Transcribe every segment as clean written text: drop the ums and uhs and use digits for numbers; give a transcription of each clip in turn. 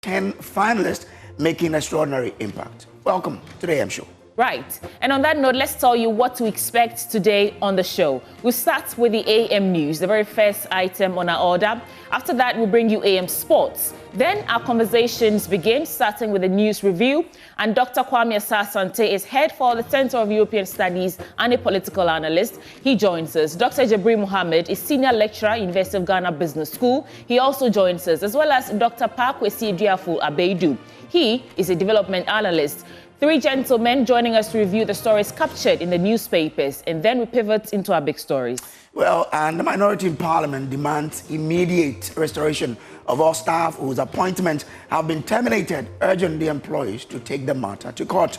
10 finalists making extraordinary impact. Welcome to the AM Show. Right. And on that note, let's tell you what to expect today on the show. We'll start with the AM News, the very first item on our order. After that, we'll bring you AM Sports. Then our conversations begin, starting with the news review. And Dr. Kwame Asasante is head for the Center of European Studies and a political analyst. He joins us. Dr. Jabri Mohammed is senior lecturer, University of Ghana Business School. He also joins us, as well as Dr. Parkwesi Diafu Abeidu. He is a development analyst. Three gentlemen joining us to review the stories captured in the newspapers, and then we pivot into our big stories. Well, and the minority in Parliament demands immediate restoration of all staff whose appointments have been terminated, urging the employees to take the matter to court.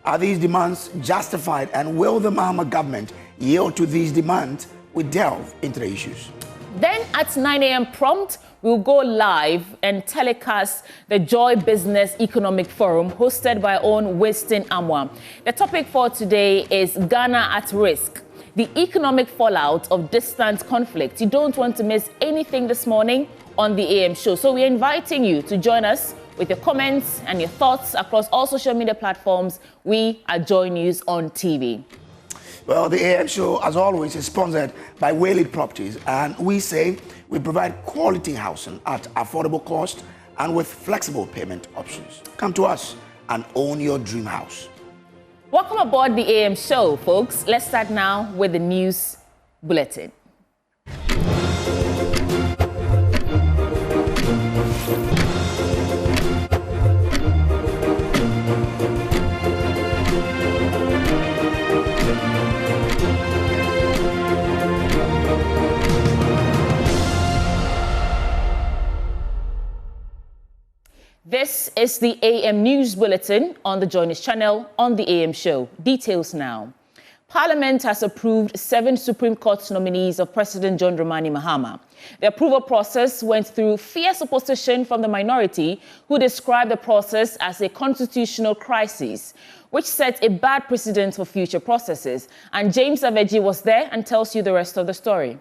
Are these demands justified, and will the Mahama government yield to these demands? We delve into the issues. Then at 9 a.m. prompt, we'll go live and telecast the Joy Business Economic Forum hosted by our own Winston Amwa. The topic for today is Ghana at risk, the economic fallout of distant conflict. You don't want to miss anything this morning on the AM Show. So we're inviting you to join us with your comments and your thoughts across all social media platforms. We are Joy News on TV. Well, the AM Show, as always, is sponsored by Whaley Properties, and we say we provide quality housing at affordable cost and with flexible payment options. Come to us and own your dream house. Welcome aboard the AM Show, folks. Let's start now with the news bulletin. This is the AM News Bulletin on the Joy News channel on the AM Show. Details now. Parliament has approved 7 Supreme Court nominees of President John Dramani Mahama. The approval process went through fierce opposition from the minority, who described the process as a constitutional crisis, which sets a bad precedent for future processes. And James Aveji was there and tells you the rest of the story.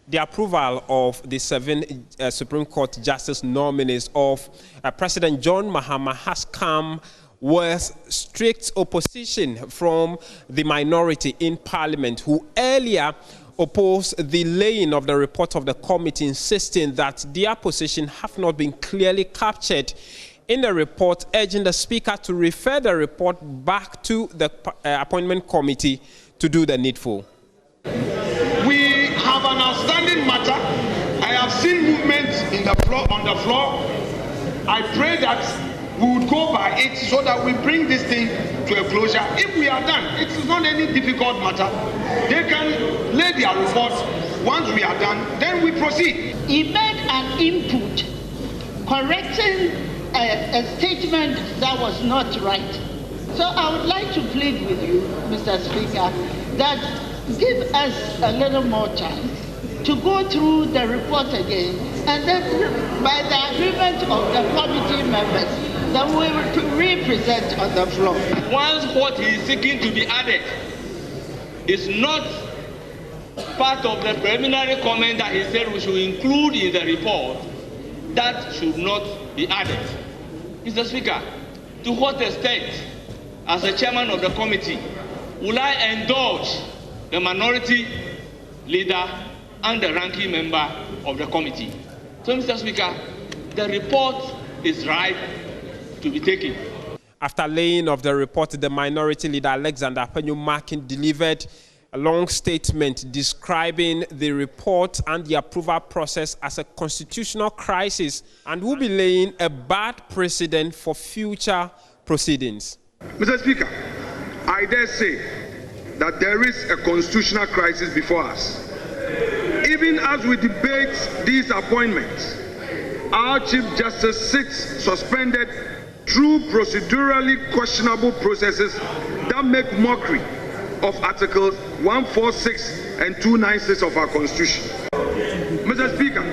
The approval of the 7 Supreme Court Justice nominees of President John Mahama has come with strict opposition from the minority in Parliament, who earlier opposed the laying of the report of the committee, insisting that their position have not been clearly captured in the report, urging the Speaker to refer the report back to the appointment committee to do the needful. We have an outstanding matter. I have seen movement on the floor. I pray that we would go by it so that we bring this thing to a closure. If we are done, it is not any difficult matter. They can lay their report. Once we are done, then we proceed. He made an input correcting a statement that was not right. So I would like to plead with you, Mr. Speaker, that give us a little more time to go through the report again, and then by the agreement of the committee members, then we will represent on the floor. Once what he is seeking to be added is not part of the preliminary comment that he said we should include in the report, that should not be added. Mr. Speaker, to what extent, as the chairman of the committee, will I indulge the minority leader and the ranking member of the committee? So, Mr. Speaker, the report is ripe to be taken. After laying of the report, the minority leader Alexander Penyo-Markin delivered a long statement describing the report and the approval process as a constitutional crisis and will be laying a bad precedent for future proceedings. Mr. Speaker, I dare say that there is a constitutional crisis before us. Even as we debate these appointments, our Chief Justice sits suspended through procedurally questionable processes that make mockery of Articles 146 and 296 of our Constitution. Mr. Speaker,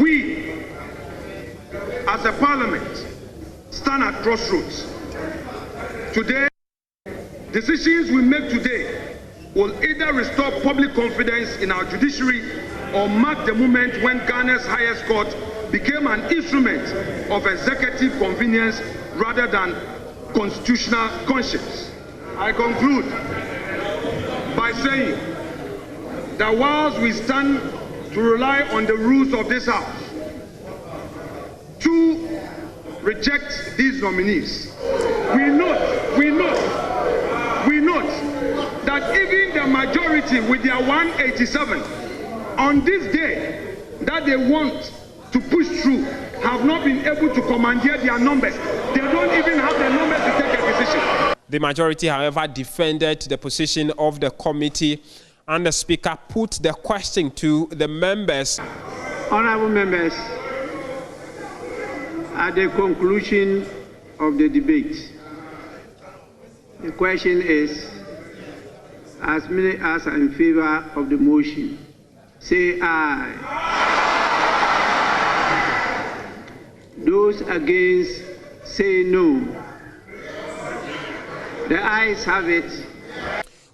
we, as a Parliament, stand at crossroads. Today, decisions we make today will either restore public confidence in our judiciary or mark the moment when Ghana's highest court became an instrument of executive convenience rather than constitutional conscience. I conclude by saying that whilst we stand to rely on the rules of this House to reject these nominees, we note that even the majority with their 187 on this day that they want to push through have not been able to commandeer their numbers. They don't even have the numbers to take a decision. The majority, however, defended the position of the committee, and the Speaker put the question to the members. Honourable members, at the conclusion of the debate, the question is, as many as are in favour of the motion, say aye. Those against, say no. The ayes have it.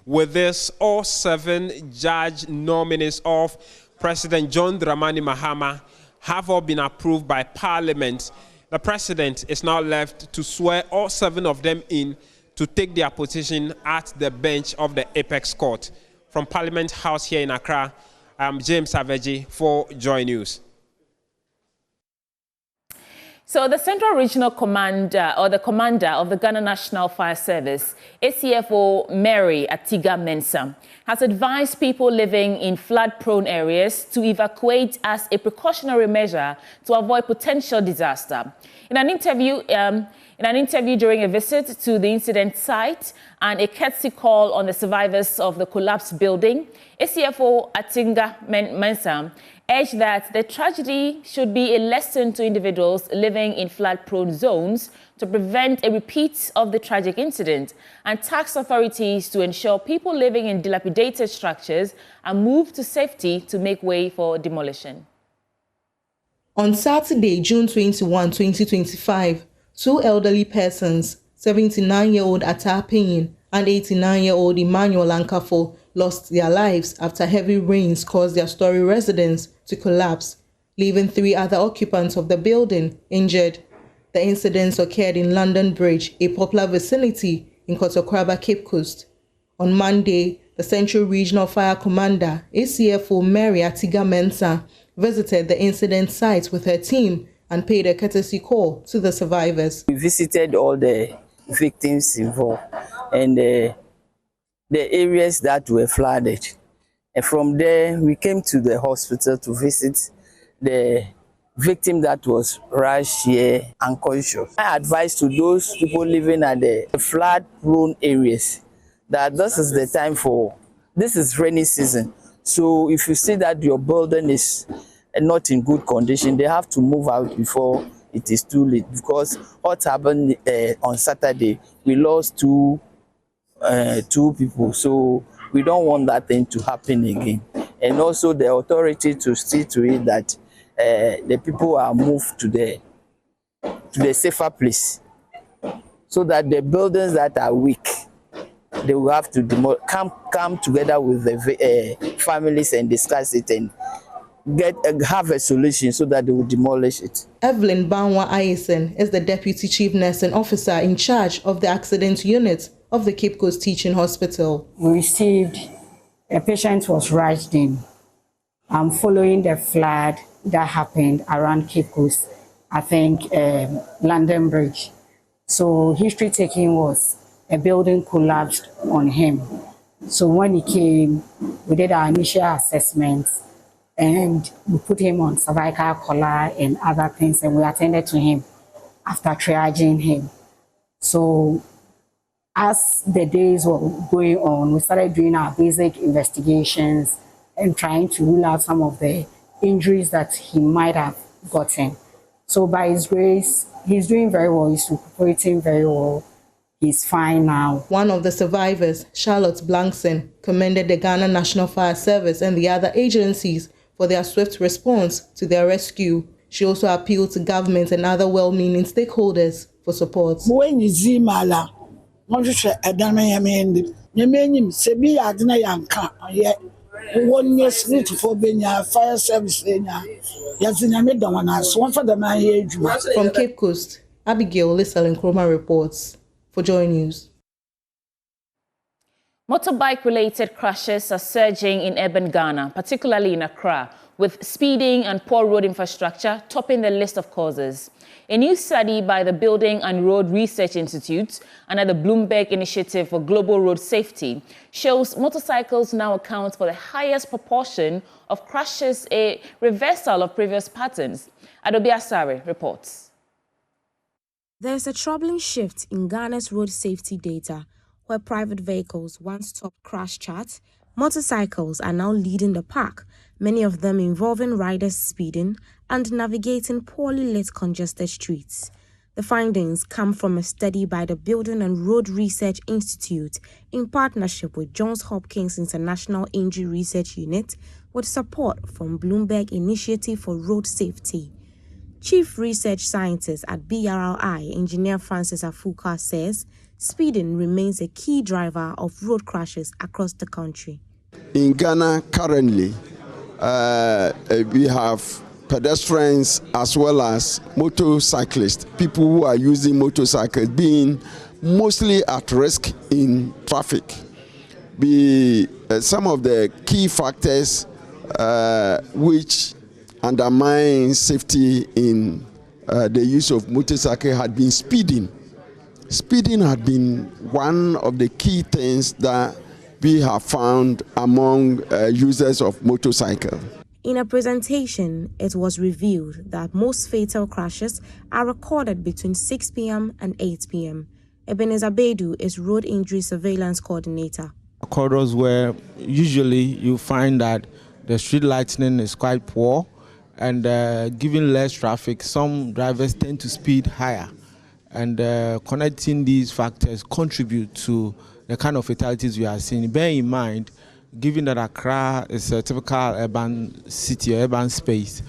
With this, all 7 judge nominees of President John Dramani Mahama have all been approved by Parliament. The President is now left to swear all 7 of them in to take their position at the bench of the Apex Court. From Parliament House here in Accra, I'm James Aveji for Joy News. So the Central Regional Commander, or the Commander of the Ghana National Fire Service, ACFO Mary Atiga Mensah, has advised people living in flood-prone areas to evacuate as a precautionary measure to avoid potential disaster. In an interview during a visit to the incident site and a courtesy call on the survivors of the collapsed building, ACFO Atiga Mensah urged that the tragedy should be a lesson to individuals living in flood-prone zones to prevent a repeat of the tragic incident, and tasked authorities to ensure people living in dilapidated structures are moved to safety to make way for demolition. On Saturday, June 21, 2025, 2 elderly persons, 79-year-old Atta Pinyin and 89-year-old Emmanuel Ankafo, lost their lives after heavy rains caused their storey residence to collapse, leaving 3 other occupants of the building injured. The incidents occurred in London Bridge, a popular vicinity in Kotokraba, Cape Coast. On Monday, the Central Regional Fire Commander, ACFO Mary Atiga Mensah, visited the incident site with her team and paid a courtesy call to the survivors. We visited all the victims involved and the areas that were flooded. And from there, we came to the hospital to visit the victim that was rushed here unconscious. My advice to those people living at the flood-prone areas that this is the time this is rainy season. So if you see that your building is not in good condition, they have to move out before it is too late. Because what happened on Saturday, we lost two people. So we don't want that thing to happen again. And also the authority to see to it that the people are moved to the safer place, so that the buildings that are weak, they will have to come together with the families and discuss it and have a solution so that they will demolish it. Evelyn Banwa Ayesen is the Deputy Chief Nursing Officer in charge of the accident unit of the Cape Coast Teaching Hospital. We received a patient was rushed in following the flood that happened around Cape Coast, I think London Bridge. So history taking was a building collapsed on him. So when he came, we did our initial assessments and we put him on cervical collar and other things, and we attended to him after triaging him. So as the days were going on, we started doing our basic investigations and trying to rule out some of the injuries that he might have gotten. So by his grace, he's doing very well, he's recuperating very well. He's fine now. One of the survivors, Charlotte Blankson, commended the Ghana National Fire Service and the other agencies for their swift response to their rescue. She also appealed to government and other well-meaning stakeholders for support. One year street for Benya, fire service. From Cape Coast, Abigail Lissel Nkrumah reports for Joy News. Motorbike-related crashes are surging in urban Ghana, particularly in Accra, with speeding and poor road infrastructure topping the list of causes. A new study by the Building and Road Research Institute under the Bloomberg Initiative for Global Road Safety shows motorcycles now account for the highest proportion of crashes, a reversal of previous patterns. Adobe Asare reports. There's a troubling shift in Ghana's road safety data, where private vehicles once topped crash charts. Motorcycles are now leading the pack, many of them involving riders speeding and navigating poorly lit congested streets. The findings come from a study by the Building and Road Research Institute in partnership with Johns Hopkins International Injury Research Unit, with support from Bloomberg Initiative for Road Safety. Chief Research Scientist at BRI, Engineer Francis Afuka, says speeding remains a key driver of road crashes across the country. In Ghana currently, we have pedestrians as well as motorcyclists, people who are using motorcycles being mostly at risk in traffic. Some of the key factors which undermine safety in the use of motorcycle had been speeding. Speeding had been one of the key things that we have found among users of motorcycle. In a presentation, it was revealed that most fatal crashes are recorded between 6 p.m. and 8 p.m. Ebenezer Bedu is Road Injury Surveillance Coordinator. Corridors where usually you find that the street lighting is quite poor, and given less traffic, some drivers tend to speed higher. And connecting these factors contribute to the kind of fatalities we are seeing. Bear in mind, given that Accra is a typical urban city, urban space,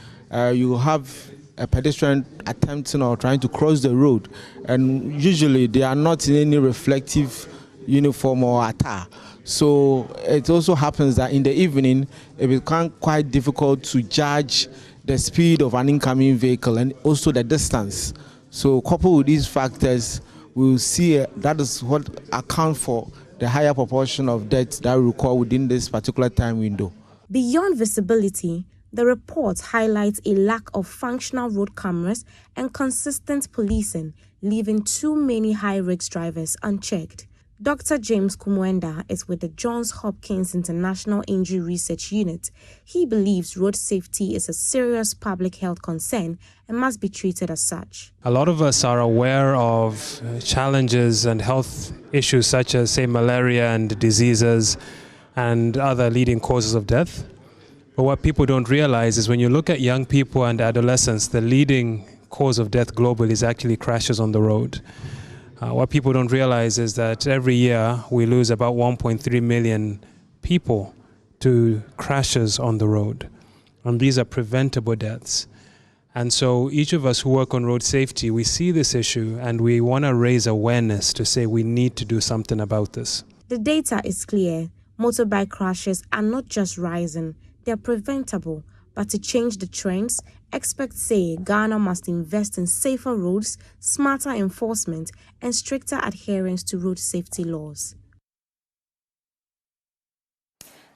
you have a pedestrian attempting or trying to cross the road, and usually they are not in any reflective uniform or attire. So it also happens that in the evening, it becomes quite difficult to judge the speed of an incoming vehicle and also the distance. So coupled with these factors, we'll see that is what accounts for the higher proportion of deaths that we record within this particular time window. Beyond visibility, the report highlights a lack of functional road cameras and consistent policing, leaving too many high-risk drivers unchecked. Dr. James Kumwenda is with the Johns Hopkins International Injury Research Unit. He believes road safety is a serious public health concern and must be treated as such. A lot of us are aware of challenges and health issues such as, say, malaria and diseases and other leading causes of death. But what people don't realize is when you look at young people and adolescents, the leading cause of death globally is actually crashes on the road. What people don't realize is that every year we lose about 1.3 million people to crashes on the road. And these are preventable deaths. And so each of us who work on road safety, we see this issue and we want to raise awareness to say we need to do something about this. The data is clear. Motorbike crashes are not just rising, they're preventable. But to change the trends, experts say Ghana must invest in safer roads, smarter enforcement, and stricter adherence to road safety laws.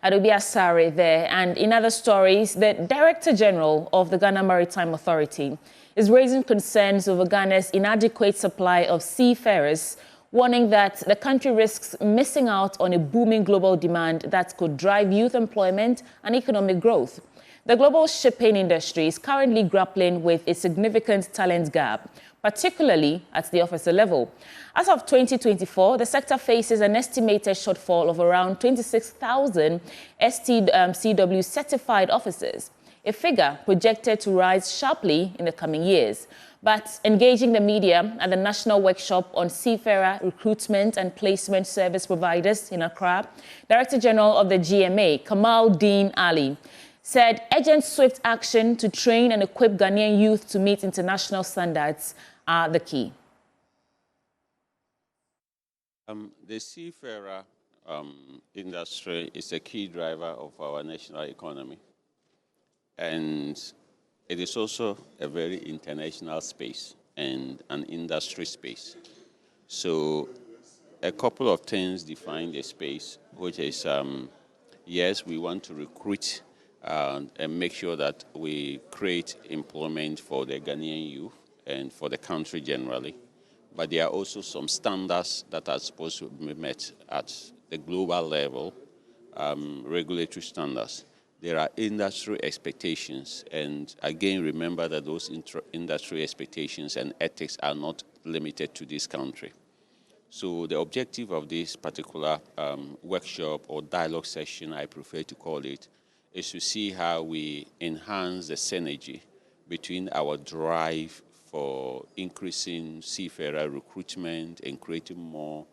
Adobe Asare there. And in other stories, the Director General of the Ghana Maritime Authority is raising concerns over Ghana's inadequate supply of seafarers, warning that the country risks missing out on a booming global demand that could drive youth employment and economic growth. The global shipping industry is currently grappling with a significant talent gap, particularly at the officer level. As of 2024, the sector faces an estimated shortfall of around 26,000 STCW certified officers, a figure projected to rise sharply in the coming years. But engaging the media at the National Workshop on Seafarer Recruitment and Placement Service Providers in Accra, Director General of the GMA, Kamal Dean Ali, said urgent swift action to train and equip Ghanaian youth to meet international standards are the key. The seafarer industry is a key driver of our national economy. And it is also a very international space and an industry space. So a couple of things define the space, which is, yes, we want to recruit and make sure that we create employment for the Ghanaian youth and for the country generally. But there are also some standards that are supposed to be met at the global level, regulatory standards. There are industry expectations, and again, remember that those industry expectations and ethics are not limited to this country. So the objective of this particular workshop or dialogue session, I prefer to call it, is to see how we enhance the synergy between our drive for increasing seafarer recruitment and creating more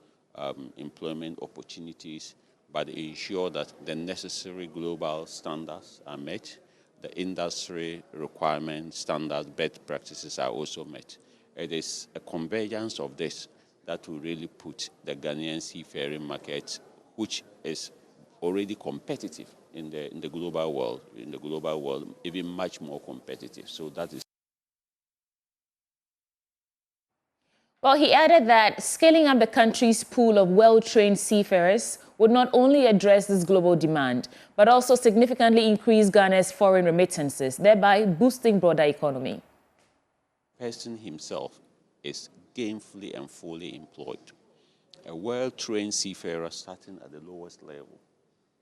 employment opportunities, but ensure that the necessary global standards are met, the industry requirements, standards, best practices are also met. It is a convergence of this that will really put the Ghanaian seafaring market, which is already competitive in the global world, even much more competitive. So that is. Well, he added that scaling up the country's pool of well-trained seafarers would not only address this global demand, but also significantly increase Ghana's foreign remittances, thereby boosting broader economy. The person himself is gainfully and fully employed. A well-trained seafarer starting at the lowest level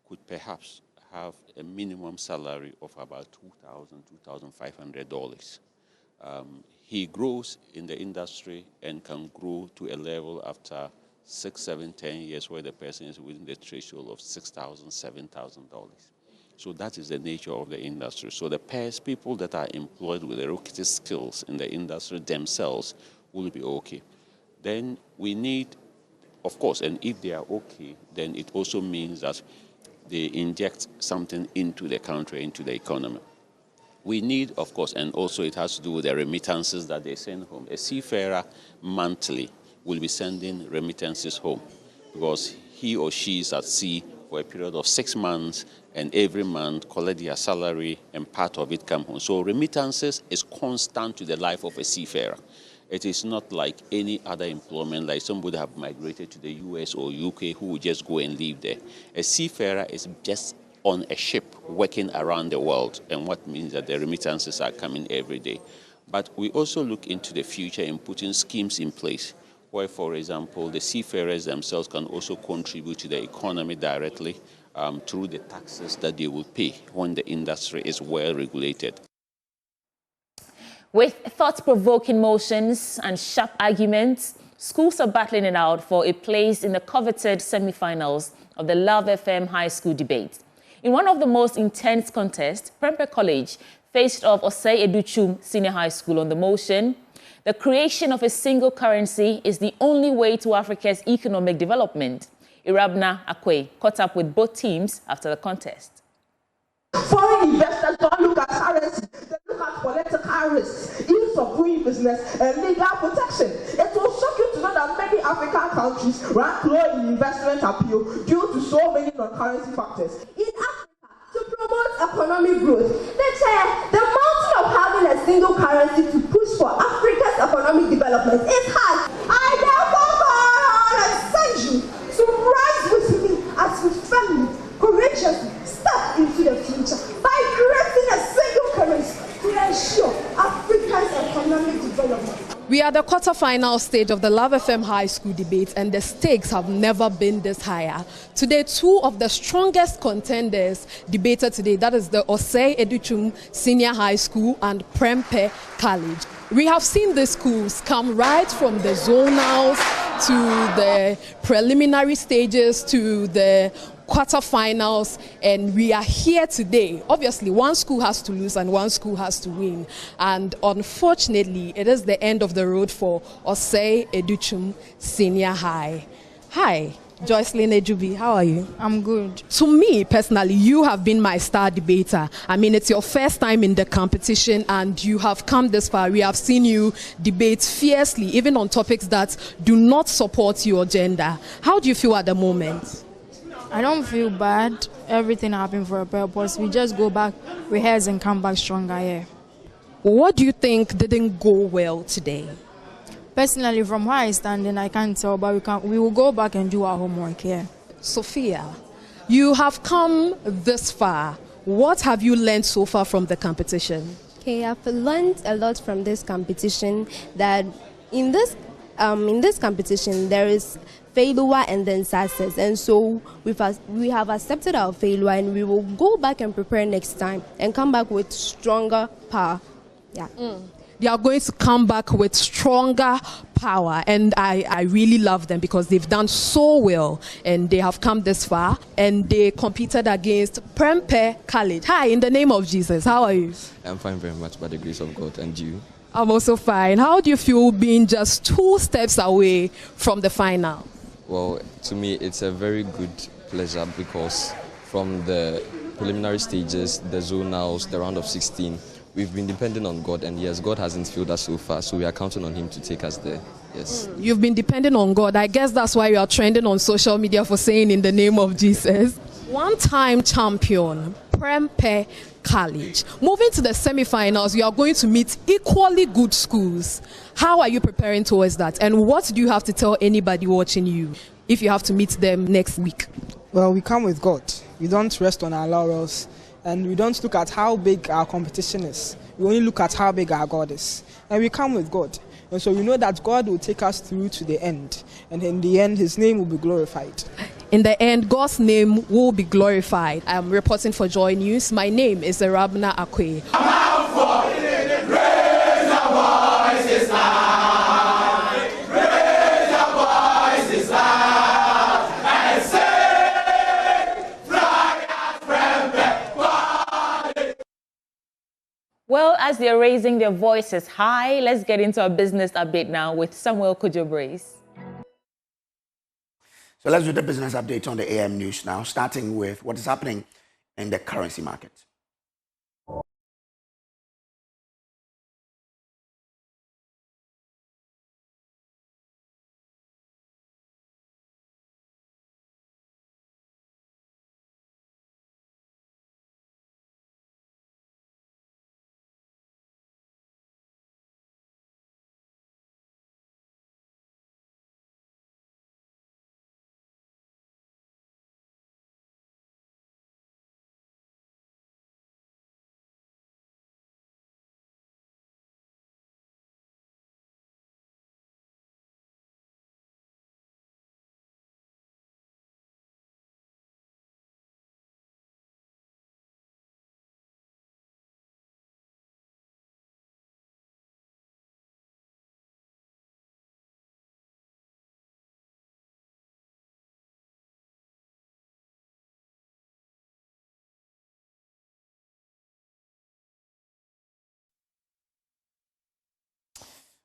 could perhaps have a minimum salary of about $2,000, $2,500. He grows in the industry and can grow to a level after 6, 7, 10 years where the person is within the threshold of $6,000, $7,000. So that is the nature of the industry. So the people that are employed with the requisite skills in the industry themselves will be okay. Then we need, of course, and if they are okay, then it also means that they inject something into the country, into the economy. We need, of course, and also it has to do with the remittances that they send home. A seafarer monthly will be sending remittances home because he or she is at sea for a period of 6 months, and every month collect their salary and part of it come home. So remittances is constant to the life of a seafarer. It is not like any other employment, like somebody have migrated to the US or UK who would just go and live there. A seafarer is just on a ship working around the world, and what means that the remittances are coming every day. But we also look into the future in putting schemes in place where, for example, the seafarers themselves can also contribute to the economy directly through the taxes that they will pay when the industry is well regulated. With thought-provoking motions and sharp arguments, schools are battling it out for a place in the coveted semi-finals of the Love FM High School debate. In one of the most intense contests, Prempeh College faced off Osei Educhum Senior High School on the motion, the creation of a single currency is the only way to Africa's economic development. Irabna Akwe caught up with both teams after the contest. Foreign investors don't look at currency, they look at political risks, ease of doing business, and legal protection. It will shock you to know that many African countries rank low in investment appeal due to so many non-currency factors. In Africa, to promote economic growth, the mountain of having a single currency to push for Africa's economic development is hard. I therefore call and send you to rise with me as we firmly, courageously step into the future by creating a single currency to ensure Africa's economic development. We are the quarter-final stage of the Love FM High School debate, and the stakes have never been this higher. Today, two of the strongest contenders debated today. That is the Osei Educhum Senior High School and Prempeh College. We have seen these schools come right from the zonals to the preliminary stages to the quarterfinals, and we are here today. Obviously, one school has to lose and one school has to win, and unfortunately it is the end of the road for Osei Educhum Senior High. Hi, Joycelyn Ejubi, how are you? I'm good. To me personally, you have been my star debater. I mean, it's your first time in the competition and you have come this far. We have seen you debate fiercely, even on topics that do not support your gender. How do you feel at the moment? I don't feel bad. Everything happened for a purpose. We just go back, rehearse, and come back stronger, yeah. What do you think didn't go well today? Personally, from where I stand, I can't tell, but we will go back and do our homework, yeah. Sophia, you have come this far. What have you learned so far from the competition? Okay, I've learned a lot from this competition, that in this competition there is failure and then success, and so we have accepted our failure and we will go back and prepare next time and come back with stronger power. Yeah. They are going to come back with stronger power, and I really love them because they've done so well and they have come this far, and they competed against Prempeh College. Hi, in the name of Jesus, how are you? I'm fine very much by the grace of God, and you? I'm also fine. How do you feel being just 2 steps away from the final? Well, to me it's a very good pleasure because from the preliminary stages, the zonals, the round of 16, we've been depending on God, and yes, God hasn't failed us so far, so we are counting on Him to take us there. Yes. You've been depending on God. I guess that's why you are trending on social media for saying in the name of Jesus. One-time champion, Prempeh College. Moving to the semi-finals, you are going to meet equally good schools. How are you preparing towards that? And what do you have to tell anybody watching you if you have to meet them next week? Well, we come with God. We don't rest on our laurels. And we don't look at how big our competition is. We only look at how big our God is. And we come with God. And so we know that God will take us through to the end. And in the end, His name will be glorified. In the end, God's name will be glorified. I'm reporting for Joy News. My name is Rabna Akwe. Well, as they're raising their voices high, let's get into a business update now with Samuel Kujobrace. So let's do the business update on the AM News now, starting with what is happening in the currency market.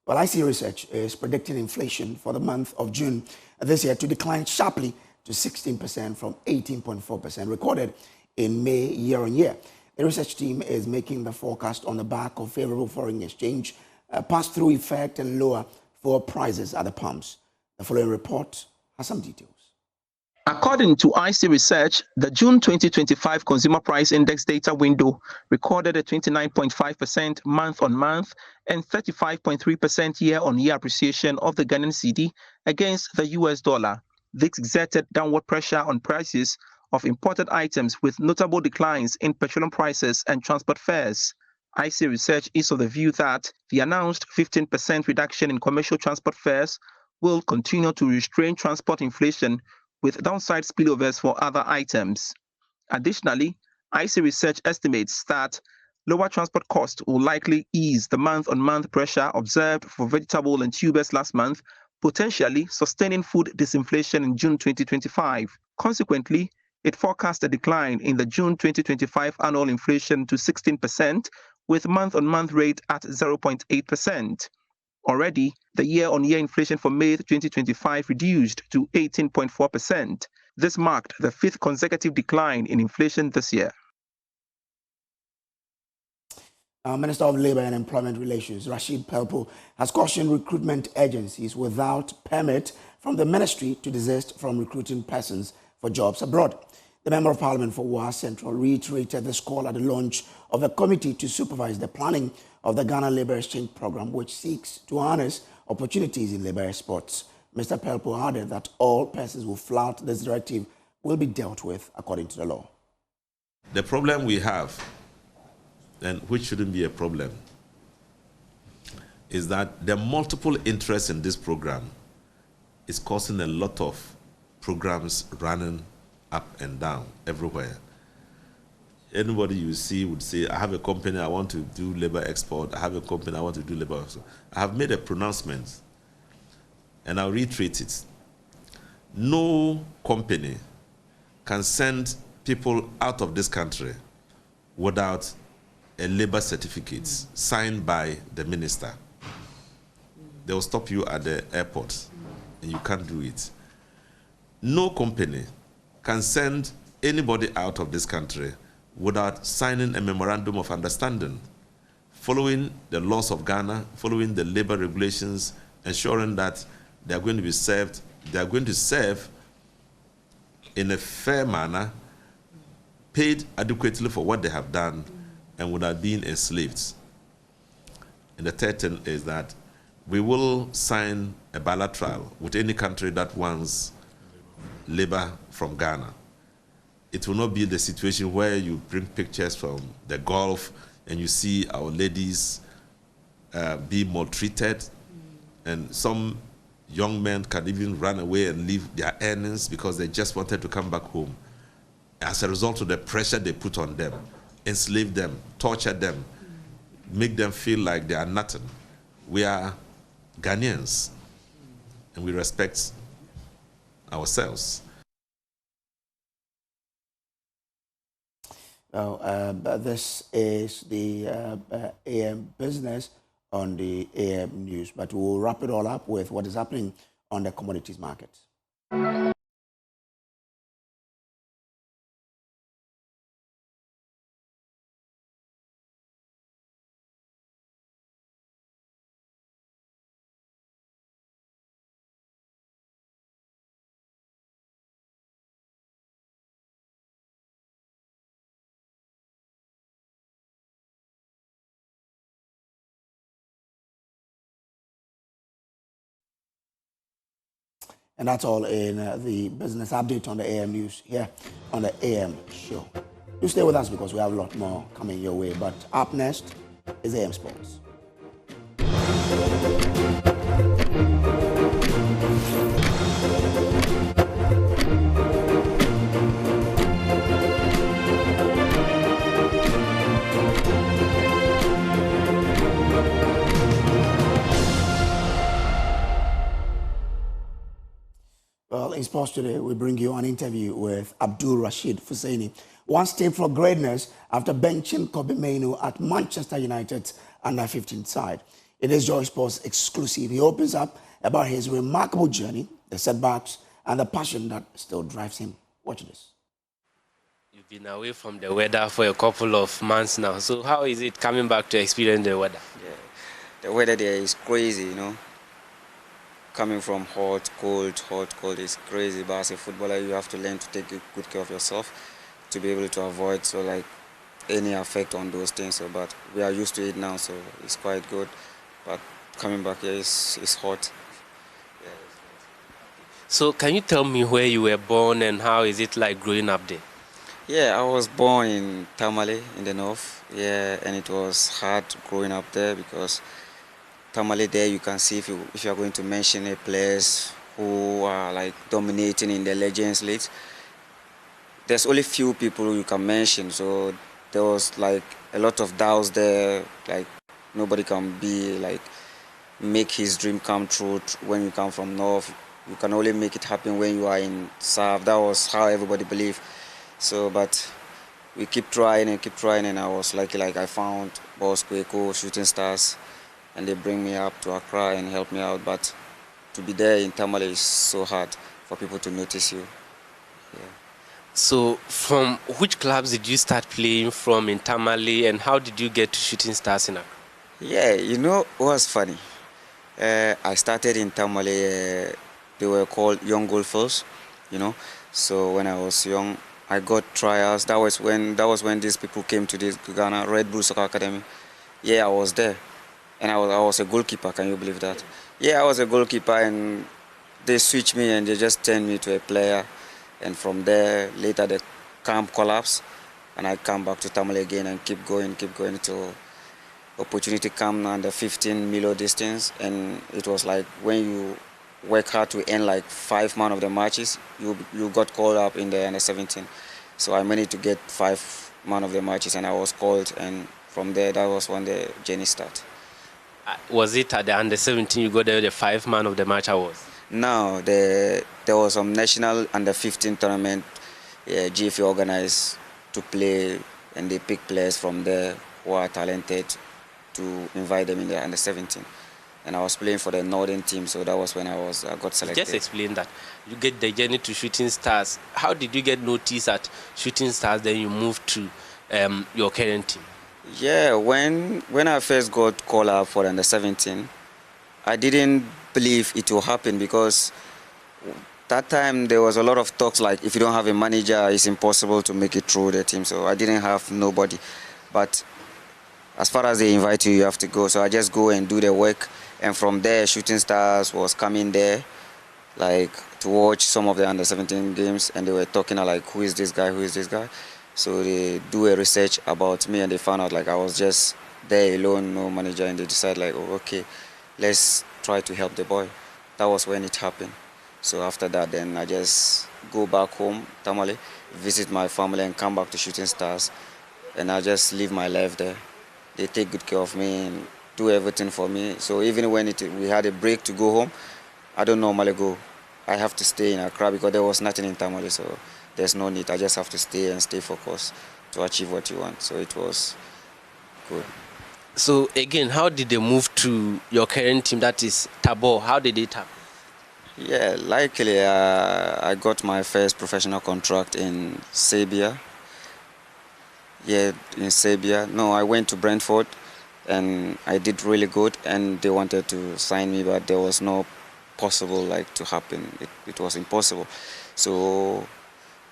Well, IC Research is predicting inflation for the month of June this year to decline sharply to 16% from 18.4% recorded in May year-on-year. The research team is making the forecast on the back of favorable foreign exchange, pass-through effect, and lower fuel prices at the pumps. The following report has some details. According to IC Research, the June 2025 Consumer Price Index data window recorded a 29.5% month-on-month and 35.3% year-on-year appreciation of the Ghanaian cedi against the US dollar. This exerted downward pressure on prices of imported items with notable declines in petroleum prices and transport fares. IC Research is of the view that the announced 15% reduction in commercial transport fares will continue to restrain transport inflation with downside spillovers for other items. Additionally, IC Research estimates that lower transport costs will likely ease the month-on-month pressure observed for vegetable and tubers last month, potentially sustaining food disinflation in June 2025. Consequently, it forecast a decline in the June 2025 annual inflation to 16%, with month-on-month rate at 0.8%. Already, the year-on-year inflation for May 2025 reduced to 18.4%. This marked the 5th consecutive decline in inflation this year. Minister of Labour and Employment Relations, Rashid Pelpo, has cautioned recruitment agencies without permit from the ministry to desist from recruiting persons for jobs abroad. The Member of Parliament for Wa Central reiterated this call at the launch of a committee to supervise the planning of the Ghana Labour Exchange Program, which seeks to harness opportunities in labour exports. Mr. Pelpo added that all persons who flout this directive will be dealt with according to the law. The problem we have, and which shouldn't be a problem, is that the multiple interests in this program is causing a lot of programs running up and down everywhere. Anybody you see would say, I have a company, I want to do labor export. I have a company, I want to do labor export. I have made a pronouncement, and I'll reiterate it. No company can send people out of this country without a labor certificate signed by the minister. They will stop you at the airport, and you can't do it. No company can send anybody out of this country without signing a memorandum of understanding, following the laws of Ghana, following the labor regulations, ensuring that they are going to be served, they are going to serve in a fair manner, paid adequately for what they have done, and without being enslaved. And the third thing is that we will sign a bilateral with any country that wants labor from Ghana. It will not be the situation where you bring pictures from the Gulf and you see our ladies being maltreated, and some young men can even run away and leave their earnings because they just wanted to come back home. As a result of the pressure they put on them, enslave them, torture them, make them feel like they are nothing. We are Ghanaians, and we respect ourselves. This is the AM business on the AM news, but we'll wrap it all up with what is happening on the commodities market. And that's all in the business update on the AM news here on the AM show. Do stay with us because we have a lot more coming your way. But up next is AM Sports. Well, in sports today, we bring you an interview with Abdul Rashid Fusaini, one step for greatness after benching Kobe Mainu at Manchester United's under-15 side. It is Joy Sports exclusive. He opens up about his remarkable journey, the setbacks, and the passion that still drives him. Watch this. You've been away from the weather for a couple of months now. So how is it coming back to experience the weather? Yeah, the weather there is crazy, you know. Coming from hot, cold is crazy. But as a footballer, you have to learn to take good care of yourself to be able to avoid any effect on those things. So, but we are used to it now, so it's quite good. But coming back here is hot. Yeah. So can you tell me where you were born and how is it like growing up there? Yeah, I was born in Tamale in the north. Yeah, and it was hard growing up there because Tamale there you can see if you are going to mention a players who are like dominating in the Legends League, there's only few people you can mention. So there was like a lot of doubts there, like nobody can be like make his dream come true when you come from north. You can only make it happen when you are in south. That was how everybody believed. So but we keep trying and I was lucky, like I found Boss Kweko, Shooting Stars, and they bring me up to Accra and help me out. But to be there in Tamale is so hard for people to notice you. Yeah. So from which clubs did you start playing from in Tamale and how did you get to Shooting Stars in Accra? Yeah, you know, it was funny. I started in Tamale, they were called Young Golfers, you know. So when I was young, I got trials. That was when these people came to this Ghana Red Bull Soccer Academy. Yeah, I was there, and I was a goalkeeper. Can you believe that? Yeah, I was a goalkeeper, and they switched me and they just turned me to a player. And from there, later the camp collapsed, and I come back to Tamale again and keep going till opportunity come under 15 milo distance. And it was like when you work hard to end like 5 man of the matches, you got called up in the under 17. So I managed to get 5 man of the matches, and I was called, and from there, that was when the journey started. Was it at the under 17 you got the 5 man of the match awards? No, there was some national under 15 tournament GFA organized to play, and they pick players from there who are talented to invite them in the under 17. And I was playing for the northern team, so that was when I got selected. Just explain that. You get the journey to Shooting Stars. How did you get noticed at Shooting Stars, then you moved to your current team? Yeah, when I first got called up for the under 17, I didn't believe it will happen, because that time there was a lot of talks like if you don't have a manager, it's impossible to make it through the team. So I didn't have nobody. But as far as they invite you, you have to go. So I just go and do the work. And from there, Shooting Stars was coming there, like to watch some of the under 17 games, and they were talking like, who is this guy? So they do a research about me, and they found out like I was just there alone, no manager, and they decided like, oh, okay, let's try to help the boy. That was when it happened. So after that, then I just go back home, Tamale, visit my family, and come back to Shooting Stars, and I just live my life there. They take good care of me and do everything for me. So even when we had a break to go home, I don't normally go. I have to stay in Accra because there was nothing in Tamale, so there's no need. I just have to stay and stay focused to achieve what you want. So it was good. So again, how did they move to your current team, that is Tabor? How did it happen? Yeah, likely I got my first professional contract in Serbia. Yeah, in Serbia. No, I went to Brentford, and I did really good, and they wanted to sign me, but there was no possible like to happen. It was impossible. So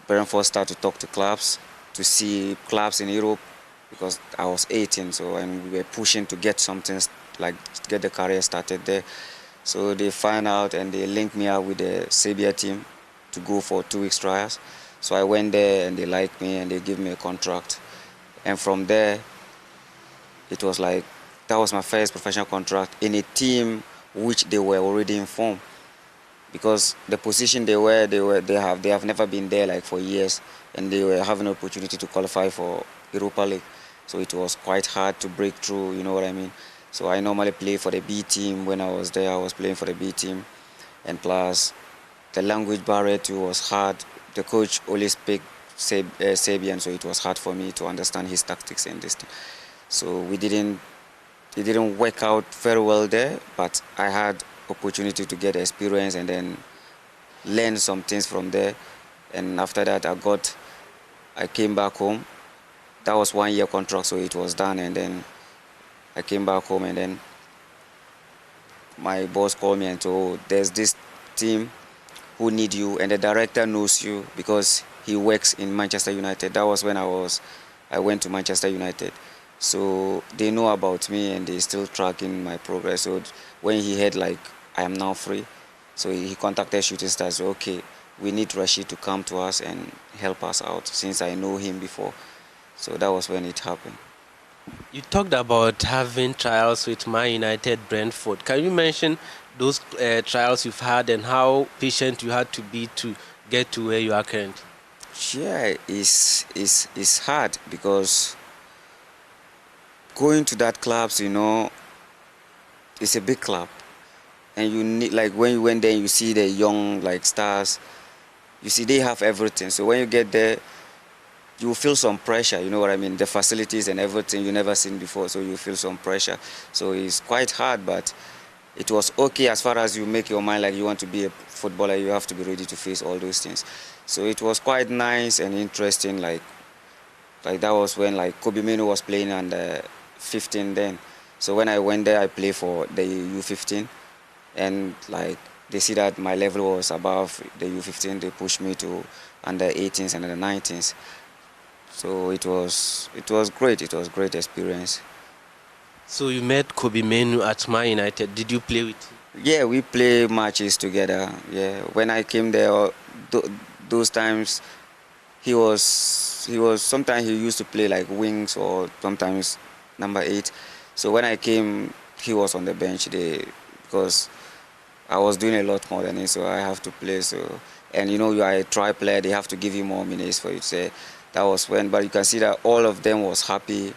Brentford started to talk to clubs, to see clubs in Europe, because I was 18, so, and we were pushing to get something, like to get the career started there. So they find out and they linked me up with the Serbia team to go for 2 weeks trials. So I went there and they liked me and they gave me a contract. And from there, it was like, that was my first professional contract in a team which they were already informed. Because the position they have never been there like for years, and they were having an opportunity to qualify for Europa League. So it was quite hard to break through, you know what I mean? So I normally play for the B team. When I was there, I was playing for the B team. And plus, the language barrier too was hard. The coach only spoke Serbian, so it was hard for me to understand his tactics and this thing. So it didn't work out very well there, but I had opportunity to get experience and then learn some things from there. And after that, I came back home. That was 1 year contract, so it was done. And then I came back home, and then my boss called me and told, there's this team who need you, and the director knows you because he works in Manchester United. That was when I went to Manchester United. So they know about me and they still tracking my progress. So when he heard like I am now free, so he contacted Shooting Stars. Okay, we need Rashid to come to us and help us out since I know him before. So that was when it happened. You talked about having trials with Man United, Brentford. Can you mention those trials you've had and how patient you had to be to get to where you are currently? Yeah, it's hard because going to that clubs, you know, it's a big club, and you need, like when you went there, you see the young like stars, you see they have everything. So when you get there, you feel some pressure, you know what I mean? The facilities and everything you never seen before, so you feel some pressure. So it's quite hard, but it was okay as far as you make your mind like you want to be a footballer, you have to be ready to face all those things. So it was quite nice and interesting. Like that was when like Kobe Mino was playing under 15 then. So when I went there, I played for the U15, and like they see that my level was above the U15. They pushed me to under 18s and under 19s. So it was great. It was a great experience. So you met Kobe Menu at Man United. Did you play with him? Yeah, we play matches together. Yeah, when I came there, those times he was sometimes he used to play like wings or sometimes number 8. So when I came, he was on the bench because I was doing a lot more than him, so I have to play. So, and you are a try player, they have to give you more minutes for you to say. That was when, but you can see that all of them was happy,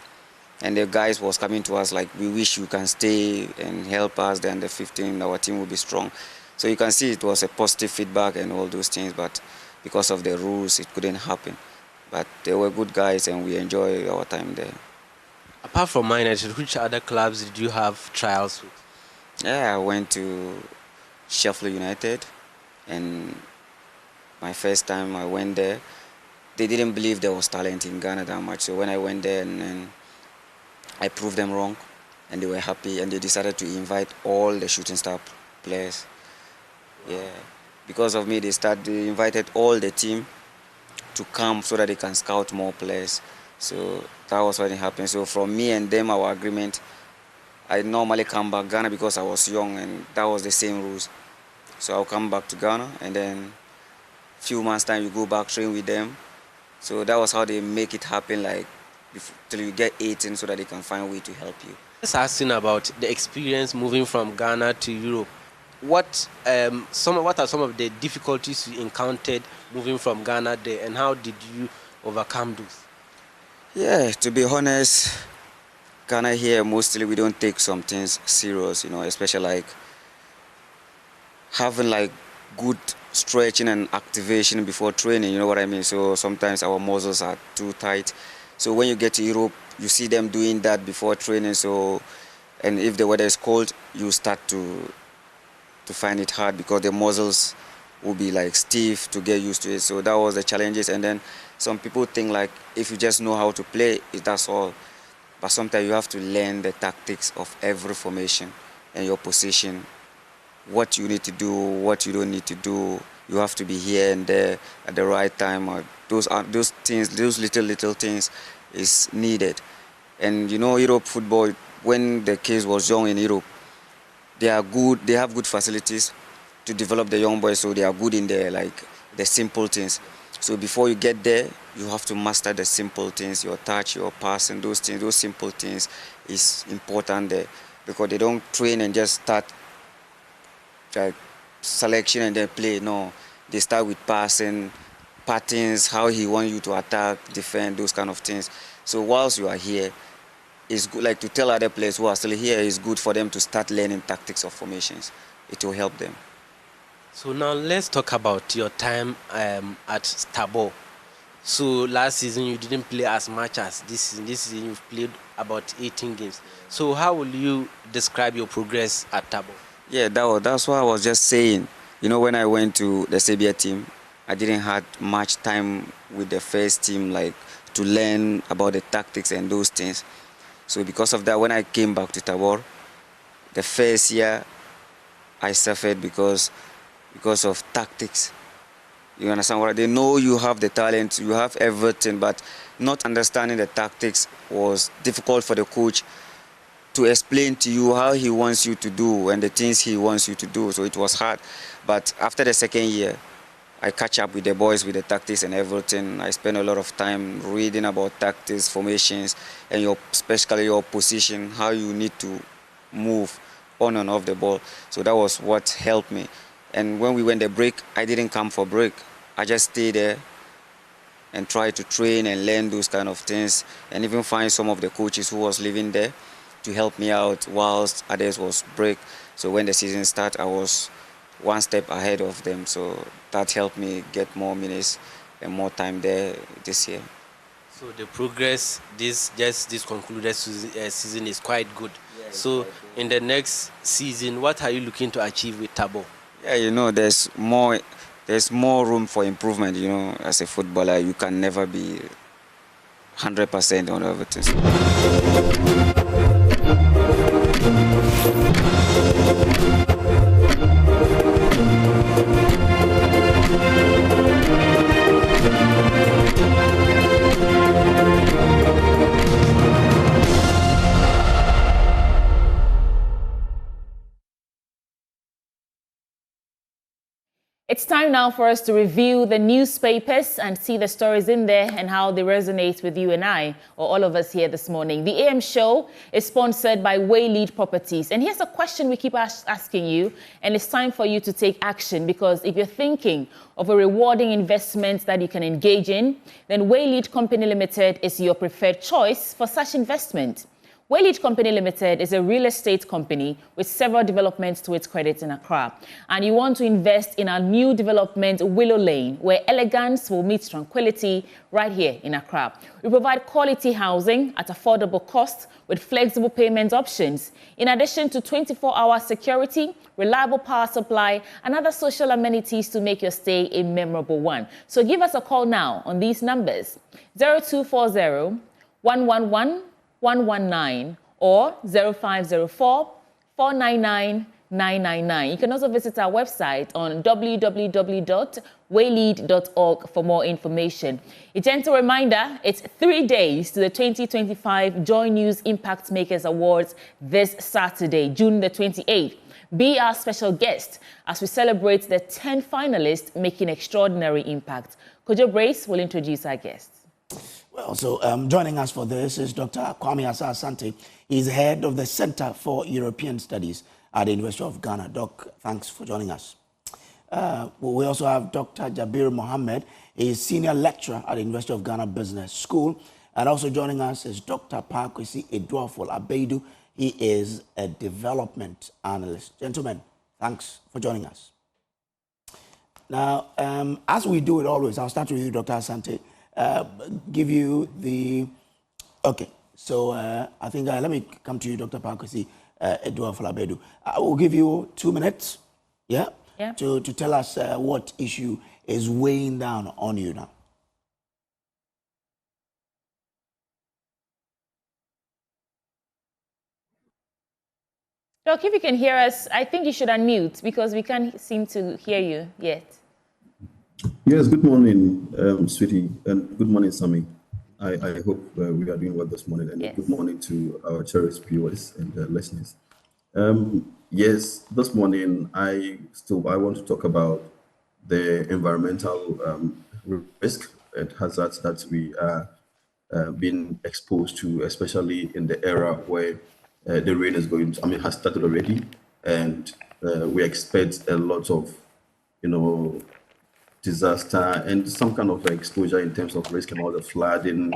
and the guys was coming to us like, we wish you can stay and help us, then the 15, our team will be strong. So you can see it was a positive feedback and all those things, but because of the rules, it couldn't happen. But they were good guys, and we enjoyed our time there. Apart from Man United, which other clubs did you have trials with? Yeah, I went to Sheffield United, and my first time I went there, they didn't believe there was talent in Ghana that much. So when I went there, and I proved them wrong, and they were happy, and they decided to invite all the shooting star players. Yeah, because of me, they invited all the team to come so that they can scout more players. So that was what happened. So from me and them, our agreement, I normally come back Ghana because I was young, and that was the same rules. So I'll come back to Ghana, and then few months time you go back, train with them. So that was how they make it happen, like till you get 18, so that they can find a way to help you. Just asking about the experience moving from Ghana to Europe. What are some of the difficulties you encountered moving from Ghana there, and how did you overcome those? Yeah, to be honest, Ghana here, mostly we don't take some things serious, especially like having like good stretching and activation before training, you know what I mean? So sometimes our muscles are too tight. So when you get to Europe, you see them doing that before training. So, and if the weather is cold, you start to find it hard because the muscles will be like stiff to get used to it. So that was the challenges. And then some people think like if you just know how to play, that's all. But sometimes you have to learn the tactics of every formation and your position, what you need to do, what you don't need to do. You have to be here and there at the right time. Those things, those little things is needed. And Europe football, when the kids was young in Europe, they are good. They have good facilities to develop the young boys, so they are good in the simple things. So before you get there, you have to master the simple things, your touch, your pass, and those things. Those simple things is important there because they don't train and just start selection and then play. No, they start with passing, patterns, how he wants you to attack, defend, those kind of things. So whilst you are here, it's good, like to tell other players who are still here, it's good for them to start learning tactics of formations. It will help them. So now let's talk about your time at Tabor. So last season you didn't play as much as this season. This season you've played about 18 games. So how will you describe your progress at Tabor? Yeah, that's what I was just saying. When I went to the Serbia team, I didn't have much time with the first team, like to learn about the tactics and those things. So because of that, when I came back to Tabor, the first year I suffered because of tactics. You understand what? They know you have the talent, you have everything, but not understanding the tactics was difficult for the coach to explain to you how he wants you to do and the things he wants you to do. So it was hard. But after the second year, I catch up with the boys with the tactics and everything. I spend a lot of time reading about tactics, formations, and especially your position, how you need to move on and off the ball. So that was what helped me. And when we went the break, I didn't come for break. I just stayed there and tried to train and learn those kind of things, and even find some of the coaches who was living there to help me out whilst others was break. So when the season started, I was one step ahead of them. So that helped me get more minutes and more time there this year. So the progress this concluded season is quite good. Yeah, so in the next season, what are you looking to achieve with Tabor? Yeah, there's more room for improvement. As a footballer, you can never be 100% on everything. It's time now for us to review the newspapers and see the stories in there and how they resonate with you and I, or all of us here this morning. The AM show is sponsored by Waylead Properties. And here's a question we keep asking you, and it's time for you to take action, because if you're thinking of a rewarding investment that you can engage in, then Waylead Company Limited is your preferred choice for such investment. Waylead Company Limited is a real estate company with several developments to its credit in Accra. And you want to invest in our new development, Willow Lane, where elegance will meet tranquility right here in Accra. We provide quality housing at affordable cost with flexible payment options, in addition to 24-hour security, reliable power supply, and other social amenities to make your stay a memorable one. So give us a call now on these numbers: 0240 111 119 or 0504 499 999. You can also visit our website on www.waylead.org for more information. A gentle reminder, it's 3 days to the 2025 Joy News Impact Makers Awards this Saturday, June the 28th. Be our special guest as we celebrate the 10 finalists making extraordinary impact. Kojo Brace will introduce our guests. Well, so joining us for this is Dr. Kwame Asante. He's head of the Center for European Studies at the University of Ghana. Doc, thanks for joining us. We also have Dr. Jabir Mohammed. He's senior lecturer at the University of Ghana Business School. And also joining us is Dr. Pakwesi Eduafo Abedu. He is a development analyst. Gentlemen, thanks for joining us. Now, as we do it always, I'll start with you, Dr. Asante. Give you the... Okay, so I think let me come to you, Dr. Pakwesi Eduafo Abedu. I will give you 2 minutes, to tell us what issue is weighing down on you now. Doc, if you can hear us, I think you should unmute because we can't seem to hear you yet. Yes, good morning, sweetie, and good morning, Sammy. I hope we are doing well this morning, and good morning to our cherished viewers and listeners. Yes, this morning I want to talk about the environmental risk and hazards that we are being exposed to, especially in the era where the rain is has started already, and we expect a lot of, disaster and some kind of exposure in terms of risk and all the flooding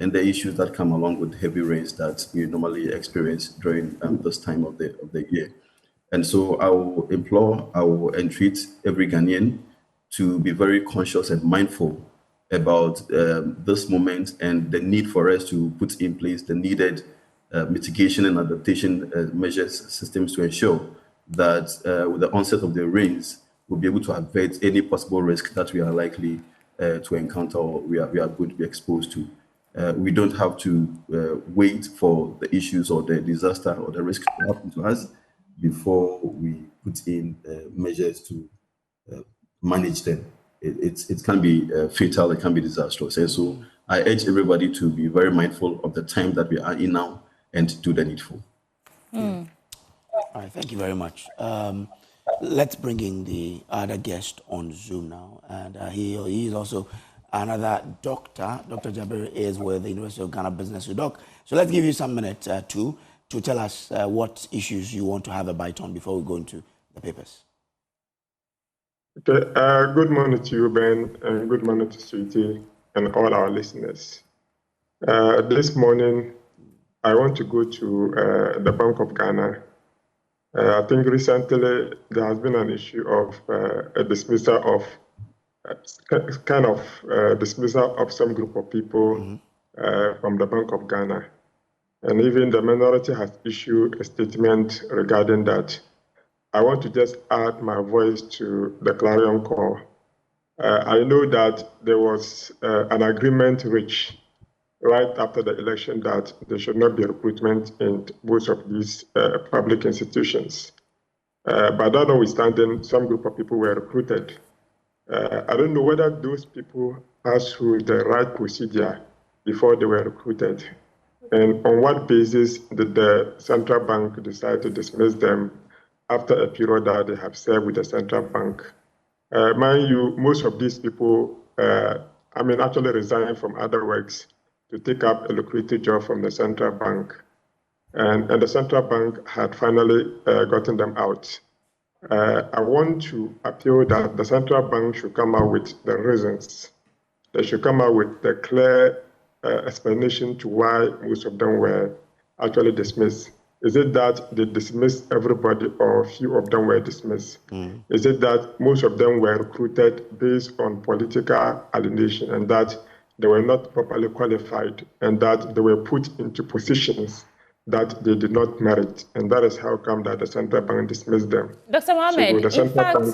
and the issues that come along with heavy rains that we normally experience during this time of the year. And so I will entreat every Ghanaian to be very conscious and mindful about this moment and the need for us to put in place the needed mitigation and adaptation measures systems to ensure that with the onset of the rains, we'll be able to avert any possible risk that we are likely to encounter or we are going to be exposed to. We don't have to wait for the issues or the disaster or the risk to happen to us before we put in measures to manage them. It can be fatal, it can be disastrous. And so I urge everybody to be very mindful of the time that we are in now and do the needful. All right, thank you very much. Let's bring in the other guest on Zoom now. And he is also another doctor. Dr. Jabir is with the University of Ghana Business School. Doc, so let's give you some minutes to tell us what issues you want to have a bite on before we go into the papers. Okay, good morning to you, Ben, and good morning to Sweetie and all our listeners. This morning, I want to go to the Bank of Ghana. I think recently there has been an issue of a dismissal of dismissal of some group of people from the Bank of Ghana. And even the minority has issued a statement regarding that. I want to just add my voice to the clarion call. I know that there was an agreement reached right after the election that there should not be recruitment in most of these public institutions. But that notwithstanding, some group of people were recruited. I don't know whether those people passed through the right procedure before they were recruited. And on what basis did the central bank decide to dismiss them after a period that they have served with the central bank? Mind you, most of these people, actually resigned from other works to take up a lucrative job from the central bank. And the central bank had finally gotten them out. I want to appeal that the central bank should come out with the reasons. They should come out with the clear explanation to why most of them were actually dismissed. Is it that they dismissed everybody or a few of them were dismissed? Is it that most of them were recruited based on political alienation and that they were not properly qualified and that they were put into positions that they did not merit? And that is how come that the central bank dismissed them. Dr. Mohammed, So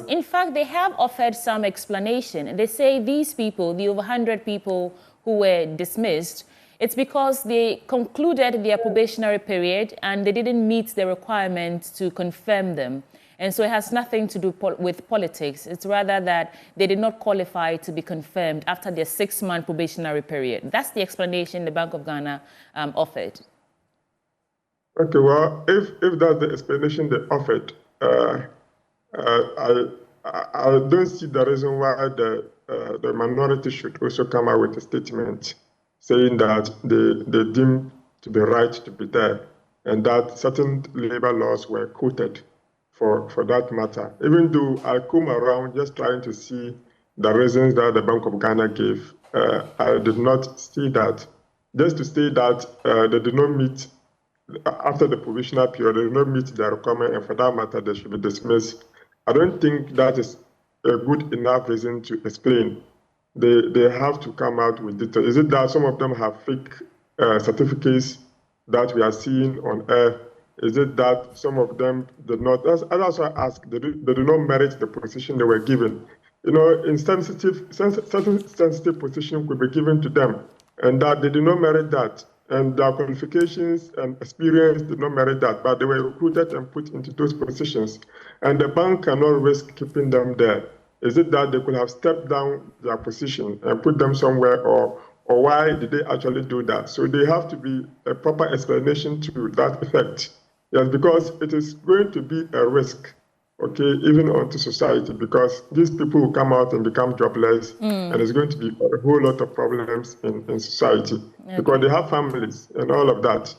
in fact, they have offered some explanation. They say these people, the over 100 people who were dismissed, it's because they concluded their probationary period and they didn't meet the requirement to confirm them. And so it has nothing to do with politics. It's rather that they did not qualify to be confirmed after their 6-month probationary period. That's the explanation the Bank of Ghana offered. Okay, well, if that's the explanation they offered, I don't see the reason why the minority should also come out with a statement saying that they deem to be right to be there and that certain labor laws were quoted for that matter. Even though I come around just trying to see the reasons that the Bank of Ghana gave, I did not see that. Just to say that they did not meet, after the provisional period, they did not meet their requirement, and for that matter, they should be dismissed. I don't think that is a good enough reason to explain. They have to come out with detail. Is it that some of them have fake certificates that we are seeing on air? Is it that some of them did not? As I also asked, they do not merit the position they were given. You know, in certain sensitive position could be given to them, and that they did not merit that. And their qualifications and experience did not merit that, but they were recruited and put into those positions. And the bank cannot risk keeping them there. Is it that they could have stepped down their position and put them somewhere, or why did they actually do that? So there have to be a proper explanation to that effect. Yes, because it is going to be a risk, okay, even onto society, because these people will come out and become jobless, and there's going to be a whole lot of problems in society, because they have families and all of that.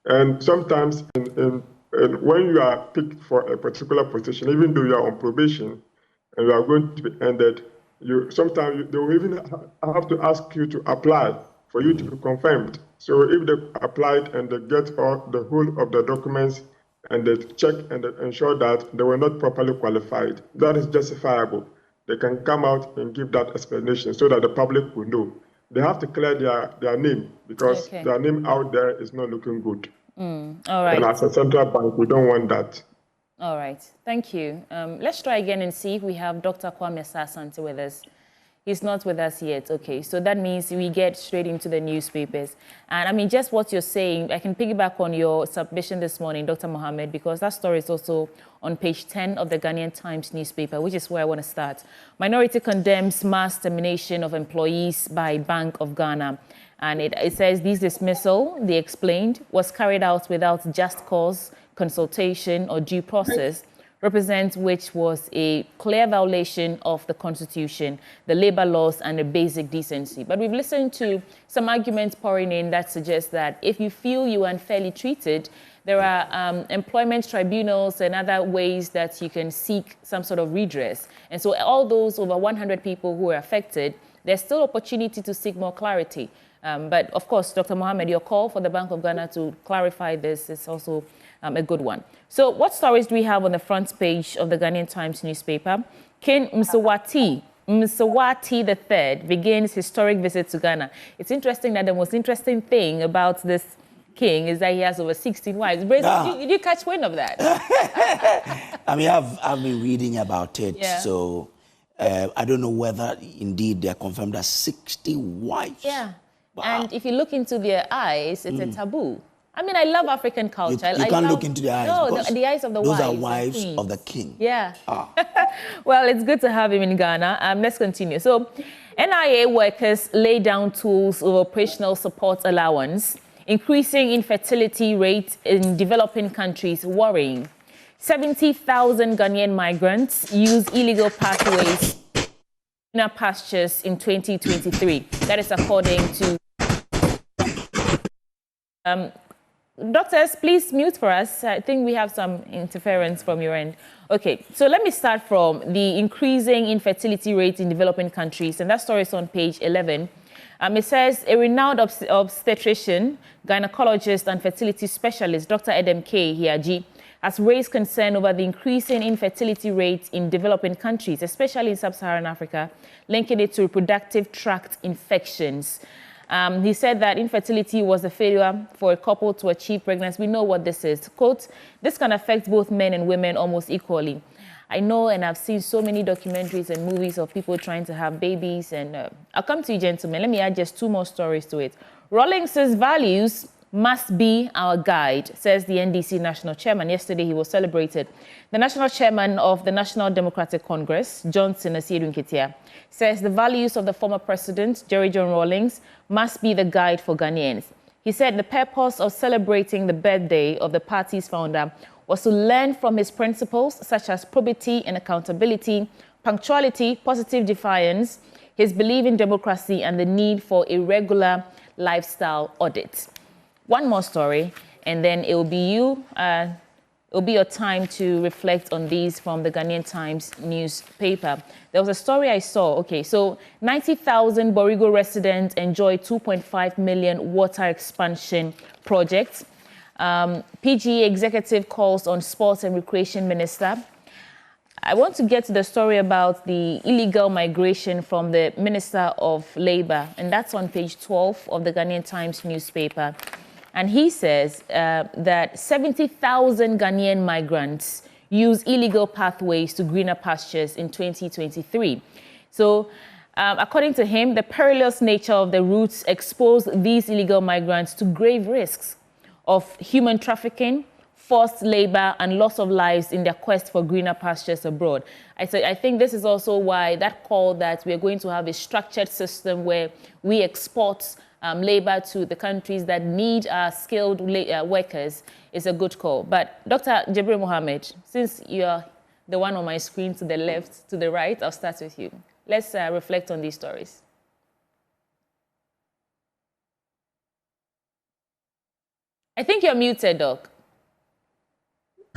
And sometimes when you are picked for a particular position, even though you are on probation, and you are going to be ended, sometimes they will even have to ask you to apply for you to be confirmed. So if they applied and they get all the whole of the documents and they check and they ensure that they were not properly qualified, that is justifiable. They can come out and give that explanation so that the public will know. They have to clear their name, because their name out there is not looking good. All right. And as a central bank, we don't want that. All right, thank you. Let's try again and see if we have Dr. Kwame Asante with us. He's not with us yet. Okay, so that means we get straight into the newspapers. And I mean, just what you're saying, I can piggyback on your submission this morning, Dr. Mohammed, because that story is also on page 10 of the Ghanaian Times newspaper, which is where I want to start. Minority condemns mass termination of employees by Bank of Ghana. And it says this dismissal, they explained, was carried out without just cause, consultation or due process, represents which was a clear violation of the Constitution, the labor laws, and the basic decency. But we've listened to some arguments pouring in that suggest that if you feel you are unfairly treated, there are employment tribunals and other ways that you can seek some sort of redress. And so all those over 100 people who are affected, there's still opportunity to seek more clarity. But of course, Dr. Mohammed, your call for the Bank of Ghana to clarify this is also a good one. So what stories do we have on the front page of the Ghanaian Times newspaper? King Msawati III begins historic visit to Ghana. It's interesting that the most interesting thing about this king is that he has over 16 wives. Did you catch wind of that? I mean, I've been reading about it, so I don't know whether indeed they're confirmed as 60 wives. Yeah. Wow. And if you look into their eyes, it's a taboo. I mean, I love African culture. You can't look into their eyes. No, the eyes of the wives. Those are wives of the king. Yeah. Well, it's good to have him in Ghana. Let's continue. So, NIA workers lay down tools of operational support allowance, increasing infertility rates in developing countries worrying. 70,000 Ghanaian migrants use illegal pathways greener pastures in 2023. That is according to... doctors, please mute for us. I think we have some interference from your end. Okay, so let me start from the increasing infertility rate in developing countries, and that story is on page 11. It says a renowned obstetrician, gynecologist, and fertility specialist, Dr. Edem K. Hiaji, has raised concern over the increasing infertility rate in developing countries, especially in sub-Saharan Africa, linking it to reproductive tract infections. He said that infertility was a failure for a couple to achieve pregnancy. We know what this is. Quote, this can affect both men and women almost equally. I know, and I've seen so many documentaries and movies of people trying to have babies. And I'll come to you, gentlemen. Let me add just two more stories to it. Rawlings's values must be our guide, says the NDC national chairman. Yesterday, he was celebrated. The national chairman of the National Democratic Congress, Johnson Asiedu Nketia, says the values of the former president, Jerry John Rawlings, must be the guide for Ghanaians. He said the purpose of celebrating the birthday of the party's founder was to learn from his principles, such as probity and accountability, punctuality, positive defiance, his belief in democracy, and the need for a regular lifestyle audit. One more story, and then it will be you. It'll be your time to reflect on these from the Ghanaian Times newspaper. There was a story I saw. Okay, so 90,000 Borigo residents enjoy 2.5 million water expansion project. PGE executive calls on Sports and Recreation Minister. I want to get to the story about the illegal migration from the Minister of Labour, and that's on page 12 of the Ghanaian Times newspaper. And he says that 70,000 Ghanaian migrants use illegal pathways to greener pastures in 2023. So, according to him, the perilous nature of the routes expose these illegal migrants to grave risks of human trafficking, forced labor, and loss of lives in their quest for greener pastures abroad. I think this is also why that call that we are going to have a structured system where we export labor to the countries that need skilled workers is a good call. But Dr. Jibril Mohammed, since you're the one on my screen to the left, to the right, I'll start with you. Let's reflect on these stories. I think you're muted, Doc.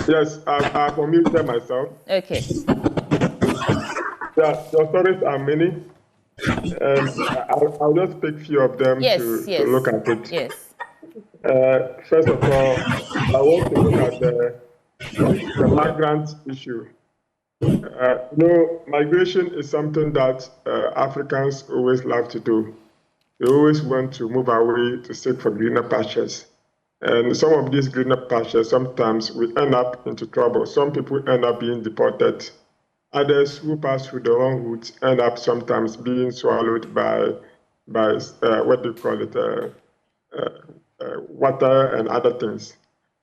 Yes, I've unmuted myself. Okay. Yeah, the stories are many. And I'll just pick a few of them to look at it. Yes. First of all, I want to look at the migrant issue. Migration is something that Africans always love to do. They always want to move away to seek for greener pastures. And some of these greener pastures, sometimes we end up into trouble. Some people end up being deported. Others who pass through the wrong routes end up sometimes being swallowed by what do you call it, water and other things.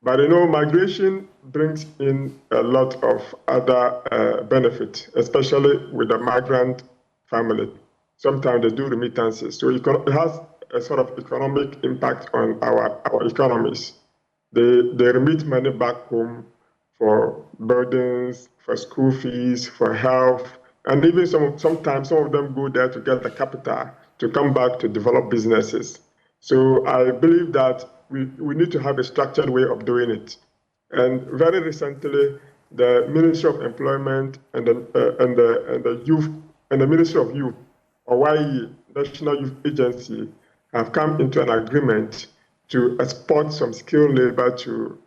But migration brings in a lot of other benefits, especially with the migrant family. Sometimes they do remittances, so it has a sort of economic impact on our economies. They remit money back home for burdens, for school fees, for health, and even sometimes some of them go there to get the capital to come back to develop businesses. So I believe that we need to have a structured way of doing it. And very recently, the Ministry of Employment and the Youth and the Ministry of Youth, or YE, National Youth Agency, have come into an agreement to export some skilled labor to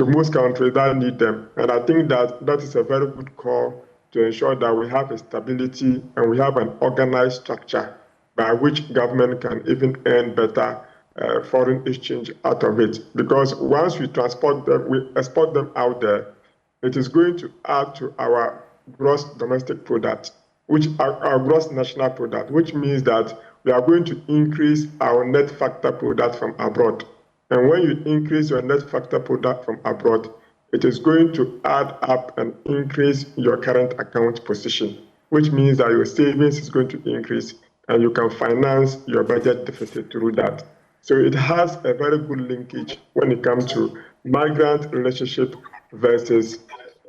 most countries that need them. And I think that is a very good call to ensure that we have a stability and we have an organized structure by which government can even earn better foreign exchange out of it. Because once we transport them, we export them out there, it is going to add to our gross domestic product, which our gross national product, which means that we are going to increase our net factor product from abroad. And when you increase your net factor product from abroad, it is going to add up and increase your current account position, which means that your savings is going to increase and you can finance your budget deficit through that. So it has a very good linkage when it comes to migrant relationship versus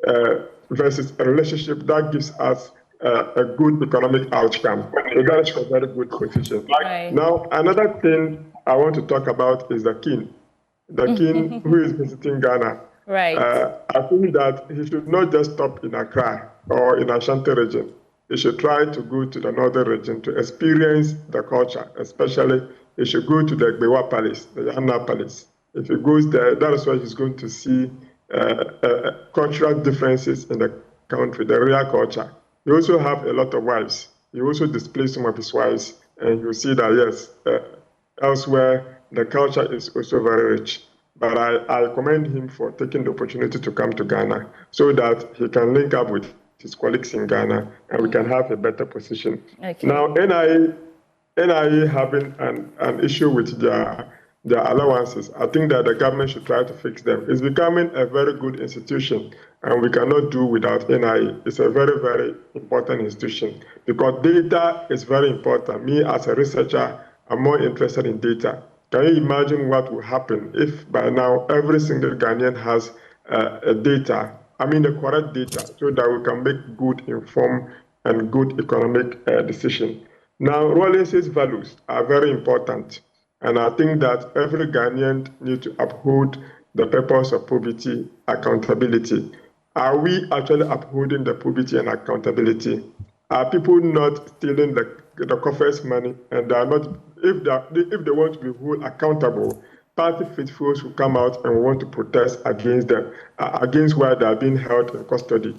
a relationship that gives us a good economic outcome. So that is a very good position. Right. Now, another thing I want to talk about is the king. The king who is visiting Ghana. Right. I think that he should not just stop in Accra or in Ashanti region. He should try to go to the northern region to experience the culture, especially he should go to the Gbewa Palace, the Yana Palace. If he goes there, that is where he's going to see cultural differences in the country, the real culture. He also have a lot of wives. He also displays some of his wives, and you see that, yes, elsewhere, the culture is also very rich. But I commend him for taking the opportunity to come to Ghana so that he can link up with his colleagues in Ghana and we can have a better position. Okay. Now, NIA having an issue with their allowances, I think that the government should try to fix them. It's becoming a very good institution and we cannot do without NIA. It's a very, very important institution because data is very important. Me as a researcher, I'm more interested in data. Can you imagine what will happen if by now every single Ghanaian has data, the correct data, so that we can make good, informed, and good economic decision. Now, Rawlins's values are very important, and I think that every Ghanaian needs to uphold the purpose of probity, accountability. Are we actually upholding the probity and accountability? Are people not stealing the coffers money and they are not, if they want to be held accountable, party faithfuls will come out and want to protest against them, against where they are being held in custody.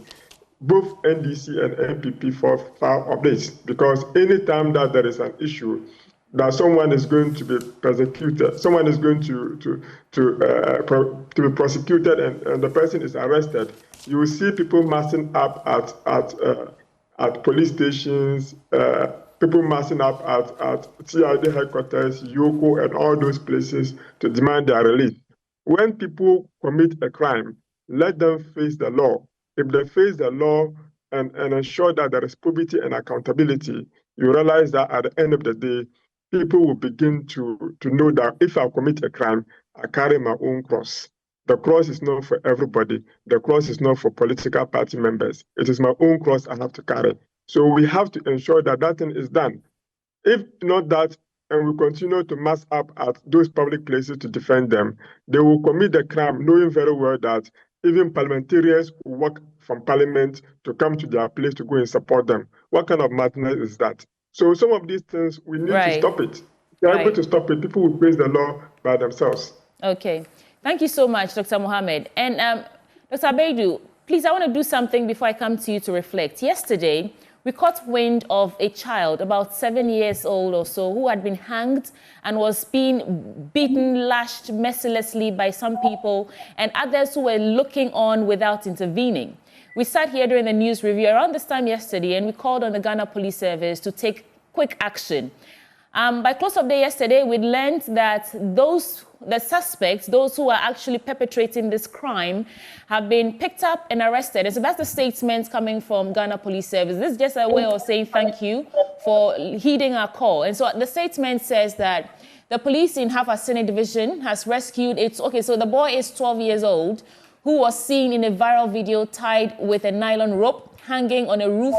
Both NDC and NPP file updates because anytime that there is an issue that someone is going to be persecuted, someone is going to be prosecuted and the person is arrested, you will see people massing up at police stations, people massing up at CID headquarters, Yoko, and all those places to demand their release. When people commit a crime, let them face the law. If they face the law and ensure that there is probity and accountability, you realize that at the end of the day, people will begin to know that if I commit a crime, I carry my own cross. The cross is not for everybody. The cross is not for political party members. It is my own cross I have to carry. So we have to ensure that that thing is done. If not that, and we continue to mass up at those public places to defend them, they will commit the crime knowing very well that even parliamentarians will walk from parliament to come to their place to go and support them. What kind of madness is that? So some of these things, we need to stop it. If we're able to stop it, people will face the law by themselves. Okay. Thank you so much, Dr. Mohammed. And Dr. Abeidu, please, I want to do something before I come to you to reflect. Yesterday, we caught wind of a child about 7 years old or so who had been hanged and was being beaten, lashed mercilessly by some people and others who were looking on without intervening. We sat here during the news review around this time yesterday and we called on the Ghana Police Service to take quick action. By close of day yesterday, we learned that the suspects, those who are actually perpetrating this crime, have been picked up and arrested. And so that's the statement coming from Ghana Police Service. This is just a way of saying thank you for heeding our call. And so the statement says that the police in Hafasene Division has rescued so the boy is 12 years old, who was seen in a viral video tied with a nylon rope hanging on a roof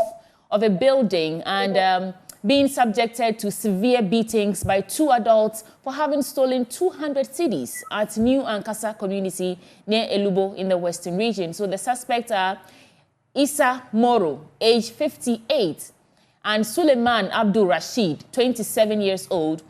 of a building and being subjected to severe beatings by two adults for having stolen 200 cedis at New Ankasa community near Elubo in the Western region. So the suspects are Issa Moro, age 58, and Suleiman Abdul Rashid, 27 years old.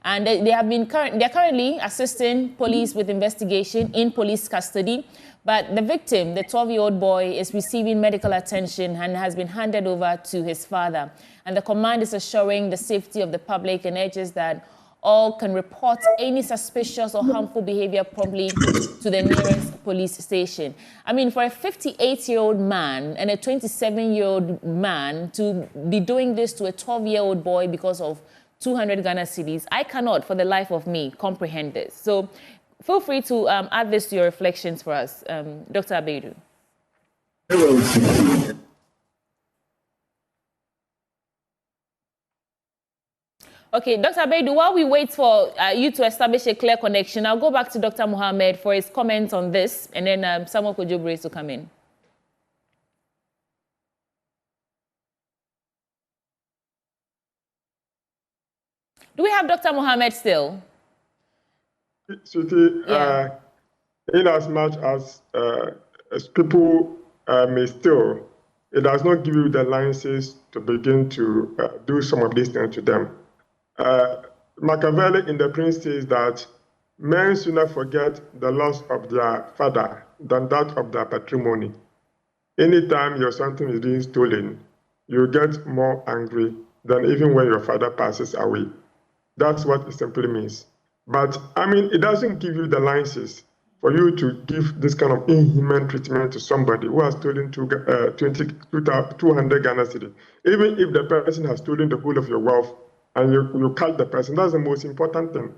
And they're currently assisting police with investigation in police custody. But the victim, the 12-year-old boy, is receiving medical attention and has been handed over to his father. And the command is assuring the safety of the public and urges that all can report any suspicious or harmful behavior promptly to the nearest police station. I mean, for a 58-year-old man and a 27-year-old man to be doing this to a 12-year-old boy because of 200 Ghana cedis, I cannot, for the life of me, comprehend this. So feel free to add this to your reflections for us, Dr. Abeidu. Okay, Dr. Abeidu, while we wait for you to establish a clear connection, I'll go back to Dr. Mohammed for his comments on this, and then Samuel Kojobre to come in. Do we have Dr. Mohammed still? Sweetie, in as much as people may steal, it does not give you the licenses to begin to do some of these things to them. Machiavelli in The Prince says that men sooner forget the loss of their father than that of their patrimony. Anytime your something is being stolen, you get more angry than even when your father passes away. That's what it simply means. But, I mean, it doesn't give you the license for you to give this kind of inhuman treatment to somebody who has stolen 200 Ghana cedi. Even if the person has stolen the whole of your wealth and you catch the person, that's the most important thing.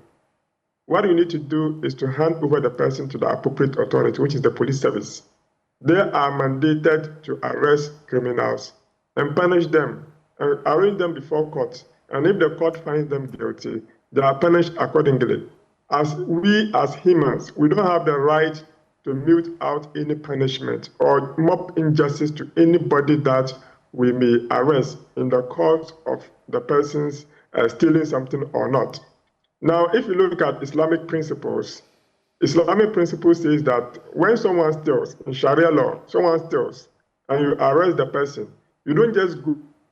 What you need to do is to hand over the person to the appropriate authority, which is the police service. They are mandated to arrest criminals and punish them and arraign them before court. And if the court finds them guilty, they are punished accordingly. As we as humans, we don't have the right to mute out any punishment or mop injustice to anybody that we may arrest in the course of the person's stealing something or not. Now, if you look at Islamic principles says that when someone steals, in Sharia law, someone steals and you arrest the person, you don't just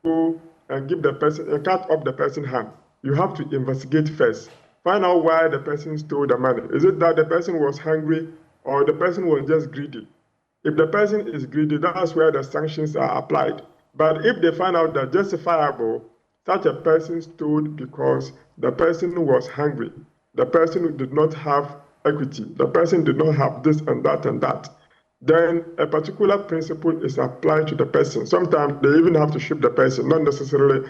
go and give the person and cut off the person's hand. You have to investigate first. Find out why the person stole the money. Is it that the person was hungry or the person was just greedy? If the person is greedy, that's where the sanctions are applied. But if they find out that justifiable, such a person stole because the person was hungry, the person did not have equity, the person did not have this and that, then a particular principle is applied to the person. Sometimes they even have to ship the person, not necessarily,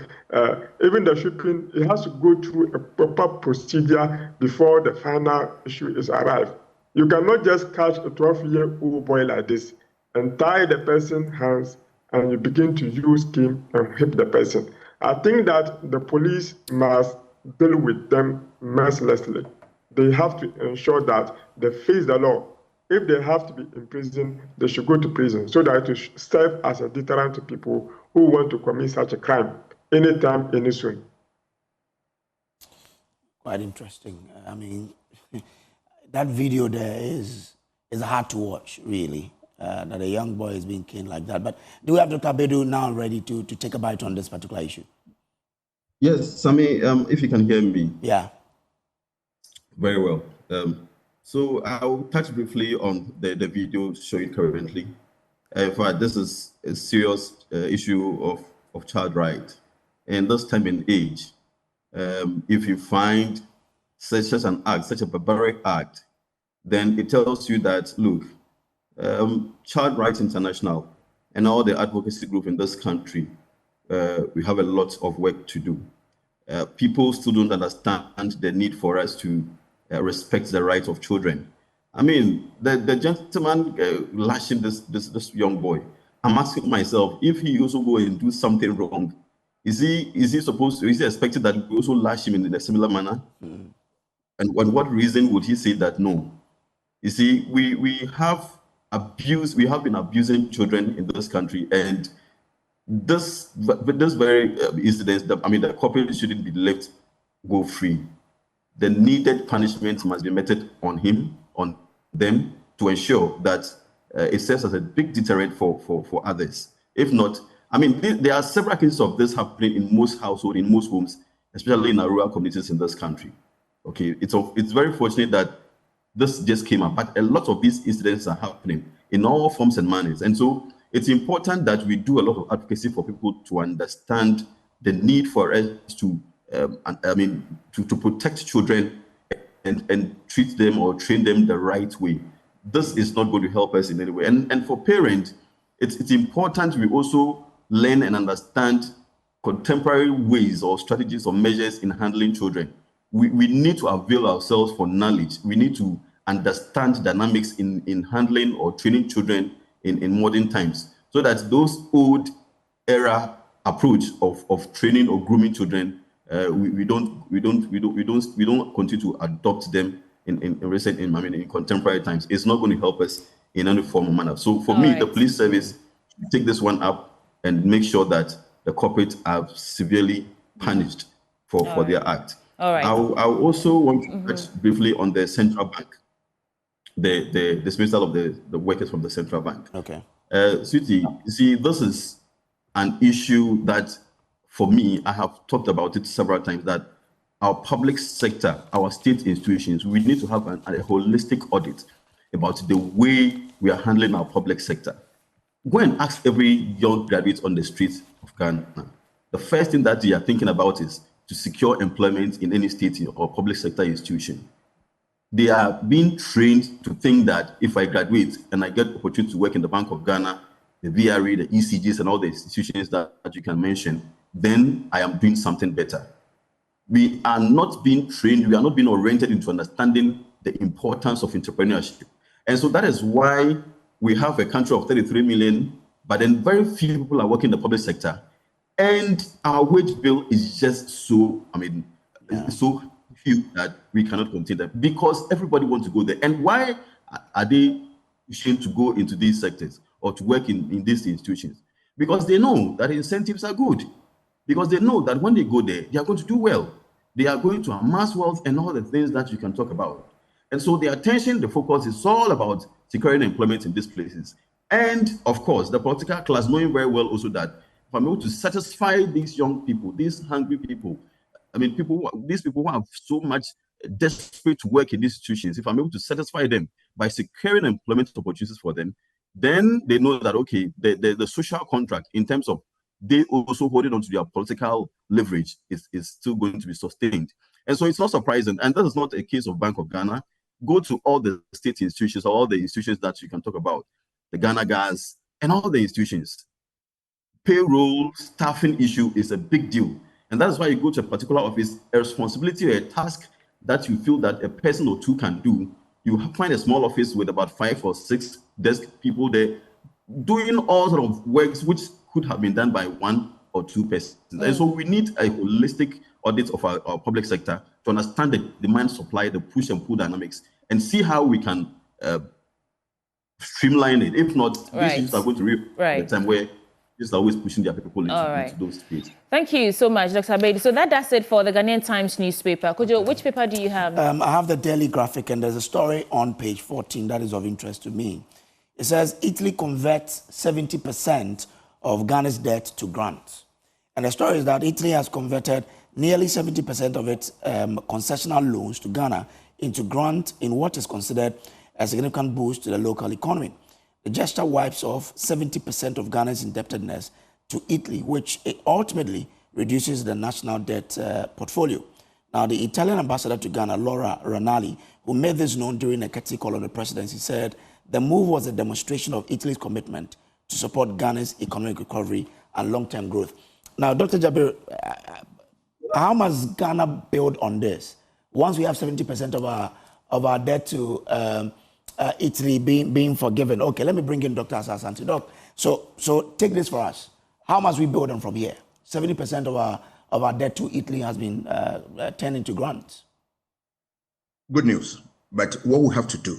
even the shipping, it has to go through a proper procedure before the final issue is arrived. You cannot just catch a 12-year-old boy like this and tie the person's hands and you begin to use him and whip the person. I think that the police must deal with them mercilessly. They have to ensure that they face the law. If they have to be in prison, they should go to prison so that it will serve as a deterrent to people who want to commit such a crime anytime, any soon. Quite interesting. I mean, that video there is hard to watch, really, that a young boy is being killed like that. But do we have Dr. Bedu now ready to take a bite on this particular issue? Yes, Sami, if you can hear me. Yeah. Very well. So I'll touch briefly on the video showing currently. In fact, this is a serious issue of child right. And this time and age, if you find such an act, such a barbaric act, then it tells you that, look, Child Rights International and all the advocacy group in this country, we have a lot of work to do. People still don't understand the need for us to respect the rights of children. I mean, the gentleman lashing this young boy, I'm asking myself, if he also go and do something wrong, is he expected that we also lash him in a similar manner? Mm. And what reason would he say that no? You see, we have been abusing children in this country, and this very incident, the culprit shouldn't be left go free. The needed punishment must be meted on them to ensure that it serves as a big deterrent for others. If not, there are several cases of this happening in most households, in most homes, especially in our rural communities in this country. Okay, it's very fortunate that this just came up, but a lot of these incidents are happening in all forms and manners. And so it's important that we do a lot of advocacy for people to understand the need for us to protect children and treat them or train them the right way. This is not going to help us in any way. And for parents, it's important we also learn and understand contemporary ways or strategies or measures in handling children. We need to avail ourselves for knowledge. We need to understand dynamics in handling or training children in modern times, so that those old era approach of training or grooming children, we don't continue to adopt them in contemporary times. It's not going to help us in any form or manner. So for me, the police service should take this one up and make sure that the culprits are severely punished for their act. All right. I also want to touch briefly on the central bank, the dismissal of the workers from the central bank. Okay. Sweetie, you see, this is an issue that, for me, I have talked about it several times, that our public sector, our state institutions, we need to have a holistic audit about the way we are handling our public sector. Go and ask every young graduate on the streets of Ghana. The first thing that they are thinking about is to secure employment in any state or public sector institution. They are being trained to think that if I graduate and I get opportunity to work in the Bank of Ghana, the VRE, the ECGs, and all the institutions that you can mention, then I am doing something better. We are not being trained, we are not being oriented into understanding the importance of entrepreneurship. And so that is why we have a country of 33 million, but then very few people are working in the public sector. And our wage bill is just so, it's so huge that we cannot contain that, because everybody wants to go there. And why are they ashamed to go into these sectors or to work in these institutions? Because they know that incentives are good. Because they know that when they go there, they are going to do well. They are going to amass wealth and all the things that you can talk about. And so the attention, the focus is all about securing employment in these places. And of course, the political class knowing very well also that if I'm able to satisfy these young people, these hungry people, these people who have so much desperate to work in these institutions, if I'm able to satisfy them by securing employment opportunities for them, then they know that, okay, the social contract in terms of they also holding on to their political leverage is still going to be sustained. And so it's not surprising. And that is not a case of Bank of Ghana. Go to all the state institutions, or all the institutions that you can talk about, the Ghana Gas, and all the institutions. Payroll, staffing issue is a big deal. And that's why you go to a particular office, a responsibility or a task that you feel that a person or two can do. You find a small office with about 5 or 6 desk people there doing all sort of works which could have been done by 1 or 2 persons. And so we need a holistic audit of our public sector to understand the demand supply, the push and pull dynamics, and see how we can streamline it. If not, these issues are going to reach the time where just always pushing their people into those spaces. Thank you so much, Dr. Abedi. So that's it for the Ghanaian Times newspaper. Kojo, which paper do you have? I have the Daily Graphic, and there's a story on page 14 that is of interest to me. It says Italy converts 70% of Ghana's debt to grants. And the story is that Italy has converted nearly 70% of its concessional loans to Ghana into grant in what is considered a significant boost to the local economy. The gesture wipes off 70% of Ghana's indebtedness to Italy, which ultimately reduces the national debt portfolio. Now, the Italian ambassador to Ghana, Laura Ranalli, who made this known during a courtesy call on the presidency, said the move was a demonstration of Italy's commitment to support Ghana's economic recovery and long-term growth. Now, Dr. Jabir, how must Ghana build on this? Once we have 70% of our debt to Italy being forgiven. Okay, let me bring in Dr. Asasanti. Doc, so take this for us. How must we build on from here? 70% of our debt to Italy has been turned into grants. Good news. But what we have to do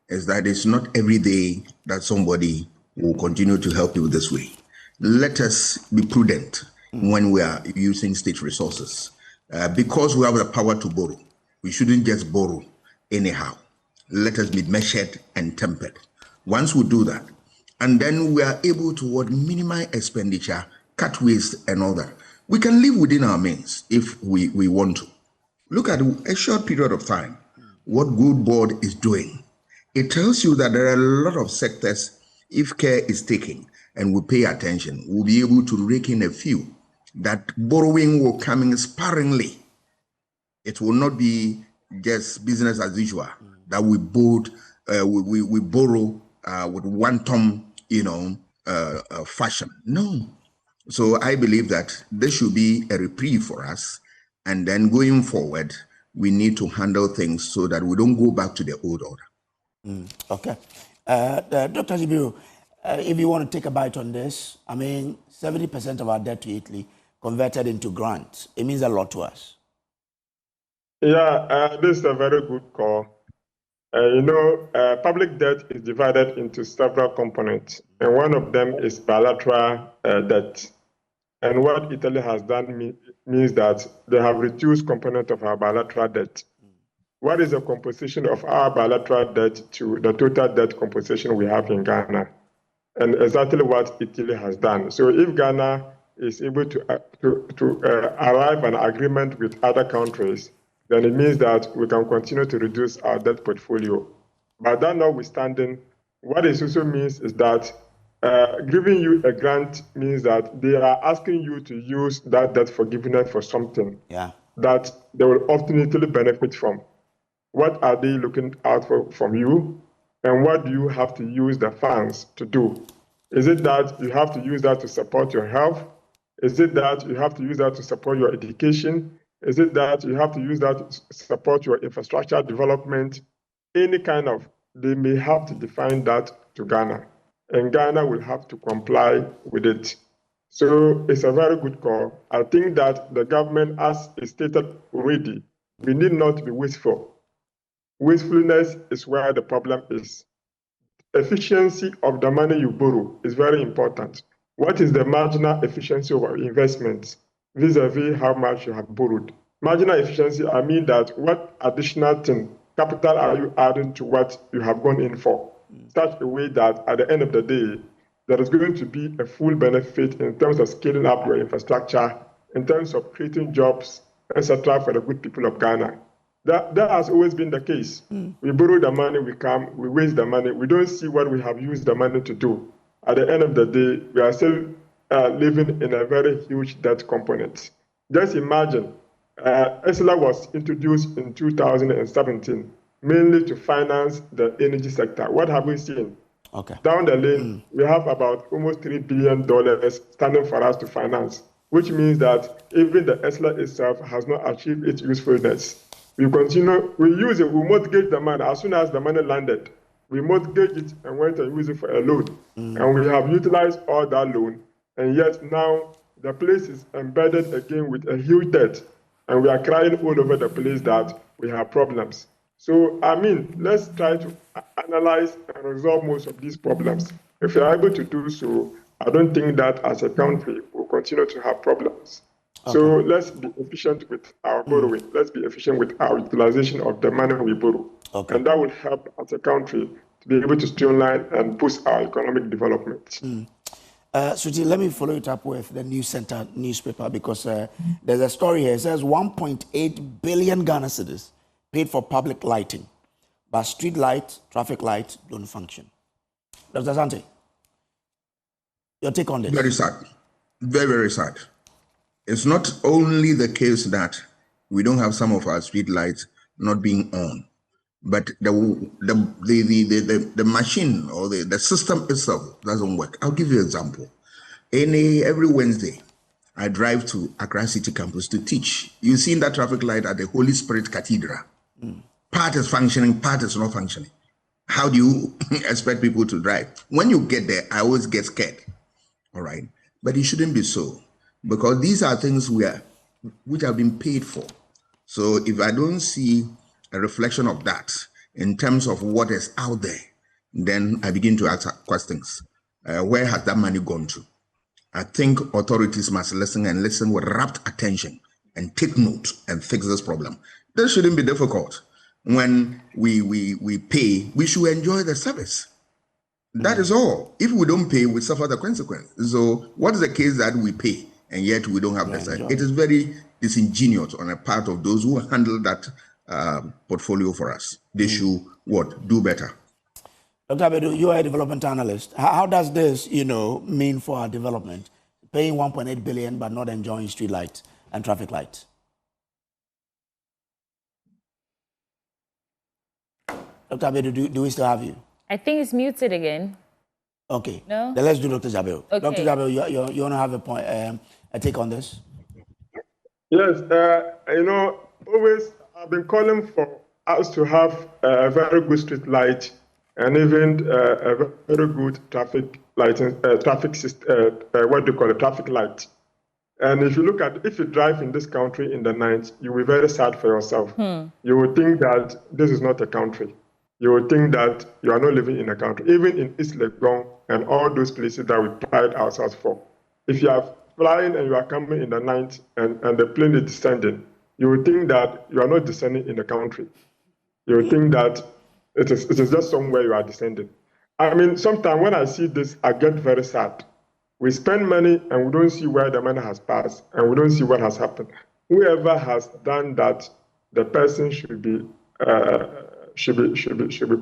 is that it's not every day that somebody will continue to help you this way. Let us be prudent when we are using state resources. Because we have the power to borrow, we shouldn't just borrow anyhow. Let us be measured and tempered. Once we do that, and then we are able to minimize expenditure, cut waste and all that, we can live within our means if we want to. Look at a short period of time, what Good Board is doing. It tells you that there are a lot of sectors, if care is taken and we pay attention, we'll be able to rake in a few, that borrowing will come in sparingly. It will not be just business as usual, that we borrow with one-tom, fashion. No. So I believe that there should be a reprieve for us. And then going forward, we need to handle things so that we don't go back to the old order. Okay. Dr. Jibiru, if you want to take a bite on this, 70% of our debt to Italy converted into grants. It means a lot to us. Yeah, this is a very good call. Public debt is divided into several components, and one of them is bilateral debt. And what Italy has done means that they have reduced component of our bilateral debt. What is the composition of our bilateral debt to the total debt composition we have in Ghana? And exactly what Italy has done. So if Ghana is able to arrive at an agreement with other countries, then it means that we can continue to reduce our debt portfolio. But that notwithstanding, what it also means is that giving you a grant means that they are asking you to use that debt forgiveness for something that they will ultimately benefit from. What are they looking out for from you? And what do you have to use the funds to do? Is it that you have to use that to support your health? Is it that you have to use that to support your education? Is it that you have to use that to support your infrastructure development? Any kind of, they may have to define that to Ghana. And Ghana will have to comply with it. So it's a very good call. I think that the government, as is stated already, we need not be wasteful. Wastefulness is where the problem is. Efficiency of the money you borrow is very important. What is the marginal efficiency of our investments vis-a-vis how much you have borrowed? Marginal efficiency, I mean that what additional capital are you adding to what you have gone in for? Such a way that at the end of the day, there is going to be a full benefit in terms of scaling up your infrastructure, in terms of creating jobs, etc., for the good people of Ghana. That has always been the case. We borrow the money, we waste the money. We don't see what we have used the money to do. At the end of the day, we are still living in a very huge debt component. Just imagine, ESLA was introduced in 2017, mainly to finance the energy sector. What have we seen? Down the lane, we have about almost $3 billion standing for us to finance, which means that even the ESLA itself has not achieved its usefulness. We continue, we use it, we mortgage the money. As soon as the money landed, we mortgage it and went and use it for a loan. And we have utilized all that loan. And yet now the place is embedded again with a huge debt. And we are crying all over the place that we have problems. So, I mean, let's try to analyze and resolve most of these problems. If we are able to do so, I don't think that as a country we'll continue to have problems. So let's be efficient with our borrowing. Let's be efficient with our utilization of the money we borrow. And that will help as a country to be able to streamline and boost our economic development. Suji, let me follow it up with the News Center newspaper because there's a story here. It says 1.8 billion Ghana cedis paid for public lighting, but street light, traffic light don't function. Dr. Sante, your take on this? Very sad. Very, very sad. It's not only the case that we don't have some of our street lights not being on, but the machine or the system itself doesn't work. I'll give you an example. Every Wednesday, I drive to Accra City Campus to teach. You've seen that traffic light at the Holy Spirit Cathedral. Part is functioning, part is not functioning. How do you expect people to drive? When you get there, I always get scared. All right, but it shouldn't be so. Because these are things which have been paid for. So if I don't see a reflection of that in terms of what is out there, then I begin to ask questions. Where has that money gone to? I think authorities must listen and listen with rapt attention and take note and fix this problem. This shouldn't be difficult. When we pay, we should enjoy the service. That is all. If we don't pay, we suffer the consequence. So what is the case that we pay and yet we don't have the service? It is very disingenuous on the part of those who handle that portfolio for us. They should do better. Dr. Abedu, you are a development analyst. How does this, mean for our development? Paying 1.8 billion but not enjoying street lights and traffic lights. Dr. Abedu, do we still have you? I think it's muted again. Okay. No? Then let's do Dr. Jabel. Okay. Dr. Jabel, you want to have a point, a take on this? Yes, always I've been calling for us to have a very good street light and even a very good traffic lighting, traffic system, traffic light. And if you drive in this country in the night, you will be very sad for yourself. You will think that this is not a country. You will think that you are not living in a country. Even in East Legon and all those places that we pride ourselves for. If you have flying and you are coming in the night and the plane is descending, you will think that you are not descending in the country. You will think that it is just somewhere you are descending. I mean, sometimes when I see this, I get very sad. We spend money and we don't see where the money has passed and we don't see what has happened. Whoever has done that, the person should be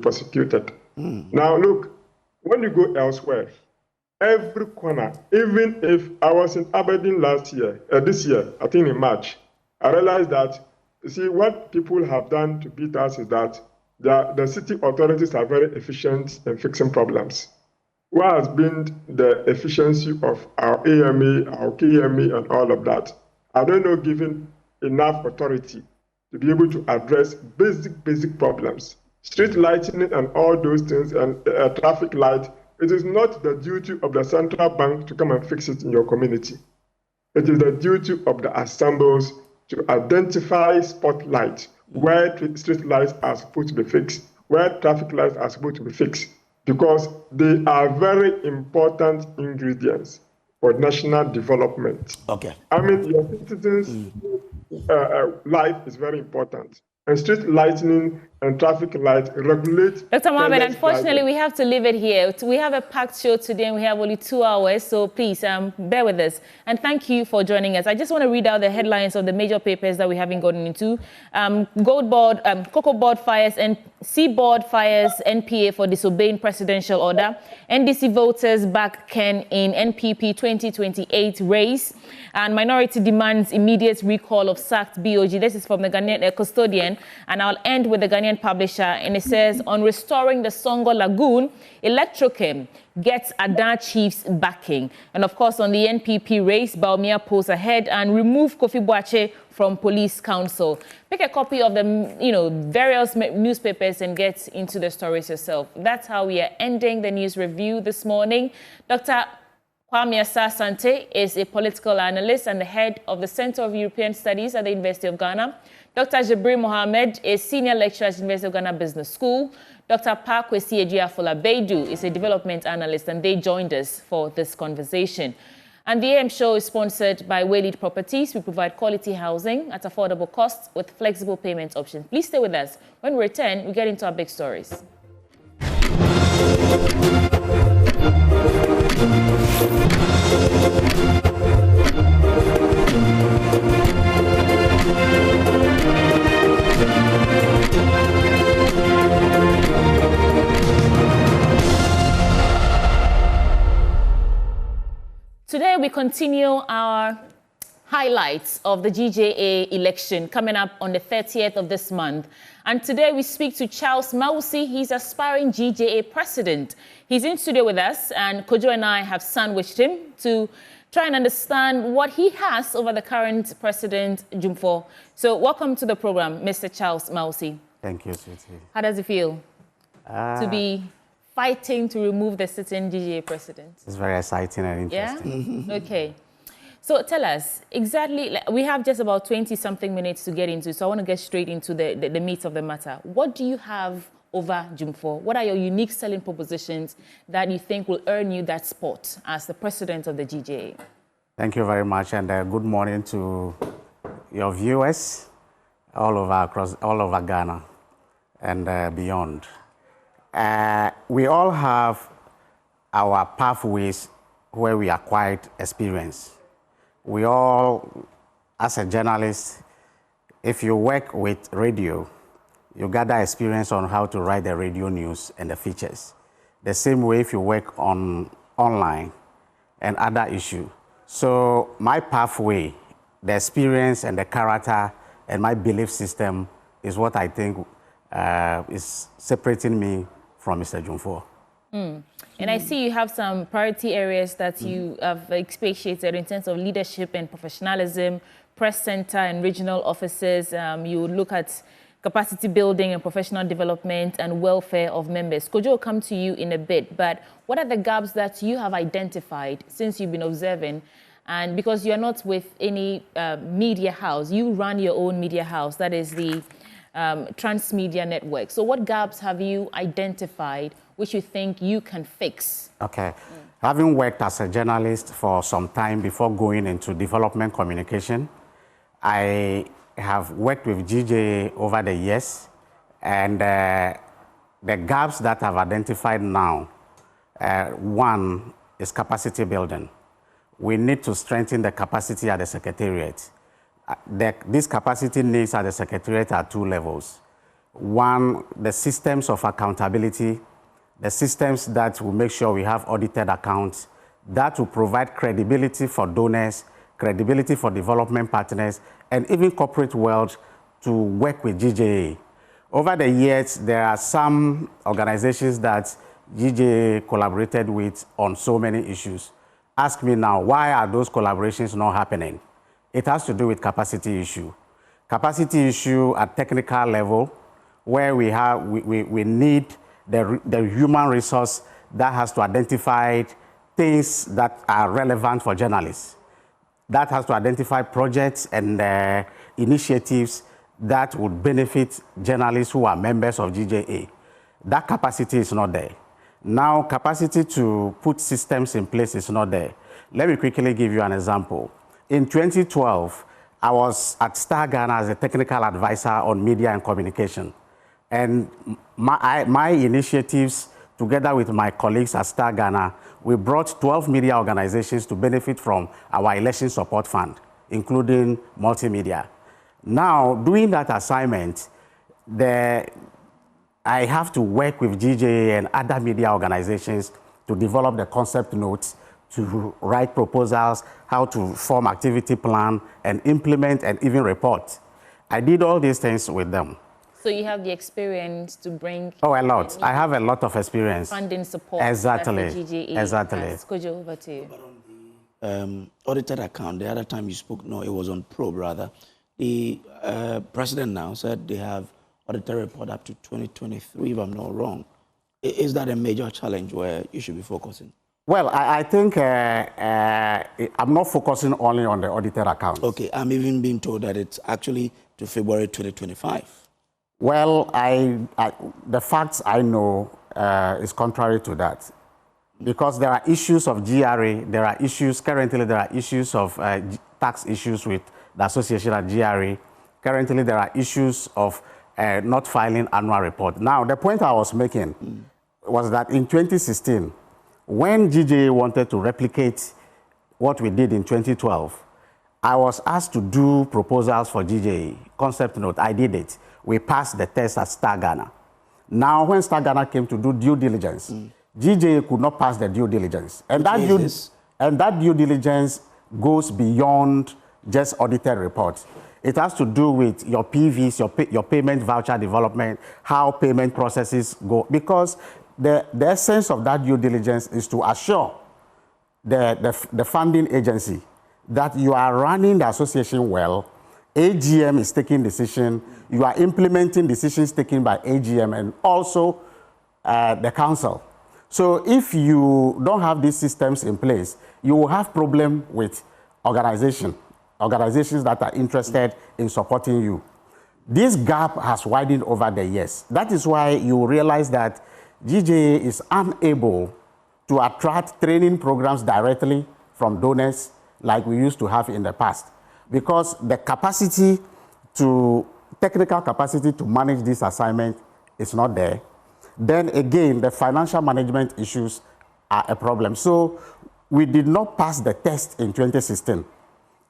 prosecuted. Now, look, when you go elsewhere, every corner, even if I was in Aberdeen this year, I think in March, I realized that, you see, what people have done to beat us is that the city authorities are very efficient in fixing problems. What has been the efficiency of our AME, our KME, and all of that? I don't know, given enough authority to be able to address basic problems. Street lighting and all those things, and traffic light, it is not the duty of the central bank to come and fix it in your community. It is the duty of the assemblies to identify spotlights where street lights are supposed to be fixed, where traffic lights are supposed to be fixed, because they are very important ingredients for national development. Okay. I mean, your citizens' life is very important. And street lighting and traffic lights regulate. Dr. Mohammed, unfortunately, we have to leave it here. We have a packed show today and we have only 2 hours, so please bear with us. And thank you for joining us. I just want to read out the headlines of the major papers that we haven't gotten into. Cocoa Board fires and Seaboard fires NPA for disobeying presidential order. NDC voters back Ken in NPP 2028 race. And minority demands immediate recall of sacked BOG. This is from the Ghanaian custodian. And I'll end with the Ghanaian publisher. And it says, on restoring the Songo Lagoon, Electrochem gets Adan Chiefs backing. And of course, on the NPP race, Baumia pulls ahead and remove Kofi Boache from police council. Pick a copy of the various newspapers and get into the stories yourself. That's how we are ending the news review this morning. Dr. Kwame Asante is a political analyst and the head of the Center of European Studies at the University of Ghana. Dr. Jabri Mohammed is senior lecturer at the University of Ghana Business School. Dr. Pakwesi Ejiafola Beidu is a development analyst, and they joined us for this conversation. And the AM show is sponsored by Waylead Properties. We provide quality housing at affordable costs with flexible payment options. Please stay with us. When we return, we get into our big stories. Today, we continue our highlights of the GJA election coming up on the 30th of this month. And today, we speak to Charles Mausi. He's aspiring GJA president. He's in studio with us, and Kojo and I have sandwiched him to try and understand what he has over the current president, Jumfo. So welcome to the program, Mr. Charles Mausi. Thank you, sweetie. How does it feel to be fighting to remove the sitting GJA president? It's very exciting and interesting. Yeah? Okay. So tell us, exactly, we have just about 20-something minutes to get into, so I want to get straight into the meat of the matter. What do you have over Jumfo? What are your unique selling propositions that you think will earn you that spot as the president of the GJA? Thank you very much, and good morning to your viewers all over Ghana and beyond. We all have our pathways where we acquired experience. We all, as a journalist, if you work with radio, you gather experience on how to write the radio news and the features. The same way if you work online and other issues. So my pathway, the experience and the character and my belief system is what I think is separating me from Mr. Jumfo. And I see you have some priority areas that you have expatiated in terms of leadership and professionalism, press center and regional offices. You look at capacity building and professional development and welfare of members. Kojo will come to you in a bit, but what are the gaps that you have identified since you've been observing? And because you're not with any media house, you run your own media house, that is the Transmedia Network. So what gaps have you identified which you think you can fix? Okay. Having worked as a journalist for some time before going into development communication, I have worked with GJA over the years, and the gaps that I've identified now, one is capacity building. We need to strengthen the capacity at the Secretariat. These capacity needs at the Secretariat are two levels. One, the systems of accountability, the systems that will make sure we have audited accounts, that will provide credibility for donors, credibility for development partners, and even corporate world to work with GJA. Over the years, there are some organizations that GJA collaborated with on so many issues. Ask me now, why are those collaborations not happening? It has to do with capacity issue. Capacity issue at technical level, where we need the human resource that has to identify things that are relevant for journalists. That has to identify projects and initiatives that would benefit journalists who are members of GJA. That capacity is not there. Now, capacity to put systems in place is not there. Let me quickly give you an example. In 2012, I was at Star Ghana as a technical advisor on media and communication. And my initiatives, together with my colleagues at Star Ghana, we brought 12 media organizations to benefit from our election support fund, including multimedia. Now, doing that assignment, I have to work with GJA and other media organizations to develop the concept notes, to write proposals, how to form activity plan, and implement and even report. I did all these things with them. So you have the experience to bring... Oh, a lot. I have a lot of experience. Funding support. Exactly. That the GJA exactly. has. Kojo, over to you. Audited account, the other time you spoke, no, it was on Probe rather. The president now said they have audited report up to 2023, if I'm not wrong. Is that a major challenge where you should be focusing? Well, I think I'm not focusing only on the audited account. Okay, I'm even being told that it's actually to February 2025. Well, the facts I know is contrary to that. Because there are issues of GRA, currently there are issues of tax issues with the association at GRA. Currently there are issues of not filing annual report. Now, the point I was making was that in 2016, when GJA wanted to replicate what we did in 2012, I was asked to do proposals for GJA, concept note, I did it. We passed the test at Star Ghana. Now, when Star Ghana came to do due diligence, GJA could not pass the due diligence. And that due diligence goes beyond just audited reports. It has to do with your PVs, your payment voucher development, how payment processes go. Because the essence of that due diligence is to assure the funding agency that you are running the association well, AGM is taking decision, you are implementing decisions taken by AGM and also the council. So if you don't have these systems in place, you will have problem with organizations that are interested in supporting you. This gap has widened over the years. That is why you realize that GJA is unable to attract training programs directly from donors like we used to have in the past, because the technical capacity to manage this assignment is not there. Then again, the financial management issues are a problem. So we did not pass the test in 2016.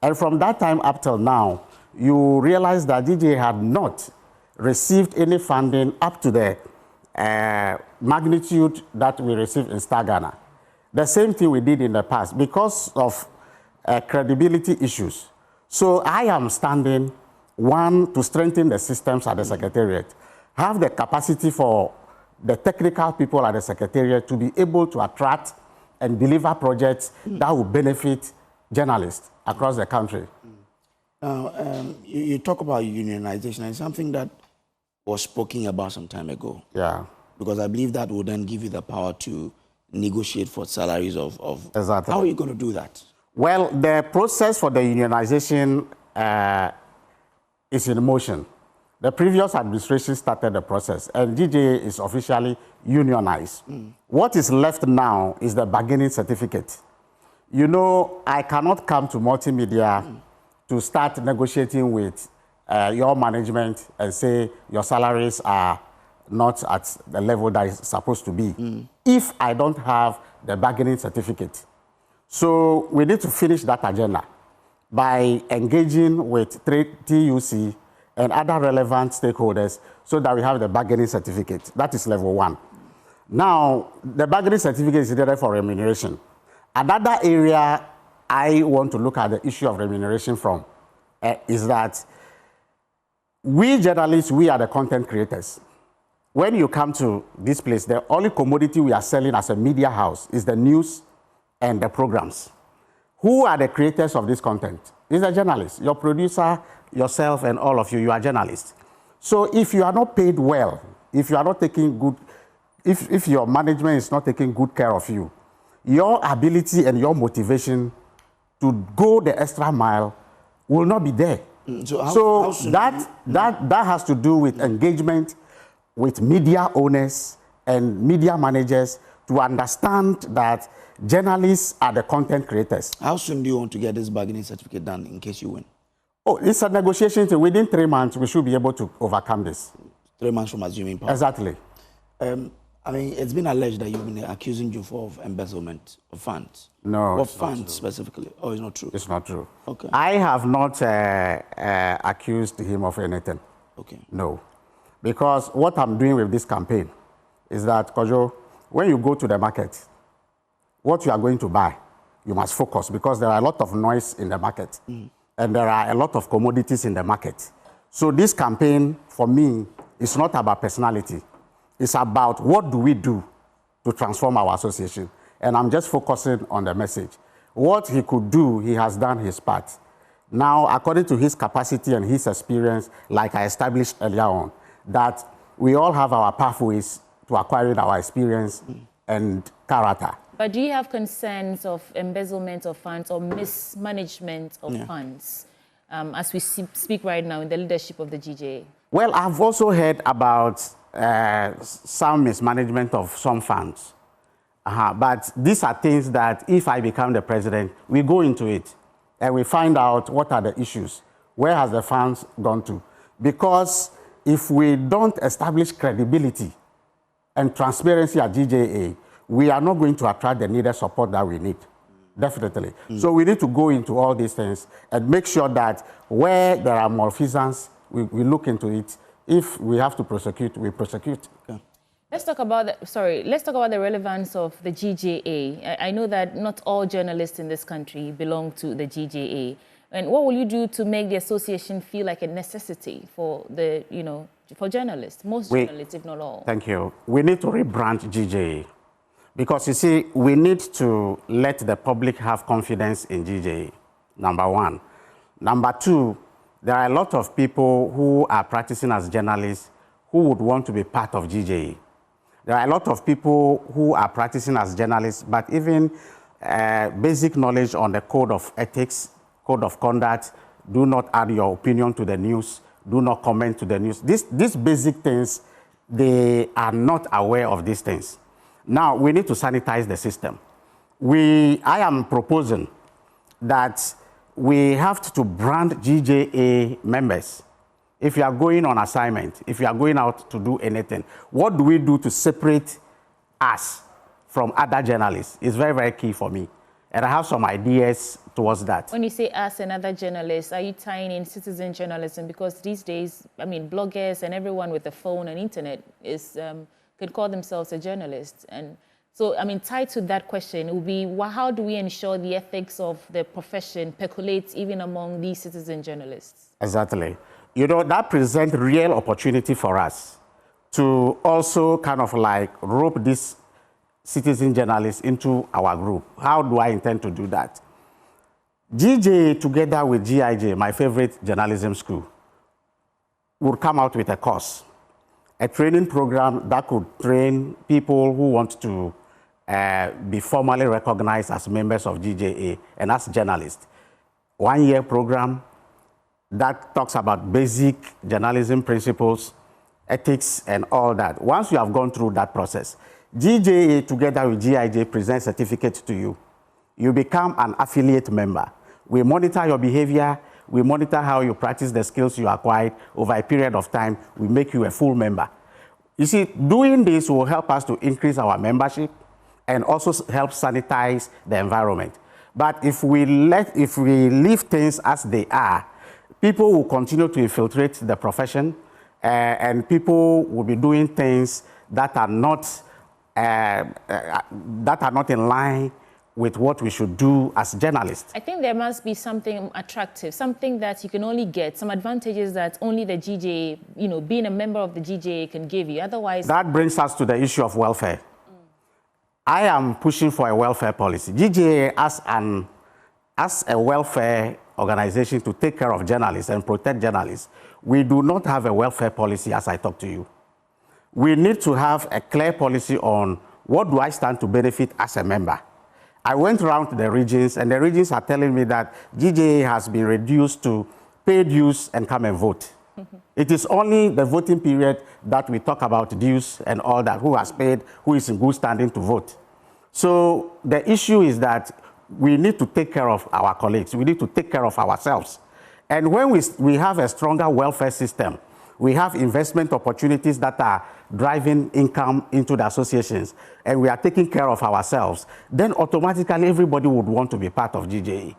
And from that time up till now, you realize that GJA had not received any funding up to the magnitude that we received in Star Ghana. The same thing we did in the past because of credibility issues. So I am standing, one, to strengthen the systems at the Secretariat, have the capacity for the technical people at the Secretariat to be able to attract and deliver projects that will benefit journalists across the country. Now, you talk about unionization, and something that was spoken about some time ago. Yeah. Because I believe that will then give you the power to negotiate for salaries of... Exactly. How are you going to do that? Well, the process for the unionization is in motion. The previous administration started the process, and GJA is officially unionized. What is left now is the bargaining certificate. You know, I cannot come to multimedia to start negotiating with your management and say your salaries are not at the level that is supposed to be if I don't have the bargaining certificate. So we need to finish that agenda by engaging with TUC and other relevant stakeholders so that we have the bargaining certificate. That is level 1. Now, the bargaining certificate is needed for remuneration. Another area I want to look at the issue of remuneration from is that we journalists, we are the content creators. When you come to this place, the only commodity we are selling as a media house is the news and the programs. Who are the creators of this content? It's the journalists. Your producer, yourself, and all of you, you are journalists. So if you are not paid well, if you are not taking good, if your management is not taking good care of you, your ability and your motivation to go the extra mile will not be there. So that has to do with engagement with media owners and media managers to understand that journalists are the content creators. How soon do you want to get this bargaining certificate done in case you win? Oh, it's a negotiation. Within 3 months, we should be able to overcome this. 3 months from assuming power. Exactly. I mean, it's been alleged that you've been accusing Jufo of embezzlement of funds. No. What funds specifically? Oh, it's not true? It's not true. Okay. I have not accused him of anything. Okay. No. Because what I'm doing with this campaign is that, Kojo, when you go to the market, what you are going to buy, you must focus because there are a lot of noise in the market and there are a lot of commodities in the market. So this campaign, for me, is not about personality. It's about what do we do to transform our association. And I'm just focusing on the message. What he could do, he has done his part. Now, according to his capacity and his experience, like I established earlier on, that we all have our pathways to acquiring our experience and character. But do you have concerns of embezzlement of funds or mismanagement of funds as we speak right now in the leadership of the GJA? Well, I've also heard about some mismanagement of some funds. But these are things that if I become the president, we go into it and we find out what are the issues. Where has the funds gone to? Because if we don't establish credibility and transparency at GJA, we are not going to attract the needed support that we need. Definitely. So we need to go into all these things and make sure that where there are malfeasance, we look into it. If we have to prosecute, we prosecute. Okay. Let's talk about the relevance of the GJA. I know that not all journalists in this country belong to the GJA. And what will you do to make the association feel like a necessity for the, for journalists, most journalists, if not all? Thank you. We need to rebrand GJA because you see, we need to let the public have confidence in GJA, number one. Number two, there are a lot of people who are practicing as journalists who would want to be part of GJA. There are a lot of people who are practicing as journalists, but even basic knowledge on the code of ethics, code of conduct, do not add your opinion to the news, do not comment to the news. These basic things, they are not aware of these things. Now, we need to sanitize the system. I am proposing that we have to brand GJA members. If you are going on assignment, if you are going out to do anything, what do we do to separate us from other journalists? It's very, very key for me. And I have some ideas towards that. When you say us and other journalists, are you tying in citizen journalism? Because these days, I mean, bloggers and everyone with a phone and internet can call themselves a journalist. And so, I mean, tied to that question, it would be, how do we ensure the ethics of the profession percolates even among these citizen journalists? Exactly. That presents real opportunity for us to also kind of like rope these citizen journalists into our group. How do I intend to do that? GJ, together with GIJ, my favorite journalism school, would come out with a course, a training program that could train people who want to be formally recognized as members of GJA and as journalists. 1 year program, that talks about basic journalism principles, ethics, and all that. Once you have gone through that process, GJA together with GIJ presents certificate to you. You become an affiliate member. We monitor your behavior. We monitor how you practice the skills you acquired over a period of time. We make you a full member. You see, doing this will help us to increase our membership and also help sanitize the environment. But if we leave things as they are, people will continue to infiltrate the profession, and people will be doing things that are not in line with what we should do as journalists. I think there must be something attractive, something that you can only get, some advantages that only the GJA, you know, being a member of the GJA can give you. Otherwise... That brings us to the issue of welfare. I am pushing for a welfare policy. GJA as a welfare organization to take care of journalists and protect journalists. We do not have a welfare policy as I talk to you. We need to have a clear policy on what do I stand to benefit as a member. I went around to the regions, and the regions are telling me that GJA has been reduced to pay dues and come and vote. It is only the voting period that we talk about dues and all that, who has paid, who is in good standing to vote. So the issue is that we need to take care of our colleagues. We need to take care of ourselves. And when we have a stronger welfare system, we have investment opportunities that are driving income into the associations, and we are taking care of ourselves, then automatically everybody would want to be part of GJA.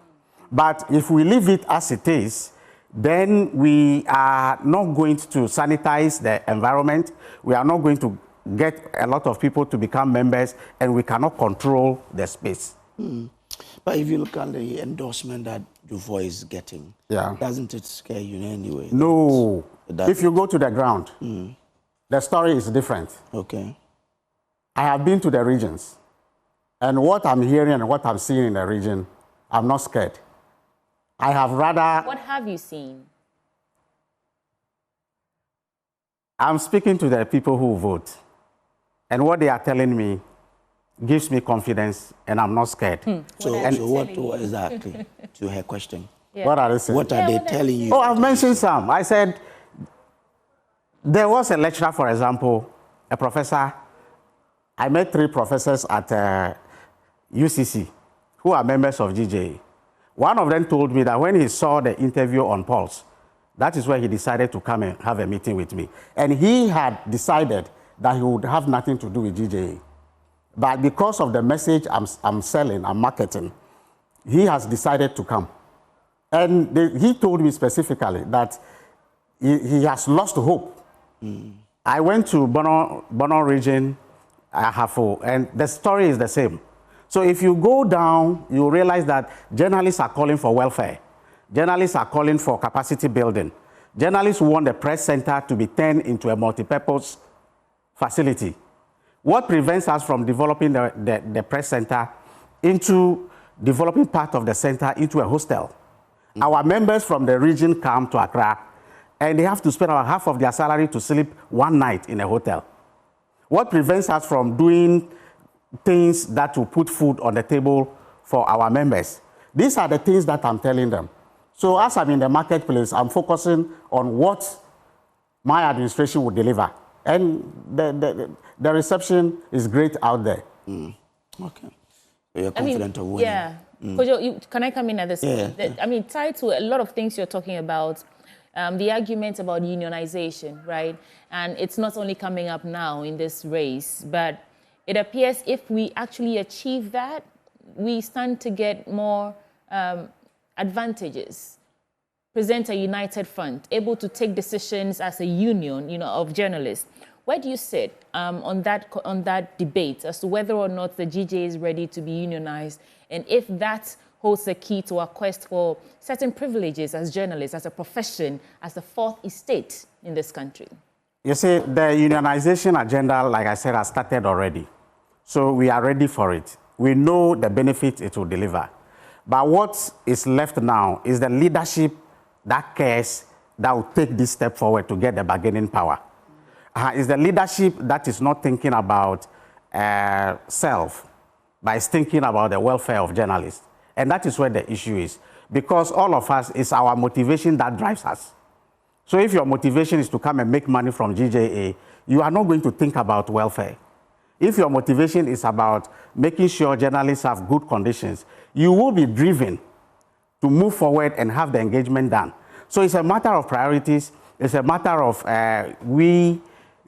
But if we leave it as it is, then we are not going to sanitize the environment. We are not going to get a lot of people to become members, and we cannot control the space. But if you look at the endorsement that Dufoy is getting, doesn't it scare you in any way? No. If you go to the ground, the story is different. Okay. I have been to the regions, and what I'm hearing and what I'm seeing in the region, I'm not scared. I have rather... What have you seen? I'm speaking to the people who vote, and what they are telling me gives me confidence, and I'm not scared. So what exactly, to her question? Yeah. What are they saying? What are they telling you? Oh, I've mentioned some. I said, there was a lecturer, for example, a professor. I met 3 professors at UCC who are members of GJA. One of them told me that when he saw the interview on Pulse, that is where he decided to come and have a meeting with me. And he had decided that he would have nothing to do with GJA. But because of the message I'm selling, I'm marketing, he has decided to come. And he told me specifically that he has lost hope. I went to Bono region, Ahafo, and the story is the same. So if you go down, you realize that journalists are calling for welfare. Journalists are calling for capacity building. Journalists want the press center to be turned into a multi-purpose facility. What prevents us from developing the press center into developing part of the center into a hostel? Our members from the region come to Accra, and they have to spend about half of their salary to sleep one night in a hotel. What prevents us from doing things that will put food on the table for our members? These are the things that I'm telling them. So as I'm in the marketplace, I'm focusing on what my administration will deliver. And the reception is great out there. Okay. So you're confident of winning? Yeah. Can I come in at this point? I mean, tied to a lot of things you're talking about, the argument about unionization, right? And it's not only coming up now in this race, but it appears if we actually achieve that, we stand to get more advantages. Present a united front, able to take decisions as a union, you know, of journalists. Where do you sit on that debate as to whether or not the GJA is ready to be unionized, and if that holds the key to our quest for certain privileges as journalists, as a profession, as the fourth estate in this country? You see, the unionization agenda, like I said, has started already. So we are ready for it. We know the benefits it will deliver. But what is left now is the leadership that cares, that will take this step forward to get the bargaining power. It's the leadership that is not thinking about self, but is thinking about the welfare of journalists. And that is where the issue is. because all of us, it's our motivation that drives us. So if your motivation is to come and make money from GJA, you are not going to think about welfare. If your motivation is about making sure journalists have good conditions, you will be driven to move forward and have the engagement done. So it's a matter of priorities. It's a matter of we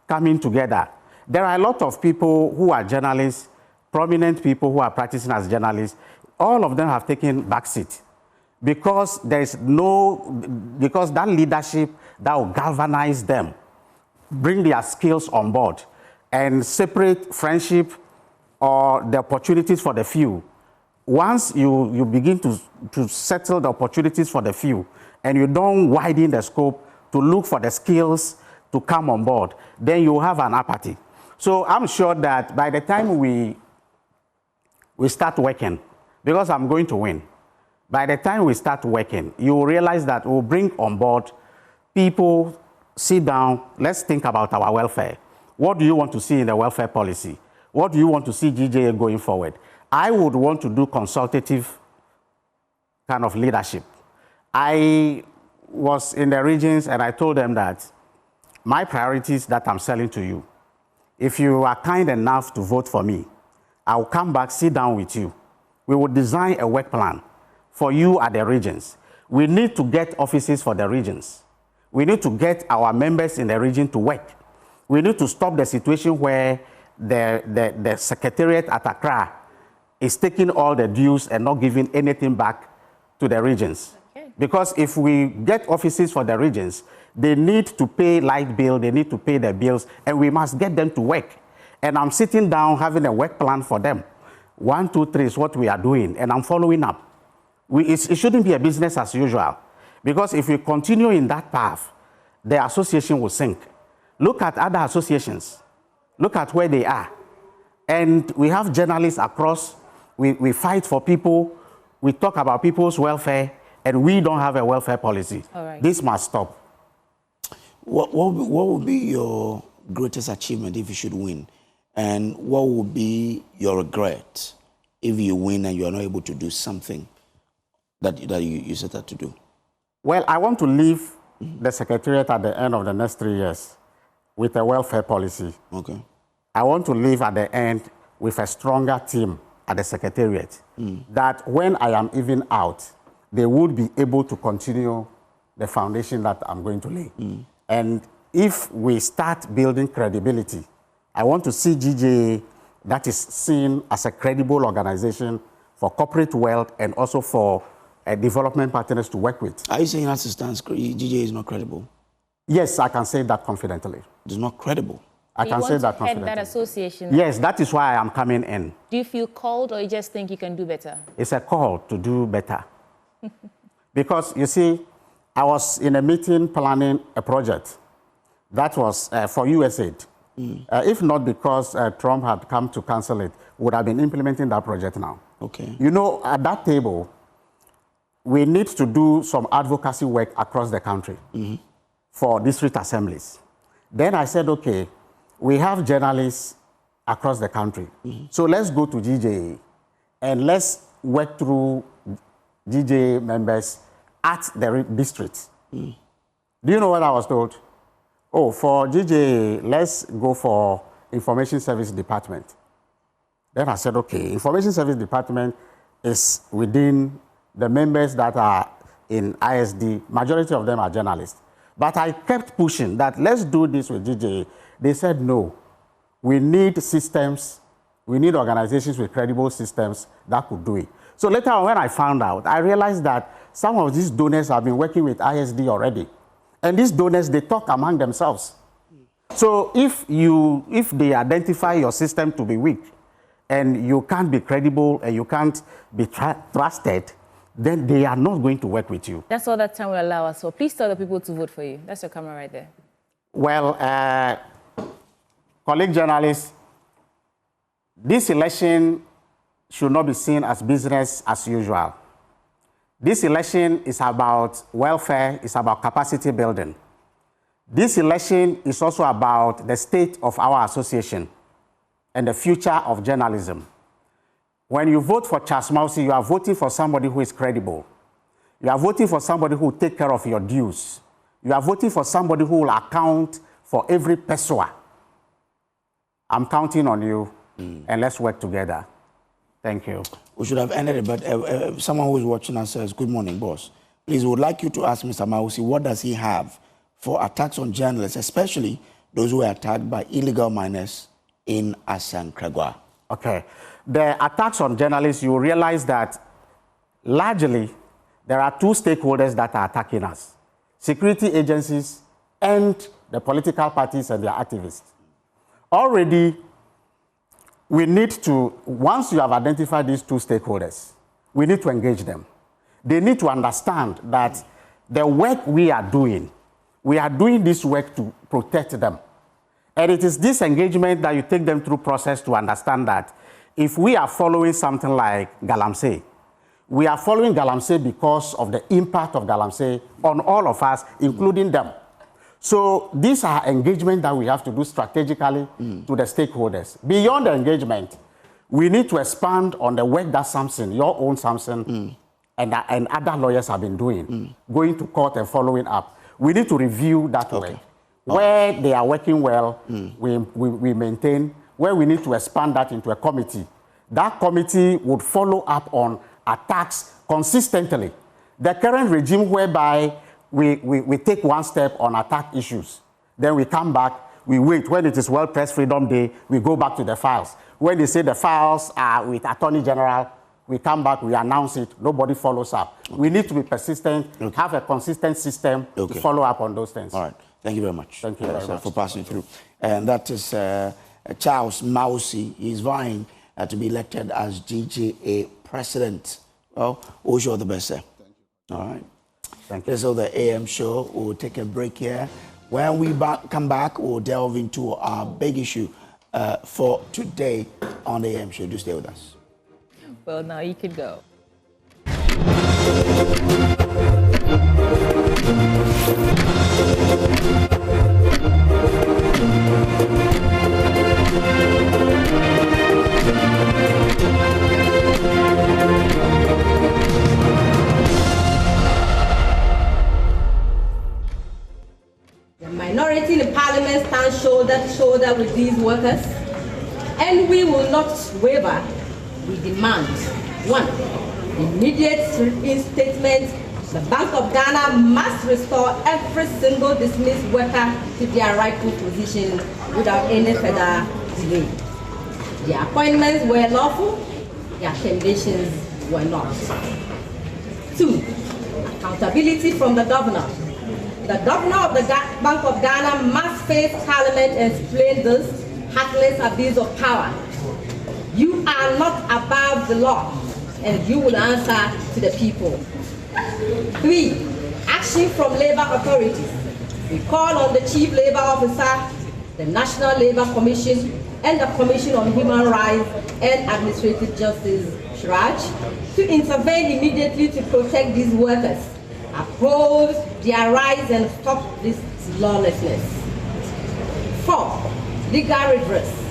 coming together. There are a lot of people who are journalists, prominent people who are practicing as journalists. All of them have taken backseat because because that leadership that will galvanize them, bring their skills on board, and separate friendship or the opportunities for the few. Once you begin to settle the opportunities for the few, and you don't widen the scope to look for the skills to come on board, then you have an apathy. So I'm sure that by the time we start working, because I'm going to win, by the time we start working, you will realize that we'll bring on board people, sit down, let's think about our welfare. What do you want to see in the welfare policy? What do you want to see GJA going forward? I would want to do consultative kind of leadership. I was in the regions and I told them that my priorities that I'm selling to you, if you are kind enough to vote for me, I will come back, sit down with you. We will design a work plan for you at the regions. We need to get offices for the regions. We need to get our members in the region to work. We need to stop the situation where the secretariat at Accra is taking all the dues and not giving anything back to the regions. Okay. Because if we get offices for the regions, they need to pay light bill, they need to pay their bills, and we must get them to work. And I'm sitting down having a work plan for them. 1, 2, 3 is what we are doing, and I'm following up. It shouldn't be a business as usual, because if we continue in that path, the association will sink. Look at other associations. Look at where they are. And we have journalists across. We fight for people. We talk about people's welfare, and we don't have a welfare policy. All right. This must stop. What would be your greatest achievement if you should win? And what would be your regret if you win and you are not able to do something that you set out to do? Well, I want to leave the secretariat at the end of the next 3 years with a welfare policy. Okay. I want to leave at the end with a stronger team at the secretariat, that when I am even out, they would be able to continue the foundation that I'm going to lay. And if we start building credibility, I want to see GJA that is seen as a credible organization for corporate wealth and also for development partners to work with. Are you saying as it stands, GJA is not credible? Yes, I can say that confidently. It's not credible? I can say that confidently. Head that association? Yes, that is why I am coming in. Do you feel called, or you just think you can do better? It's a call to do better. Because, you see, I was in a meeting planning a project that was for USAID. If not because Trump had come to cancel it, would have been implementing that project now. Okay. You know, at that table, we need to do some advocacy work across the country for district assemblies. Then I said, okay, we have journalists across the country. So let's go to GJA and let's work through GJA members at the district. Do you know what I was told? Oh, for GJA, let's go for Information Service Department. Then I said, okay, Information Service Department is within the members that are in ISD. Majority of them are journalists. But I kept pushing that let's do this with GJA. They said, no, we need systems, we need organizations with credible systems that could do it. So later on, when I found out, I realized that some of these donors have been working with ISD already. And these donors, they talk among themselves. So if they identify your system to be weak, and you can't be credible and you can't be trusted, then they are not going to work with you. That's all that time will allow us for. Please tell the people to vote for you. That's your camera right there. Well, colleague journalists, this election should not be seen as business as usual. This election is about welfare, it's about capacity building. This election is also about the state of our association and the future of journalism. When you vote for Charles Mausi, you are voting for somebody who is credible. You are voting for somebody who will take care of your dues. You are voting for somebody who will account for every peso. I'm counting on you, and let's work together. Thank you. We should have ended it, but someone who is watching us says, good morning, boss. Please, we would like you to ask Mr. Mausi, what does he have for attacks on journalists, especially those who were attacked by illegal miners in Asankregwa? Okay. The attacks on journalists, you realize that largely there are two stakeholders that are attacking us: security agencies and the political parties and their activists. Already, we need to, once you have identified these two stakeholders, we need to engage them. They need to understand that the work we are doing this work to protect them. And it is this engagement that you take them through process to understand that if we are following something like Galamsey, we are following Galamsey because of the impact of Galamsey on all of us, including them. So these are engagements that we have to do strategically to the stakeholders. Beyond the engagement, we need to expand on the work that Samson, your own Samson, and other lawyers have been doing, going to court and following up. We need to review that work. Where they are working well, we maintain. Where we need to expand that into a committee. That committee would follow up on attacks consistently. The current regime whereby we take one step on attack issues, then we come back, we wait. When it is World Press Freedom Day, we go back to the files. When they say the files are with Attorney General, we come back, we announce it, nobody follows up. We need to be persistent, have a consistent system to follow up on those things. All right. Thank you very much. Thank you very much for passing through. And that is Charles Mausi. He's vying to be elected as GJA president. Well, wish you all the best, sir. Thank you. All right. Thank you. This is the AM show. We'll take a break here. When we come back, we'll delve into our big issue for today on the AM show. Do stay with us. Well, now you can go. The minority in the parliament stands shoulder to shoulder with these workers, and we will not waver. We demand, 1, immediate reinstatement. The Bank of Ghana must restore every single dismissed worker to their rightful position without any further delay. Their appointments were lawful, their terminations were not. 2, accountability from the governor. The governor of the Bank of Ghana must face Parliament and explain this heartless abuse of power. You are not above the law, and you will answer to the people. 3, action from labor authorities. We call on the Chief Labor Officer, the National Labor Commission, and the Commission on Human Rights and Administrative Justice, SHRAJ, to intervene immediately to protect these workers, uphold their rights, and stop this lawlessness. 4, legal redress.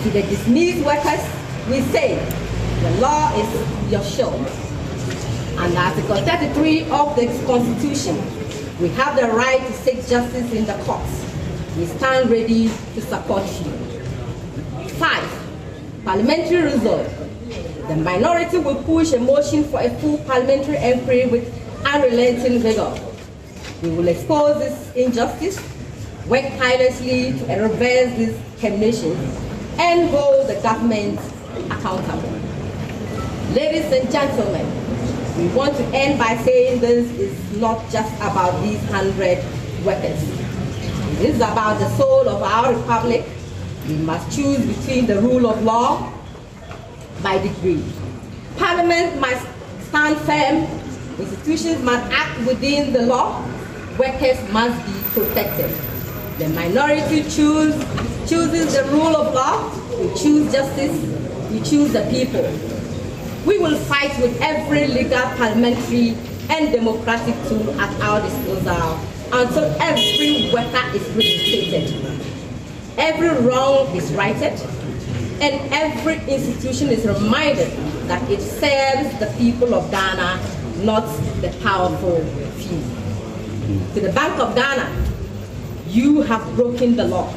To the dismissed workers, we say, the law is your shield. Under Article 33 of the Constitution, we have the right to seek justice in the courts. We stand ready to support you. 5, parliamentary resolve. The minority will push a motion for a full parliamentary inquiry with unrelenting vigor. We will expose this injustice, work tirelessly to reverse these terminations, and hold the government accountable. Ladies and gentlemen, we want to end by saying this is not just about these 100 workers. It is about the soul of our republic. We must choose between the rule of law by degree. Parliament must stand firm. Institutions must act within the law. Workers must be protected. The minority chooses the rule of law. We choose justice. We choose the people. We will fight with every legal, parliamentary, and democratic tool at our disposal until every worker is reinstated, every wrong is righted, and every institution is reminded that it serves the people of Ghana not the powerful few. To the Bank of Ghana, you have broken the law,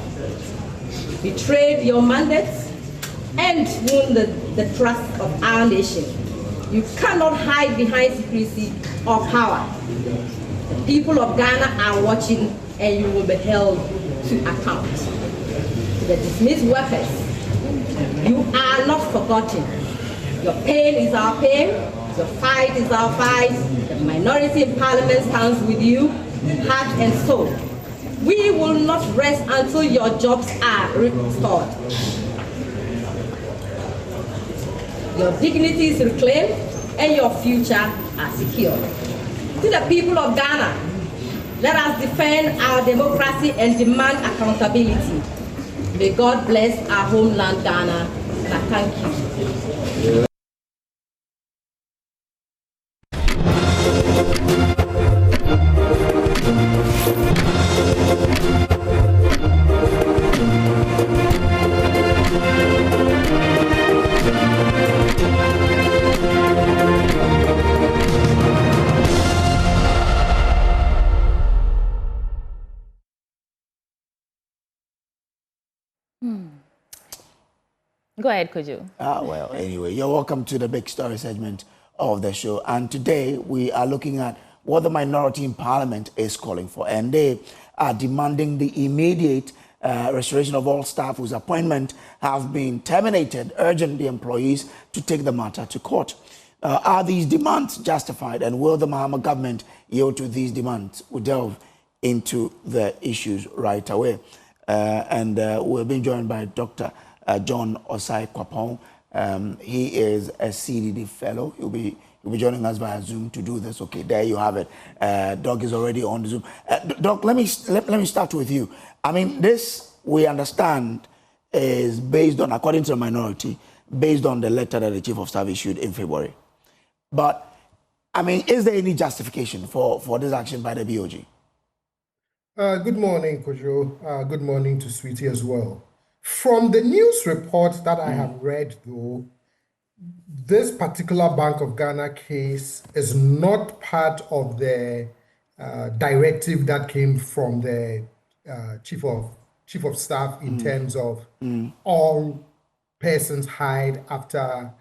betrayed your mandates, and won the trust of our nation. You cannot hide behind secrecy or power. The people of Ghana are watching, and you will be held to account. To the dismissed workers, you are not forgotten. Your pain is our pain, your fight is our fight. The minority in Parliament stands with you, heart and soul. We will not rest until your jobs are restored. Your dignity is reclaimed and your future are secured. To the people of Ghana, let us defend our democracy and demand accountability. May God bless our homeland Ghana, and I thank you. Go ahead, Kojo. Well, anyway, you're welcome to the big story segment of the show. And today we are looking at what the minority in Parliament is calling for. And they are demanding the immediate restoration of all staff whose appointment have been terminated, urging the employees to take the matter to court. Are these demands justified, and will the Mahama government yield to these demands? We'll delve into the issues right away. We're being joined by Dr. John Osai Kwapong. He is a CDD fellow. He'll be joining us via Zoom to do this. Okay, there you have it. Doc is already on the Zoom. Doc, let me start with you. I mean, this, we understand, is based on, according to the minority, based on the letter that the Chief of Staff issued in February. But, I mean, is there any justification for this action by the BOG? Good morning, Kojo. Good morning to Sweetie as well. From the news report that I have read, though, this particular Bank of Ghana case is not part of the directive that came from the chief of staff in terms of all persons hired after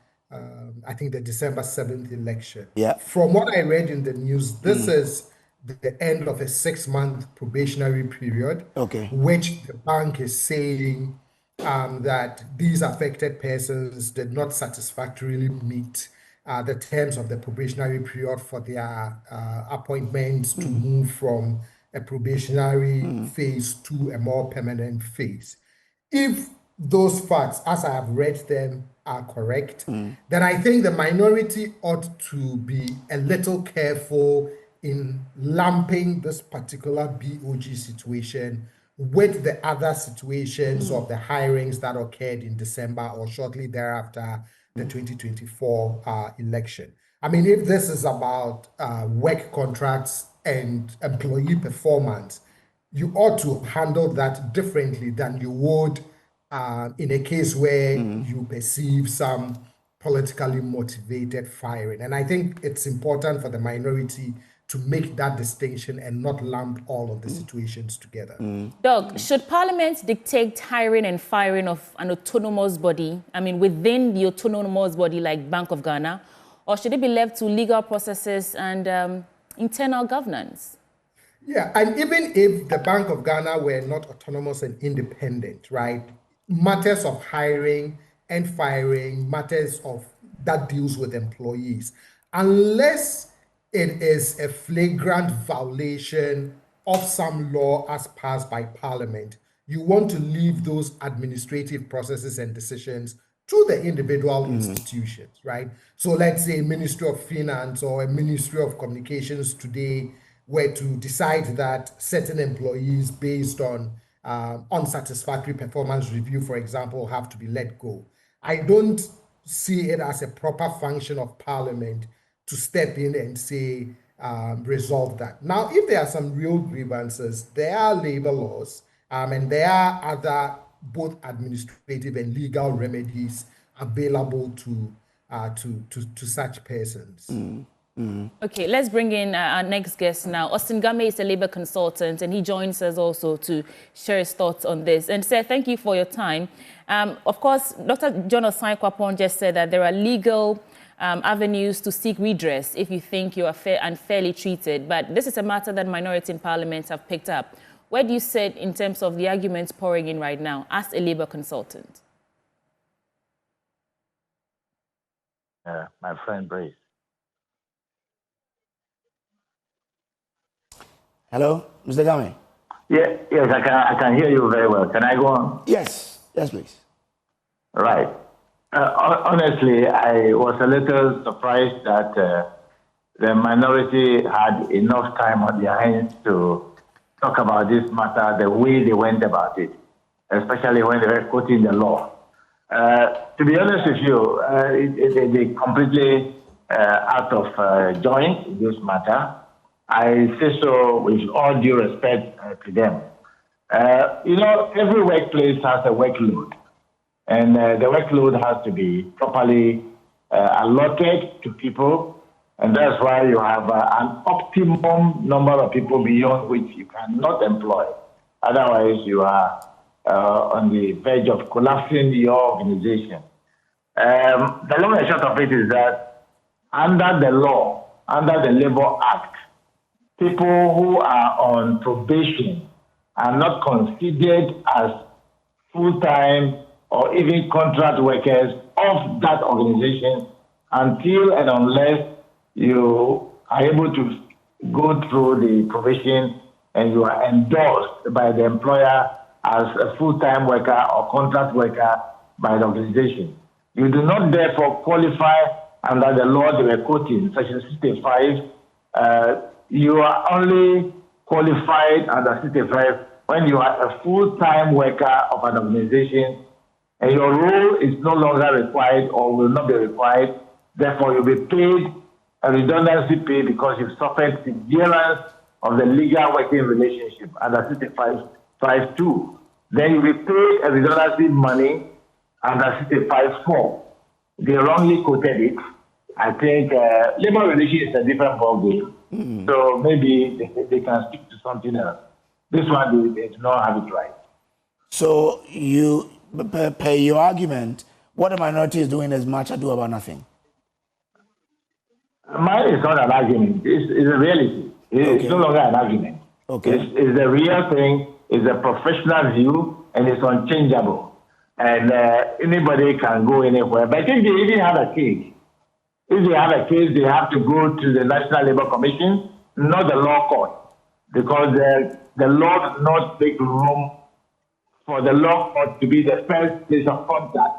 I think the December 7th election. Yeah. From what I read in the news, this is the end of a 6-month probationary period, which the bank is saying that these affected persons did not satisfactorily meet the terms of the probationary period for their appointments to move from a probationary phase to a more permanent phase. If those facts, as I have read them, are correct, then I think the minority ought to be a little careful in lumping this particular BOG situation with the other situations of the hirings that occurred in December or shortly thereafter the 2024 election. I mean, if this is about work contracts and employee performance, you ought to handle that differently than you would in a case where you perceive some politically motivated firing. And I think it's important for the minority to make that distinction and not lump all of the situations together. Doug, should Parliament dictate hiring and firing of an autonomous body, I mean, within the autonomous body like Bank of Ghana, or should it be left to legal processes and internal governance? Yeah, and even if the Bank of Ghana were not autonomous and independent, right, matters of hiring and firing, matters of that deals with employees, unless it is a flagrant violation of some law as passed by Parliament, you want to leave those administrative processes and decisions to the individual institutions, right? So let's say Ministry of Finance or a Ministry of Communications today were to decide that certain employees based on unsatisfactory performance review, for example, have to be let go. I don't see it as a proper function of Parliament to step in and say, resolve that. Now, if there are some real grievances, there are labor laws, and there are other both administrative and legal remedies available to such persons. Okay, let's bring in our next guest now. Austin Game is a labor consultant, and he joins us also to share his thoughts on this. And sir, thank you for your time. Of course, Dr. John Osai-Kwapon just said that there are legal avenues to seek redress if you think you are unfairly treated. But this is a matter that minority in parliament have picked up. Where do you sit in terms of the arguments pouring in right now as a labor consultant? My friend Brace. Hello, Mr. Game? Yes, I can hear you very well. Can I go on? Yes, please. Right. Honestly, I was a little surprised that the minority had enough time on their hands to talk about this matter the way they went about it, especially when they were quoting the law. To be honest with you, they completely out of joint in this matter. I say so with all due respect to them. Every workplace has a workload, and the workload has to be properly allotted to people, and that's why you have an optimum number of people beyond which you cannot employ. Otherwise, you are on the verge of collapsing your organization. The long and short of it is that under the law, under the Labor Act, people who are on probation are not considered as full-time or even contract workers of that organization until and unless you are able to go through the probation and you are endorsed by the employer as a full-time worker or contract worker by the organization. You do not therefore qualify under the law they were quoting, Section 65. You are only qualified under 65 when you are a full-time worker of an organization and your role is no longer required or will not be required. Therefore, you'll be paid a redundancy pay because you've suffered severance of the legal working relationship under 65.2. Then you'll be paid a redundancy money under 65.4. They wrongly quoted it. I think labor relations is a different ballgame. So maybe they can stick to something else. This one, they do not have it right. So you, per your argument, what the minority is doing is much ado about nothing. Mine is not an argument. It's a reality. It's no longer an argument. It's a real thing. It's a professional view, and it's unchangeable. And anybody can go anywhere. But if they even have a case, if they have a case, they have to go to the National Labour Commission, not the law court, because the law does not make room for the law court to be the first place of contact.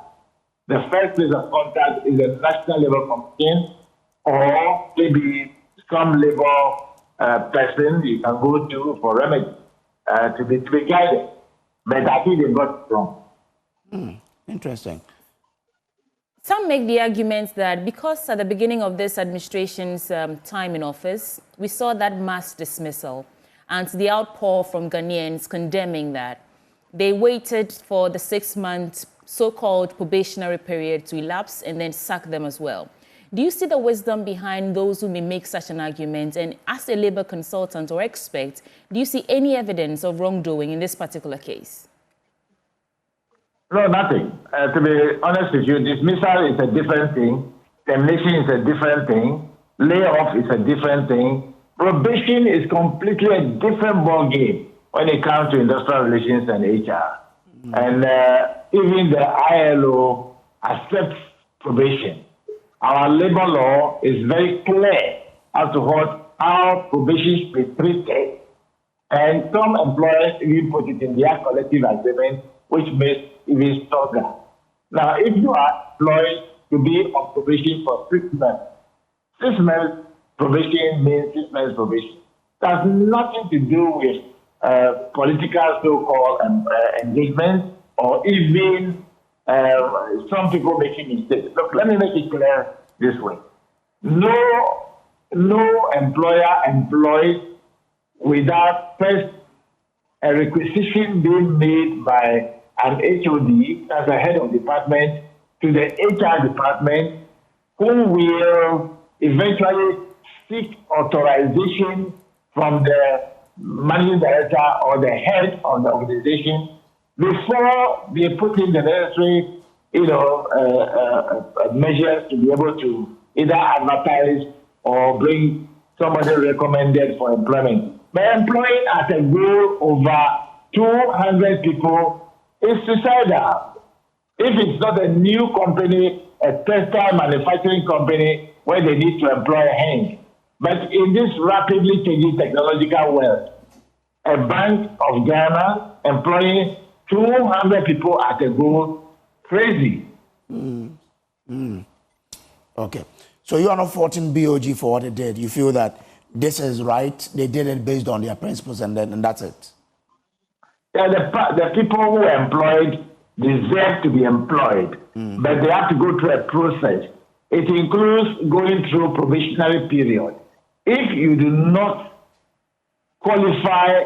The first place of contact is the National Labour Commission, or maybe some labor person you can go to for remedy to be guided. But I think they got it wrong. Interesting. Some make the argument that because at the beginning of this administration's time in office, we saw that mass dismissal and the outpour from Ghanaians condemning that. They waited for the 6-month so-called probationary period to elapse and then sack them as well. Do you see the wisdom behind those who may make such an argument? And as a labor consultant or expert, do you see any evidence of wrongdoing in this particular case? No, nothing. To be honest with you, dismissal is a different thing. Termination is a different thing. Layoff is a different thing. Probation is completely a different ballgame when it comes to industrial relations and HR. And even the ILO accepts probation. Our labor law is very clear as to how probation should be treated. And some employers even put it in their collective agreement, which makes even stronger. Now, if you are employed to be on probation for 6 months, 6 months probation means 6 months probation. It has nothing to do with political so-called engagement or even some people making mistakes. Look, let me make it clear this way. No employer employs without first a requisition being made by an HOD as a head of department to the HR department, who will eventually seek authorization from the managing director or the head of the organization before they put in the necessary, measures to be able to either advertise or bring somebody recommended for employment. But employing at a goal over 200 people is suicidal. If it's not a new company, a textile manufacturing company where they need to employ hands. But in this rapidly changing technological world, a Bank of Ghana employing 200 people at a go, crazy. Okay. So you are not faulting BOG for what they did. You feel that this is right. They did it based on their principles, and that's it. Yeah, the people who are employed deserve to be employed, but they have to go through a process. It includes going through probationary period. If you do not qualify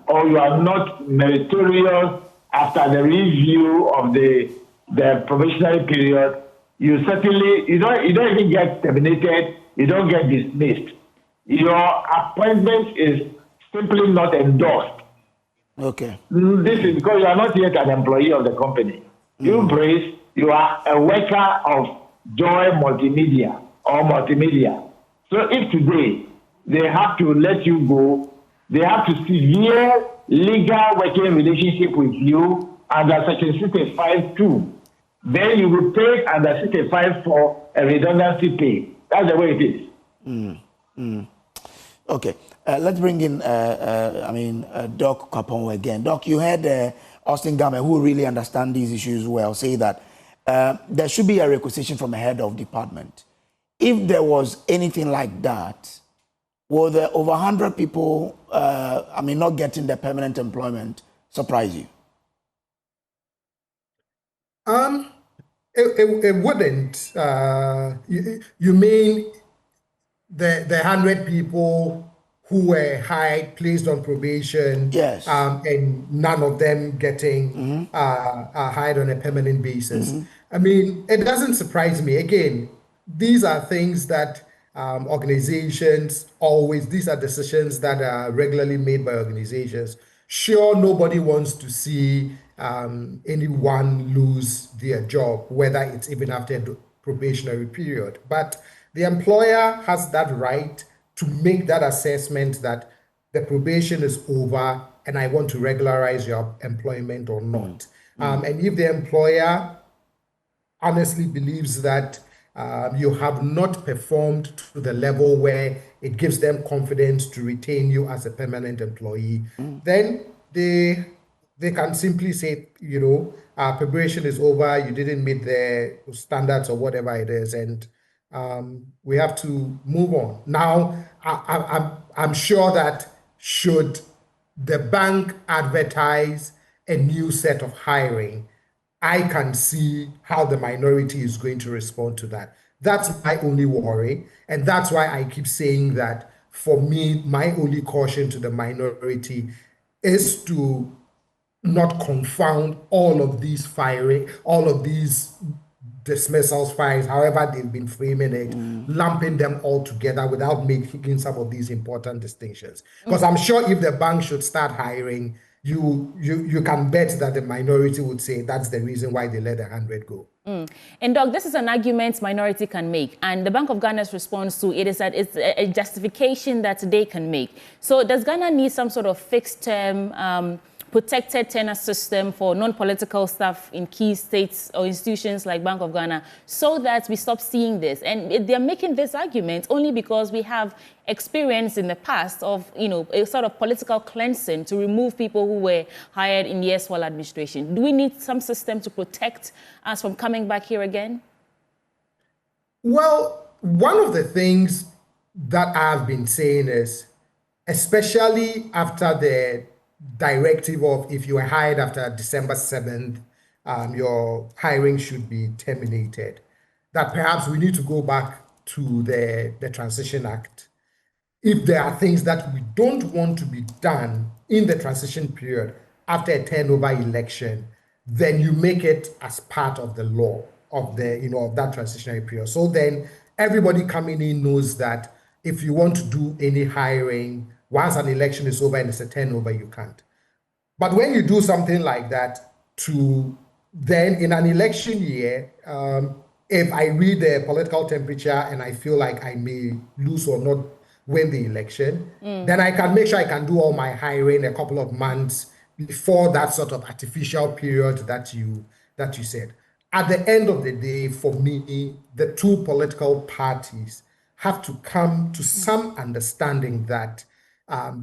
or you are not meritorious after the review of the probationary period, you certainly you don't even get terminated. You don't get dismissed. Your appointment is simply not endorsed. Okay. This is because you are not yet an employee of the company. You Brace, you are a worker of Joy Multimedia or Multimedia. So if today they have to let you go, they have to severe legal working relationship with you under Section 65 too. Then you will pay under 65 for a redundancy pay. That's the way it is. Okay. Let's bring in, Doc Kapong again. Doc, you heard Austin Game, who really understands these issues well, say that there should be a requisition from a head of department. If there was anything like that, will the over 100 people, not getting their permanent employment surprise you? It wouldn't. You mean the 100 people who were hired, placed on probation, yes, and none of them getting hired on a permanent basis. I mean, it doesn't surprise me. Again, these are things that organizations always, these are decisions that are regularly made by organizations. Sure, nobody wants to see anyone lose their job, whether it's even after a probationary period. But the employer has that right to make that assessment that the probation is over and I want to regularize your employment or not. And if the employer honestly believes that you have not performed to the level where it gives them confidence to retain you as a permanent employee, then they can simply say, probation is over, you didn't meet the standards or whatever it is, and we have to move on. Now, I'm sure that should the bank advertise a new set of hiring, I can see how the minority is going to respond to that. That's my only worry. And that's why I keep saying that for me, my only caution to the minority is to not confound all of these firing, all of these dismissals, fires, however they've been framing it, lumping them all together without making some of these important distinctions. Because I'm sure if the bank should start hiring, you can bet that the minority would say that's the reason why they let 100 go. And Doc, this is an argument minority can make, and the Bank of Ghana's response to it is that it's a justification that they can make. So does Ghana need some sort of fixed term protected tenure system for non-political staff in key states or institutions like Bank of Ghana so that we stop seeing this? And they're making this argument only because we have experience in the past of, a sort of political cleansing to remove people who were hired in the erstwhile administration. Do we need some system to protect us from coming back here again? Well, one of the things that I've been saying is, especially after the directive of if you were hired after December 7th, your hiring should be terminated, that perhaps we need to go back to the Transition Act. If there are things that we don't want to be done in the transition period after a turnover election, then you make it as part of the law of the, of that transitionary period. So then everybody coming in knows that if you want to do any hiring, once an election is over and it's a turnover, you can't. But when you do something like that, to then in an election year, if I read the political temperature and I feel like I may lose or not win the election, then I can make sure I can do all my hiring a couple of months before that sort of artificial period that you said. At the end of the day, for me, the two political parties have to come to some understanding that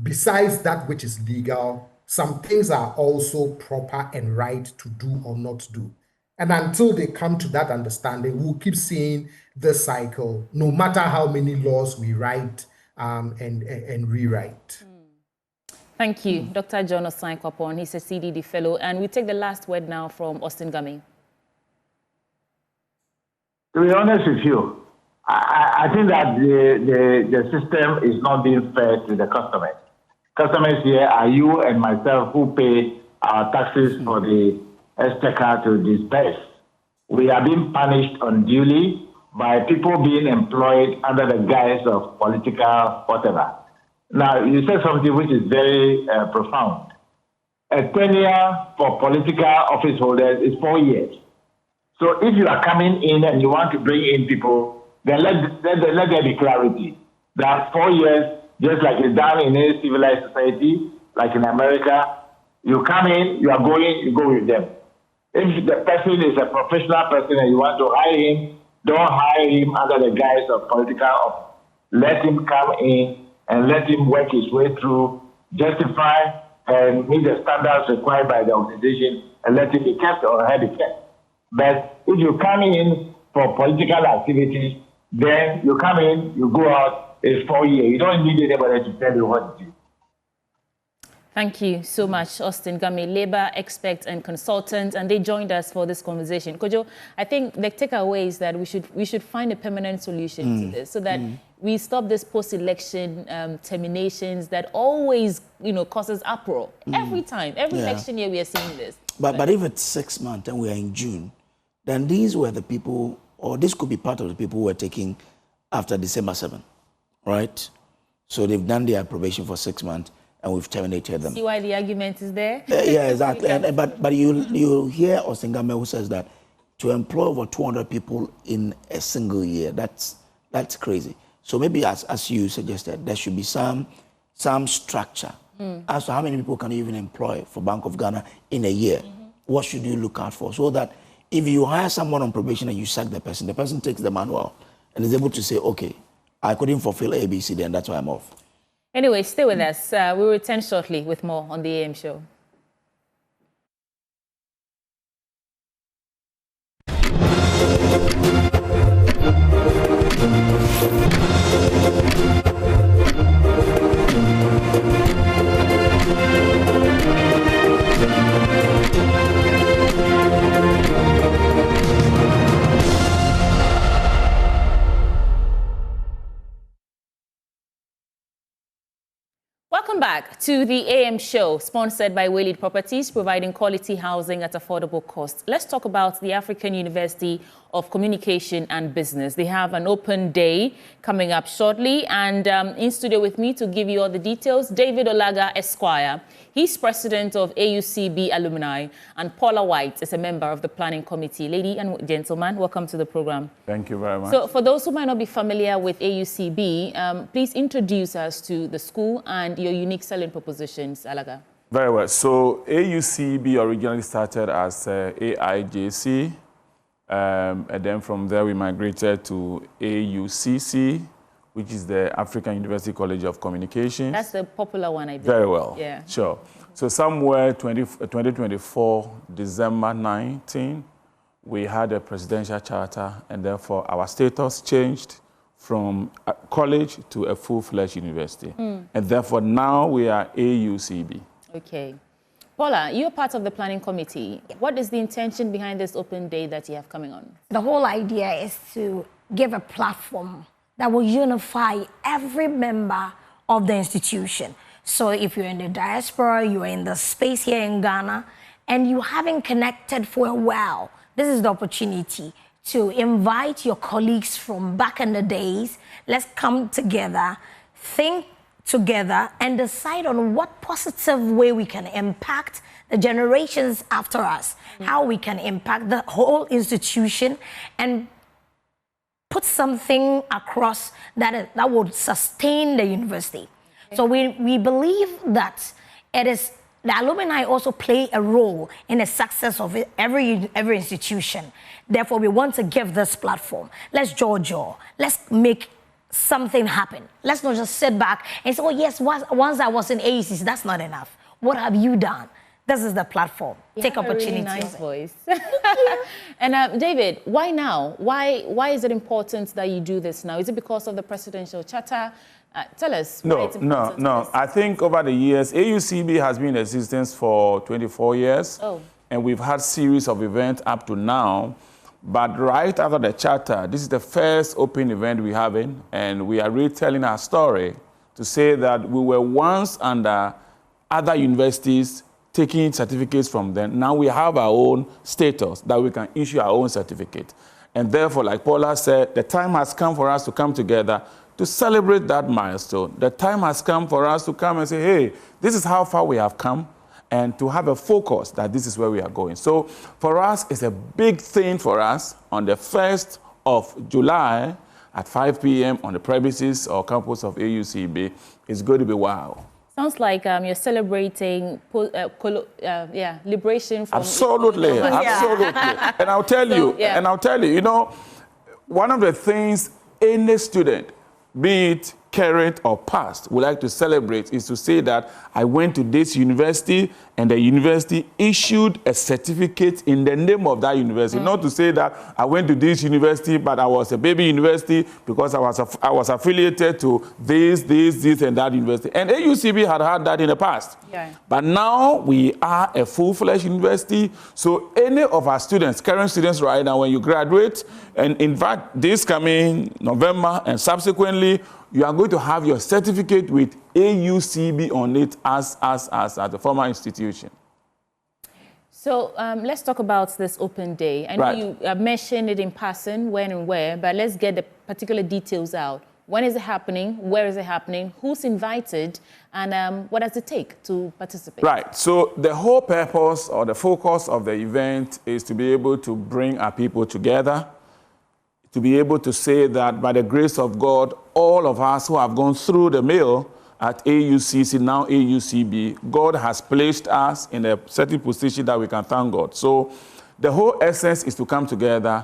besides that which is legal, some things are also proper and right to do or not do. And until they come to that understanding, we'll keep seeing this cycle, no matter how many laws we write and rewrite. Thank you, Dr. John Osai-Kwapon. He's a CDD fellow. And we take the last word now from Austin Gami. To be honest with you, I think that the system is not being fair to the customers. Customers here are you and myself who pay our taxes for the exchequer to disperse. We are being punished unduly by people being employed under the guise of political whatever. Now, you said something which is very profound. A tenure for political office holders is 4 years. So if you are coming in and you want to bring in people, then let there be clarity. That 4 years, just like it's done in a civilized society, like in America, you come in, you are going, you go with them. If the person is a professional person and you want to hire him, don't hire him under the guise of political office. Let him come in and let him work his way through, justify and meet the standards required by the organization, and let him be kept or have it kept. But if you come in for political activities, then you come in, you go out, it's 4 years. You don't need anybody to tell you what to do. Thank you so much, Austin Gami, labor expert and consultant, and they joined us for this conversation. Kojo, I think the takeaway is that we should find a permanent solution to this, so that we stop this post-election terminations that always, causes uproar every time, every election year we are seeing this. But if it's 6 months and we are in June, then these were the people, or this could be part of the people who were taking after December 7, right? So they've done their probation for 6 months, and we've terminated them. See why the argument is there? Yeah, exactly. But you hear Austin Gami who says that to employ over 200 people in a single year, that's crazy. So maybe as you suggested, there should be some structure as to how many people can you even employ for Bank of Ghana in a year. What should you look out for? So that if you hire someone on probation and you sack the person takes the manual and is able to say, okay, I couldn't fulfill ABC, then that's why I'm off. Anyway, stay with us. We'll return shortly with more on the AM show. Welcome back to the AM show, sponsored by Waylead Properties, providing quality housing at affordable cost. Let's talk about the African University of Communication and Business. They have an open day coming up shortly, and in studio with me to give you all the details, David Olaga Esquire. He's president of AUCB Alumni, and Paula White is a member of the planning committee. Lady and gentlemen, welcome to the program. Thank you very much. So for those who might not be familiar with AUCB, please introduce us to the school and your unique selling propositions, Alaga. Very well. So AUCB originally started as AIJC, and then from there we migrated to AUCC, which is the African University College of Communications. That's the popular one, I believe. Very well. Yeah. Sure. So somewhere 2024, December 19, we had a presidential charter, and therefore our status changed from a college to a full-fledged university. And therefore now we are AUCB. Okay. Paula, you're part of the planning committee. What is the intention behind this open day that you have coming on? The whole idea is to give a platform that will unify every member of the institution. So if you're in the diaspora, you're in the space here in Ghana, and you haven't connected for a while, this is the opportunity to invite your colleagues from back in the days. Let's come together, think together, and decide on what positive way we can impact the generations after us, how we can impact the whole institution and put something across that would sustain the university. So we believe that it is the alumni also play a role in the success of every institution. Therefore, we want to give this platform. Let's jaw. Let's make something happen. Let's not just sit back and say, oh yes, once I was in AECC, that's not enough. What have you done? This is the platform. Take opportunity. Really nice voice. And David, why now? Why is it important that you do this now? Is it because of the presidential charter? Tell us. No. I think over the years, AUCB has been in existence for 24 years. Oh. And we've had series of events up to now. But right after the charter, this is the first open event we're having. And we are retelling our story to say that we were once under other universities taking certificates from them. Now we have our own status that we can issue our own certificate. And therefore, like Paula said, the time has come for us to come together to celebrate that milestone. The time has come for us to come and say, hey, this is how far we have come, and to have a focus that this is where we are going. So for us, it's a big thing for us on the 1st of July at 5 p.m. on the premises or campus of AUCB. It's going to be wow. Sounds like you're celebrating liberation from... Absolutely. And I'll tell you, you know, one of the things any student, be it current or past, would like to celebrate is to say that I went to this university and the university issued a certificate in the name of that university. Not to say that I went to this university, but I was a baby university because I was affiliated to this, and that university. And AUCB had that in the past. Yeah. But now we are a full-fledged university. So any of our students, current students right now, when you graduate, and in fact, this coming November and subsequently, you are going to have your certificate with AUCB on it as a former institution. So let's talk about this open day. I know you mentioned it in passing, when and where, but let's get the particular details out. When is it happening? Where is it happening? Who's invited? And what does it take to participate? Right. So the whole purpose or the focus of the event is to be able to bring our people together, to be able to say that by the grace of God, all of us who have gone through the mill at AUCC, now AUCB, God has placed us in a certain position that we can thank God. So the whole essence is to come together,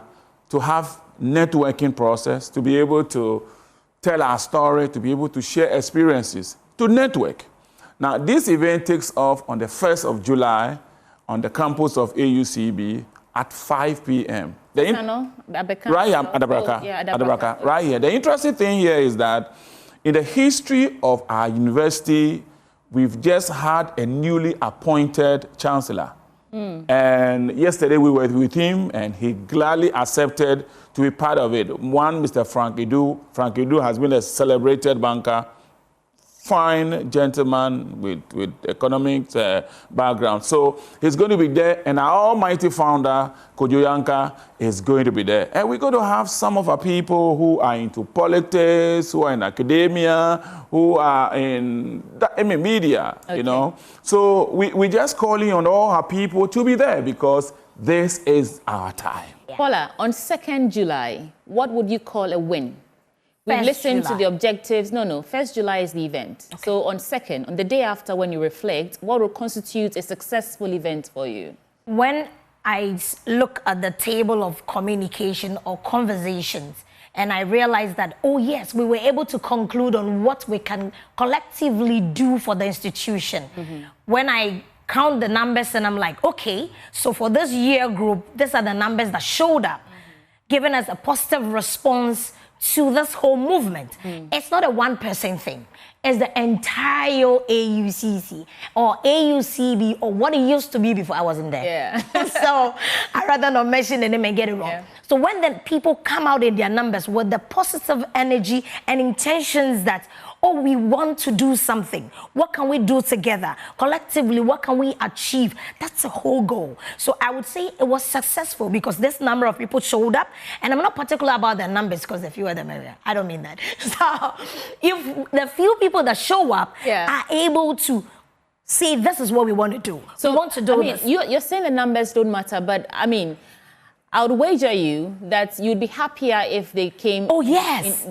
to have networking process, to be able to tell our story, to be able to share experiences, to network. Now, this event takes off on the 1st of July on the campus of AUCB at 5 p.m. Right here at Adabraka. Right here. The interesting thing here is that in the history of our university, we've just had a newly appointed chancellor. And yesterday we were with him, and he gladly accepted to be part of it. One, Mr. Frank Edu. Frank Edu has been a celebrated banker, fine gentleman with economic background. So he's going to be there, and our almighty founder, Kojo Yanka, is going to be there. And we're going to have some of our people who are into politics, who are in academia, who are in media, you know. So we're just calling on all our people to be there because this is our time. Paula, on 2nd July, what would you call a win? We've listened to the objectives. No, 1st July is the event. Okay. So on 2nd, on the day after, when you reflect, what will constitute a successful event for you? When I look at the table of communication or conversations, and I realize that, oh yes, we were able to conclude on what we can collectively do for the institution. When I count the numbers and I'm like, okay, so for this year group, these are the numbers that showed up, giving us a positive response to this whole movement. It's not a one-person thing. It's the entire AUCC or AUCB or what it used to be before I wasn't there. Yeah. So I'd rather not mention the name and get it wrong. Yeah. So when the people come out in their numbers with the positive energy and intentions that, oh, we want to do something. What can we do together? Collectively, what can we achieve? That's the whole goal. So I would say it was successful because this number of people showed up, and I'm not particular about the numbers because the fewer the merrier. I don't mean that. So if the few people that show up are able to see this is what we want to do. So we want to do this. You're saying the numbers don't matter, but I mean, I would wager you that you'd be happier if they came. Oh, yes.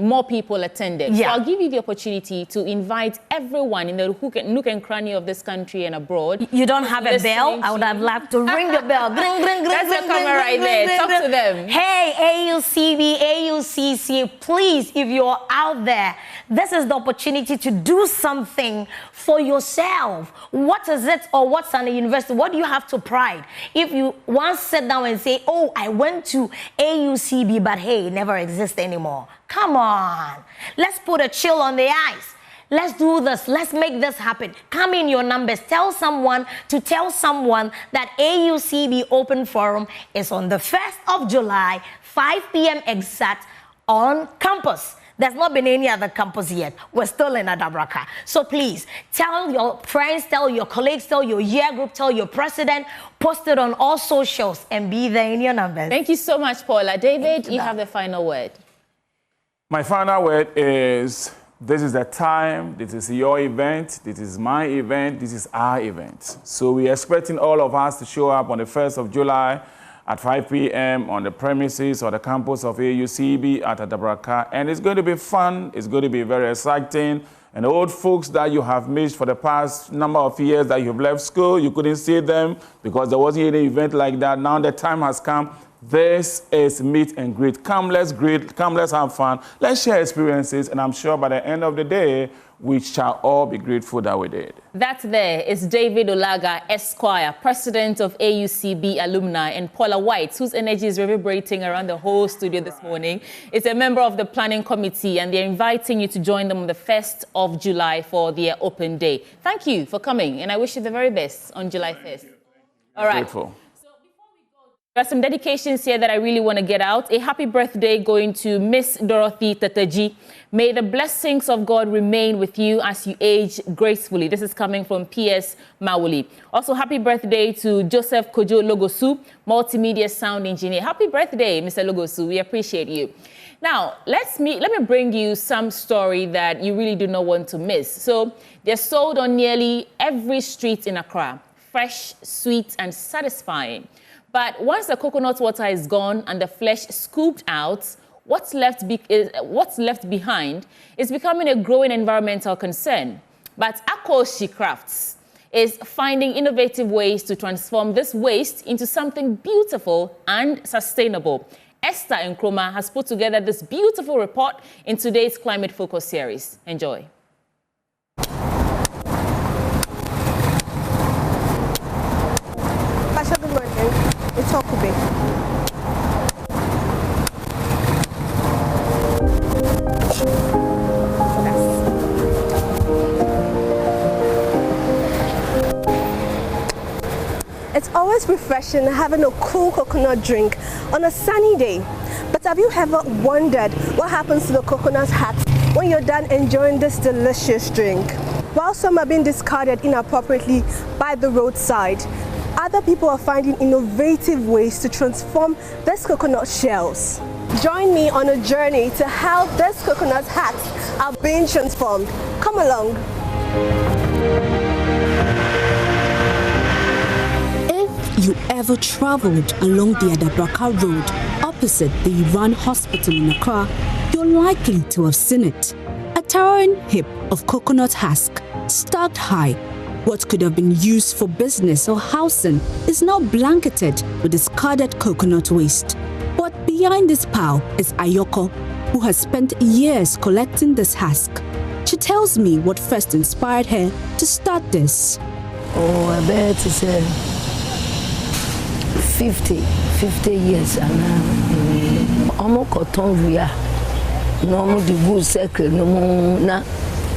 More people attended. Yeah. So I'll give you the opportunity to invite everyone in the nook and cranny of this country and abroad. You don't have a bell? I would have loved to ring the bell. Ring, ring, ring, That's ring, the camera right there. Talk to them. Hey, AUCB, AUCC, please, if you're out there, this is the opportunity to do something for yourself. What is it or what's on the university? What do you have to pride? If you once sit down and say, oh, I went to AUCB, but hey, it never exists anymore. Come on. Let's put a chill on the ice. Let's do this. Let's make this happen. Come in your numbers. Tell someone to tell someone that AUCB Open Forum is on the 1st of July, 5 p.m. exact on campus. There's not been any other campus yet. We're still in Adabraka. So please, tell your friends, tell your colleagues, tell your year group, tell your president, post it on all socials and be there in your numbers. Thank you so much, Paula. David, you have the final word. My final word is, this is the time, this is your event, this is my event, this is our event. So we're expecting all of us to show up on the 1st of July at 5 p.m. on the premises or the campus of AUCB at Adabraka. And it's going to be fun. It's going to be very exciting. And the old folks that you have missed for the past number of years that you've left school, you couldn't see them because there wasn't any event like that. Now the time has come. This is meet and greet. Come, let's greet. Come, let's have fun. Let's share experiences. And I'm sure by the end of the day, we shall all be grateful that we did. That there is David Olaga, Esquire, president of AUCB Alumni, and Paula White, whose energy is reverberating around the whole studio this morning. It's a member of the planning committee, and they're inviting you to join them on the 1st of July for their open day. Thank you for coming, and I wish you the very best on July 1st. All right. Grateful. There are some dedications here that I really want to get out. A happy birthday going to Miss Dorothy Tataji. May the blessings of God remain with you as you age gracefully. This is coming from P.S. Mawuli. Also, happy birthday to Joseph Kojo Logosu, multimedia sound engineer. Happy birthday, Mr. Logosu. We appreciate you. Now, let me bring you some story that you really do not want to miss. So, they're sold on nearly every street in Accra. Fresh, sweet, and satisfying. But once the coconut water is gone and the flesh scooped out, what's left behind is becoming a growing environmental concern. But Akoshi Crafts is finding innovative ways to transform this waste into something beautiful and sustainable. Esther Nkrumah has put together this beautiful report in today's Climate Focus series. Enjoy. It's Okube. It's always refreshing having a cool coconut drink on a sunny day. But have you ever wondered what happens to the coconut husk when you're done enjoying this delicious drink? While some are being discarded inappropriately by the roadside, other people are finding innovative ways to transform these coconut shells. Join me on a journey to how these coconut husks are being transformed. Come along. If you ever traveled along the Adabraka Road opposite the Iran Hospital in Accra, you're likely to have seen it. A towering heap of coconut husk stacked high. What could have been used for business or housing is now blanketed with discarded coconut waste. But behind this pile is Ayoko, who has spent years collecting this husk. She tells me what first inspired her to start this. Oh, I bet to say 50 years and I'm cotton via no the good circle no na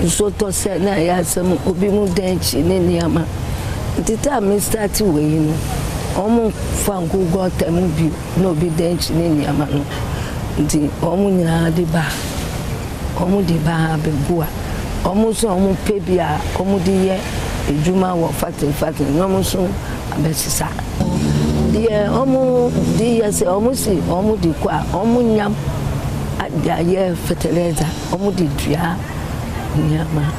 so to say na ya some obi mu denchi ne niama tita me start we you know omo fanku go temu bi no obi denchi ne niama no ndi omo nyina de ba omu di ba begua omu so omu pebia omu di ye ejuma wo fatin no so abesisa die omu di ye se omu si omu di kwa omu nyam aye fertilizer omu di dua nyama.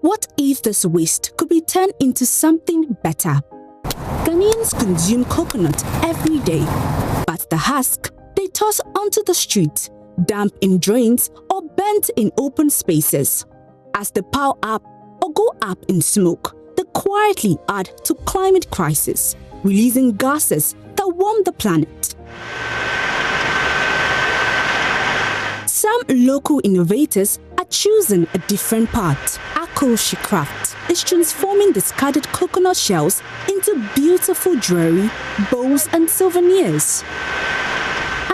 What if this waste could be turned into something better? Ghanaians consume coconut every day, but the husk they toss onto the street, dump in drains or burnt in open spaces. As they pile up or go up in smoke, they quietly add to climate crisis, releasing gases that warm the planet. Some local innovators are choosing a different path. Akoshi Craft is transforming discarded coconut shells into beautiful jewelry, bowls and souvenirs.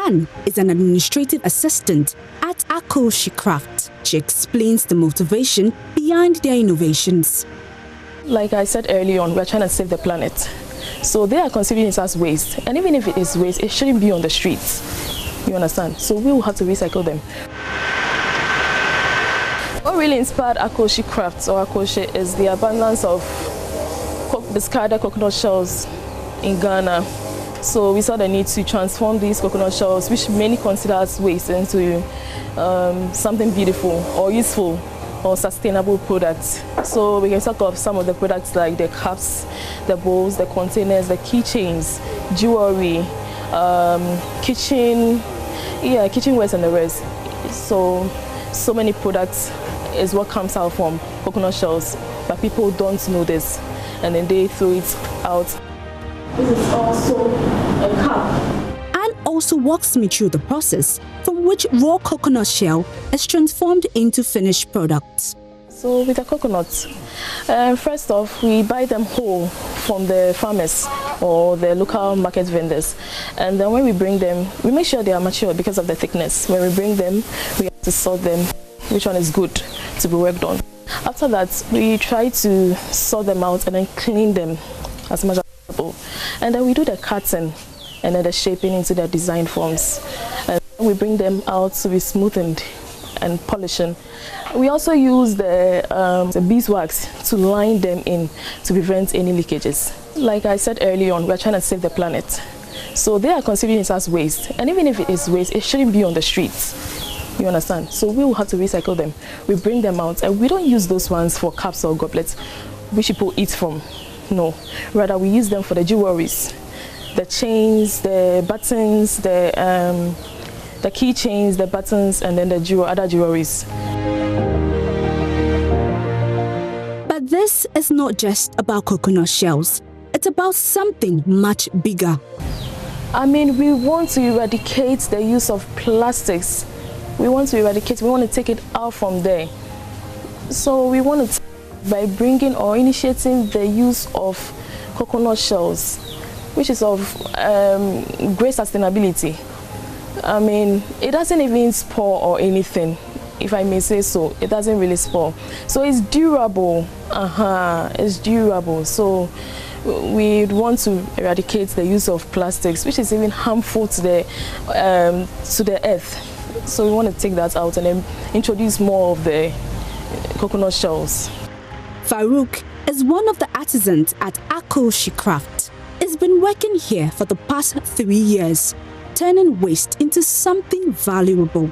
Anne is an administrative assistant at Akoshi Craft. She explains the motivation behind their innovations. Like I said earlier on, we're trying to save the planet. So they are considering it as waste. And even if it is waste, it shouldn't be on the streets. You understand? So we will have to recycle them. What really inspired Akoshi Crafts or Akoshi is the abundance of discarded coconut shells in Ghana. So we saw the need to transform these coconut shells, which many consider as waste, into something beautiful or useful or sustainable products. So we can talk of some of the products like the cups, the bowls, the containers, the keychains, jewelry, kitchenwares and the rest. So many products is what comes out from coconut shells, but people don't know this, and then they throw it out. This is also a cup. Anne also walks me through the process from which raw coconut shell is transformed into finished products. So with the coconuts, first off, we buy them whole from the farmers or the local market vendors. And then when we bring them, we make sure they are mature because of the thickness. When we bring them, we have to sort them, which one is good to be worked on. After that, we try to sort them out and then clean them as much as possible. And then we do the cutting and then the shaping into their design forms. And we bring them out to be smoothened and polishing. We also use the beeswax to line them in to prevent any leakages. Like I said earlier on, we're trying to save the planet. So they are considering it as waste. And even if it is waste, it shouldn't be on the streets. You understand? So we will have to recycle them. We bring them out and we don't use those ones for cups or goblets which people eat from. No. Rather, we use them for the jewelries, the chains, the buttons, the keychains, the buttons, and then the other jewelries. But this is not just about coconut shells. It's about something much bigger. I mean, we want to eradicate the use of plastics. We want to take it out from there. So we want to, by bringing or initiating the use of coconut shells, which is of great sustainability. I mean, it doesn't even spoil or anything, if I may say so. It doesn't really spoil. So it's durable. It's durable. So we want to eradicate the use of plastics, which is even harmful to the earth. So we want to take that out and then introduce more of the coconut shells. Farouk is one of the artisans at Akoshi Craft. He's been working here for the past 3 years, turning waste into something valuable.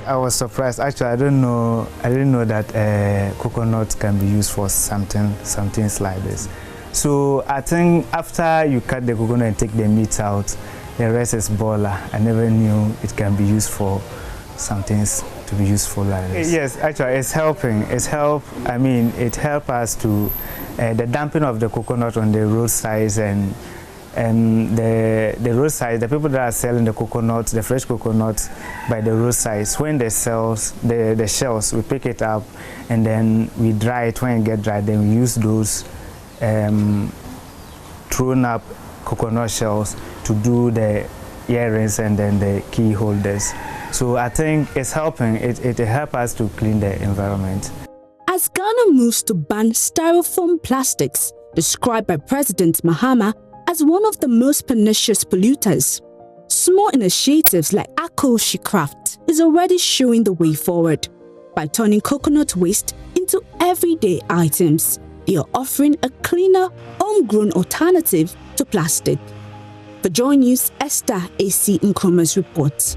I was surprised. Actually, I didn't know that coconut can be used for something like this. So I think after you cut the coconut and take the meat out, the rest is boiler. I never knew it can be used for some things to be useful like this. Yes, actually, it's helping. I mean, it helps us to the dumping of the coconut on the roadsides and the roadside, the people that are selling the coconuts, the fresh coconuts by the roadsides, when they sell the shells, we pick it up and then we dry it. When it gets dry, then we use those thrown up coconut shells to do the earrings and then the key holders. So I think it's helping. It helps us to clean the environment. As Ghana moves to ban styrofoam plastics, described by President Mahama as one of the most pernicious polluters, small initiatives like charcoal she crafts is already showing the way forward. By turning coconut waste into everyday items, they are offering a cleaner, homegrown alternative to plastic. For Joy News, Esther A.C. Nkoma's report.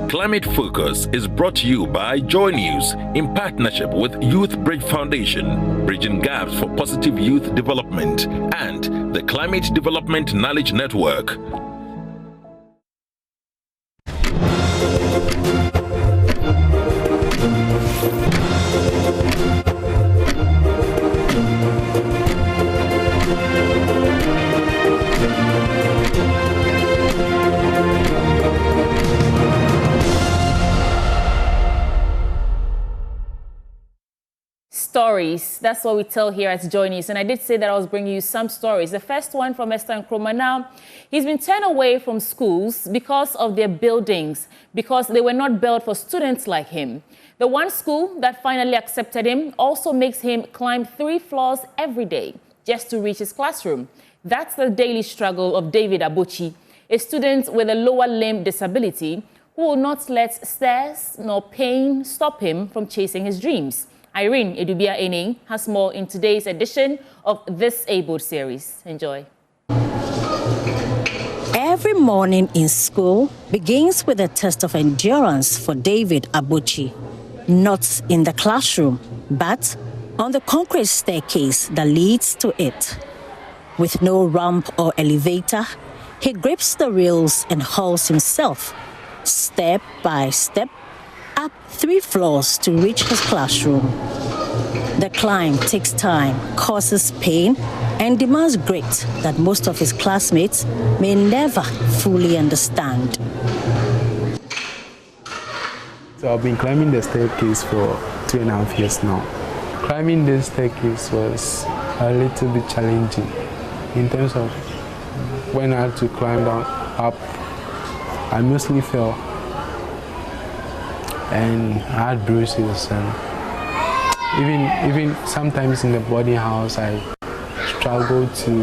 Climate Focus is brought to you by Joy News in partnership with Youth Bridge Foundation, bridging gaps for positive youth development, and the Climate Development Knowledge Network. Stories. That's what we tell here at Joy News. And I did say that I was bringing you some stories. The first one from Esther Nkrumah. Now, he's been turned away from schools because of their buildings, because they were not built for students like him. The one school that finally accepted him also makes him climb 3 floors every day just to reach his classroom. That's the daily struggle of David Abochi, a student with a lower limb disability who will not let stairs nor pain stop him from chasing his dreams. Irene Edubia Ening has more in today's edition of This Abled series. Enjoy. Every morning in school begins with a test of endurance for David Abochi. Not in the classroom, but on the concrete staircase that leads to it. With no ramp or elevator, he grips the rails and hauls himself, step by step, up 3 floors to reach his classroom. The climb takes time, causes pain, and demands grit that most of his classmates may never fully understand. So I've been climbing the staircase for 2.5 years now. Climbing this staircase was a little bit challenging in terms of when I had to climb down up, I mostly fell. And I had bruises, and even sometimes in the boarding house I struggled to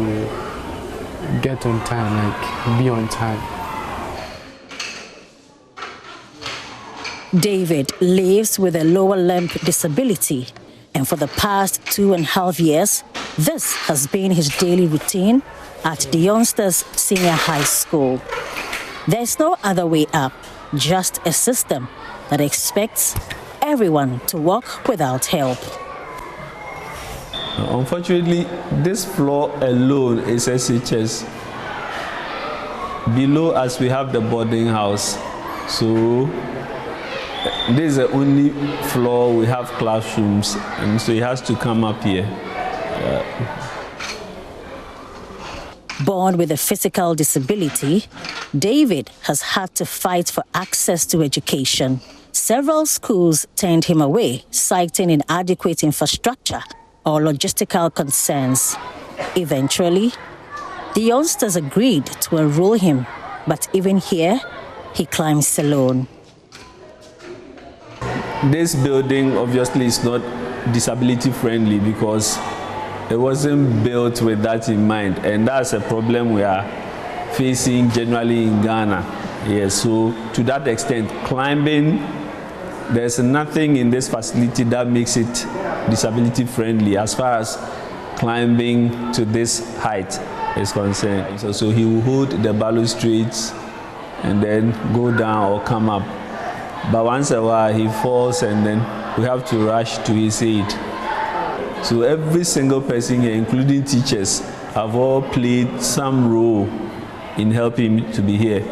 get on time, like be on time. David lives with a lower limb disability, and for the past 2.5 years, this has been his daily routine at the Youngsters Senior High School. There's no other way up, just a system that expects everyone to walk without help. Unfortunately, this floor alone is SHS. Below us we have the boarding house. So this is the only floor we have classrooms, and so he has to come up here. Born with a physical disability, David has had to fight for access to education. Several schools turned him away, citing inadequate infrastructure or logistical concerns. Eventually, the youngsters agreed to enroll him, but even here, he climbs alone. This building obviously is not disability friendly because it wasn't built with that in mind, and that's a problem we are facing generally in Ghana. Yes, so to that extent, climbing, there's nothing in this facility that makes it disability friendly as far as climbing to this height is concerned. So he will hold the balustrades and then go down or come up. But once a while he falls and then we have to rush to his aid. So every single person here, including teachers, have all played some role in helping him to be here.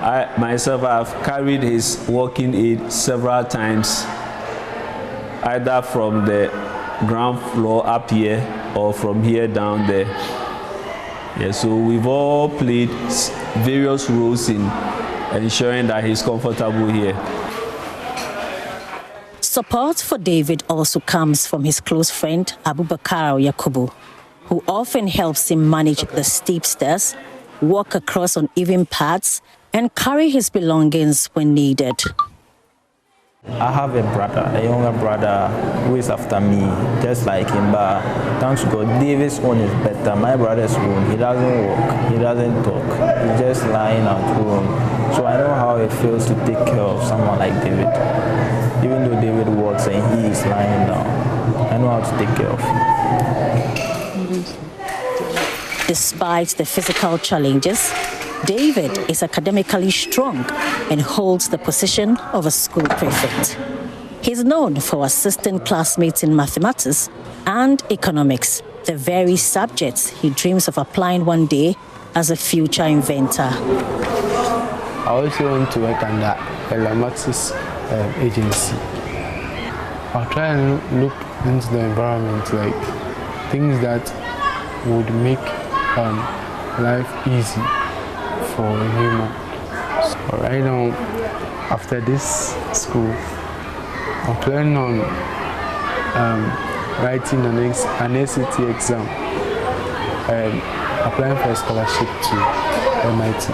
I myself have carried his walking aid several times, either from the ground floor up here or from here down there. Yeah, so we've all played various roles in ensuring that he's comfortable here. Support for David also comes from his close friend Abubakar Yakubu, who often helps him manage the steep stairs, walk across uneven paths, and carry his belongings when needed. I have a brother, a younger brother, who is after me, just like him, but thanks to God, David's own is better. My brother's own, he doesn't walk, he doesn't talk, he's just lying at home. So I know how it feels to take care of someone like David. Even though David works and he is lying down, I know how to take care of him. Despite the physical challenges, David is academically strong and holds the position of a school prefect. He's known for assisting classmates in mathematics and economics, the very subjects he dreams of applying one day as a future inventor. I also want to work under a mathematics agency. I'll try and look into the environment, like things that would make life easy for a human. So right now, after this school, I'm planning on writing an SAT exam, applying for a scholarship to MIT.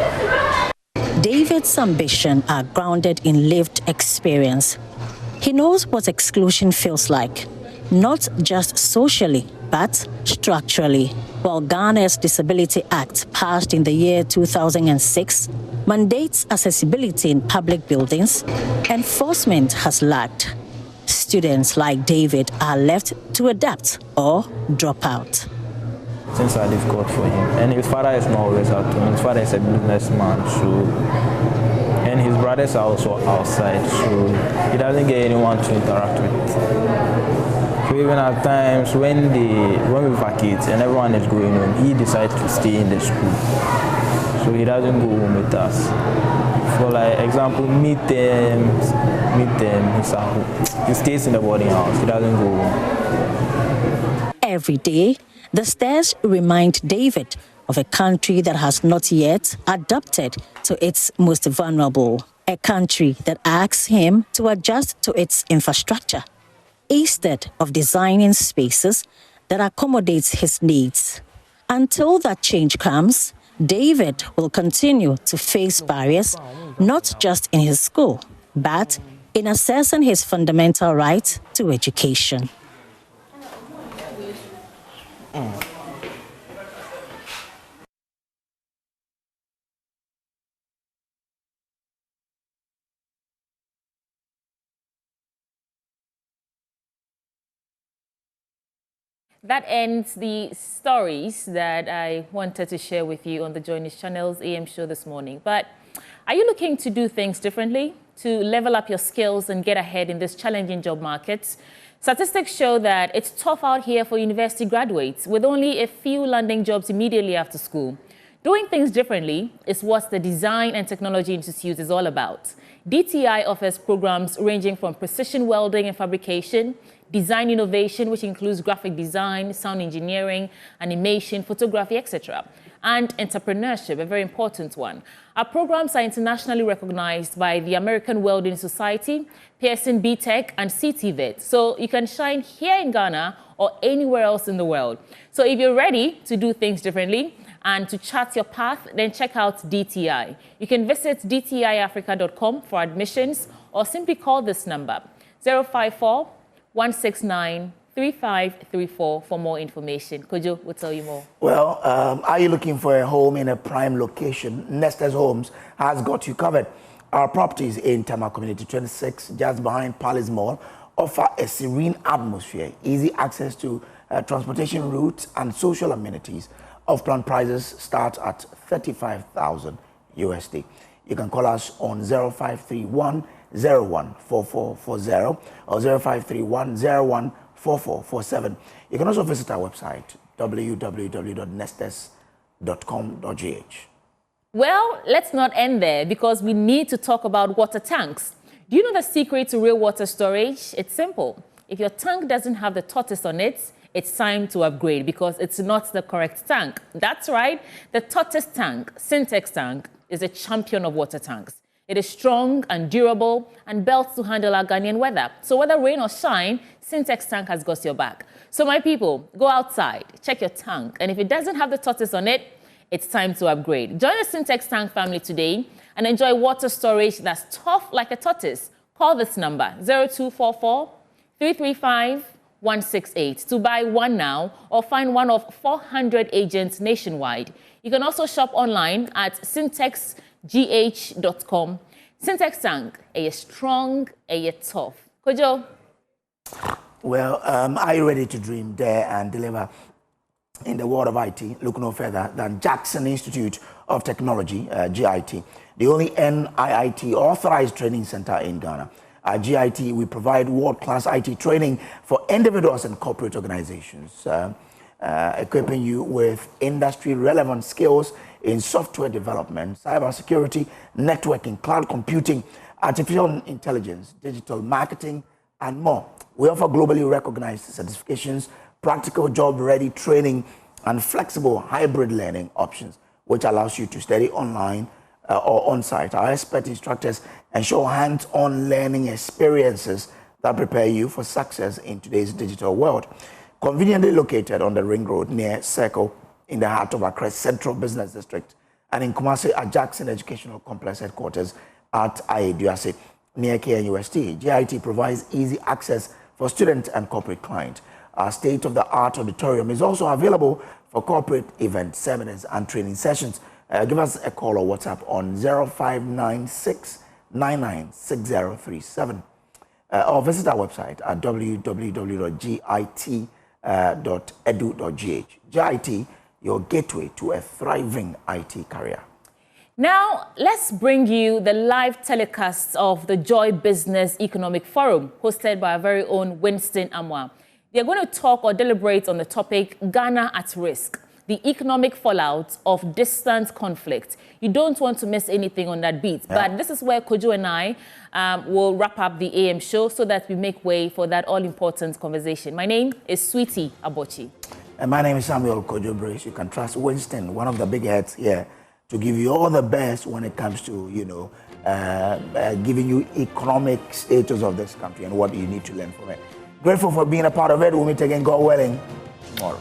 David's ambitions are grounded in lived experience. He knows what exclusion feels like, not just socially, but structurally. While Ghana's Disability Act, passed in the year 2006, mandates accessibility in public buildings, enforcement has lagged. Students like David are left to adapt or drop out. Things are difficult for him, and his father is not always at home. His father is a businessman, and his brothers are also outside, so he doesn't get anyone to interact with. So even at times when we vacate and everyone is going home, he decides to stay in the school. So he doesn't go home with us. For like example, meet them, he's at home. He stays in the boarding house, he doesn't go home. Every day, the stairs remind David of a country that has not yet adapted to its most vulnerable, a country that asks him to adjust to its infrastructure, instead of designing spaces that accommodates his needs. Until that change comes, David will continue to face barriers, not just in his school, but in accessing his fundamental right to education. That ends the stories that I wanted to share with you on the Joy News Channel's AM show this morning. But are you looking to do things differently, to level up your skills and get ahead in this challenging job market? Statistics show that it's tough out here for university graduates, with only a few landing jobs immediately after school. Doing things differently is what the Design and Technology Institute is all about. DTI offers programs ranging from precision welding and fabrication, design innovation, which includes graphic design, sound engineering, animation, photography, etc., and entrepreneurship, a very important one. Our programs are internationally recognized by the American Welding Society, Pearson BTech, and CTVET. So you can shine here in Ghana or anywhere else in the world. So if you're ready to do things differently and to chart your path, then check out DTI. You can visit dtiafrica.com for admissions or simply call this number, 054-169-3534 for more information. Kojo will tell you more. Well, are you looking for a home in a prime location? Nestor's Homes has got you covered. Our properties in Tama Community 26, just behind Palace Mall, offer a serene atmosphere, easy access to transportation routes and social amenities. Off-plan prices start at $35,000 USD. You can call us on 0531 014440 or 0531 You can also visit our website, www.nestes.com.gh. Well, let's not end there because we need to talk about water tanks. Do you know the secret to real water storage? It's simple. If your tank doesn't have the tortoise on it, it's time to upgrade because it's not the correct tank. That's right. The tortoise tank, Syntex tank, is a champion of water tanks. It is strong and durable and built to handle our Ghanaian weather. So whether rain or shine, Syntex tank has got your back. So my people, go outside, check your tank, and if it doesn't have the tortoise on it, it's time to upgrade. Join the Syntex tank family today and enjoy water storage that's tough like a tortoise. Call this number, 0244-335-168 to buy one now or find one of 400 agents nationwide. You can also shop online at syntex.com gh.com. Syntax Tank, a strong, a tough. Kojo? Well, are you ready to dream, dare, and deliver in the world of IT? Look no further than Jackson Institute of Technology, GIT, the only NIIT authorized training center in Ghana. At GIT, we provide world-class IT training for individuals and corporate organizations, equipping you with industry-relevant skills in software development, cybersecurity, networking, cloud computing, artificial intelligence, digital marketing, and more. We offer globally recognized certifications, practical job-ready training, and flexible hybrid learning options, which allows you to study online or on-site. Our expert instructors ensure hands-on learning experiences that prepare you for success in today's digital world. Conveniently located on the Ring Road near Circle in the heart of Accra's Central Business District, and in Kumasi at Jackson Educational Complex headquarters at Ayeduase near KNUST. GIT provides easy access for student and corporate clients. Our state-of-the-art auditorium is also available for corporate events, seminars, and training sessions. Give us a call or WhatsApp on 0596 996037 or visit our website at www.git.edu.gh. GIT, your gateway to a thriving IT career. Now, let's bring you the live telecast of the Joy Business Economic Forum, hosted by our very own Winston Amwa. They're going to talk or deliberate on the topic, Ghana at Risk, the economic fallout of distant conflict. You don't want to miss anything on that beat. Yeah. But this is where Kojo and I will wrap up the AM show so that we make way for that all-important conversation. My name is Sweetie Abochi. And my name is Samuel Kojo Brace. You can trust Winston, one of the big heads here, to give you all the best when it comes to, giving you economic status of this country and what you need to learn from it. Grateful for being a part of it. We'll meet again, God willing, tomorrow.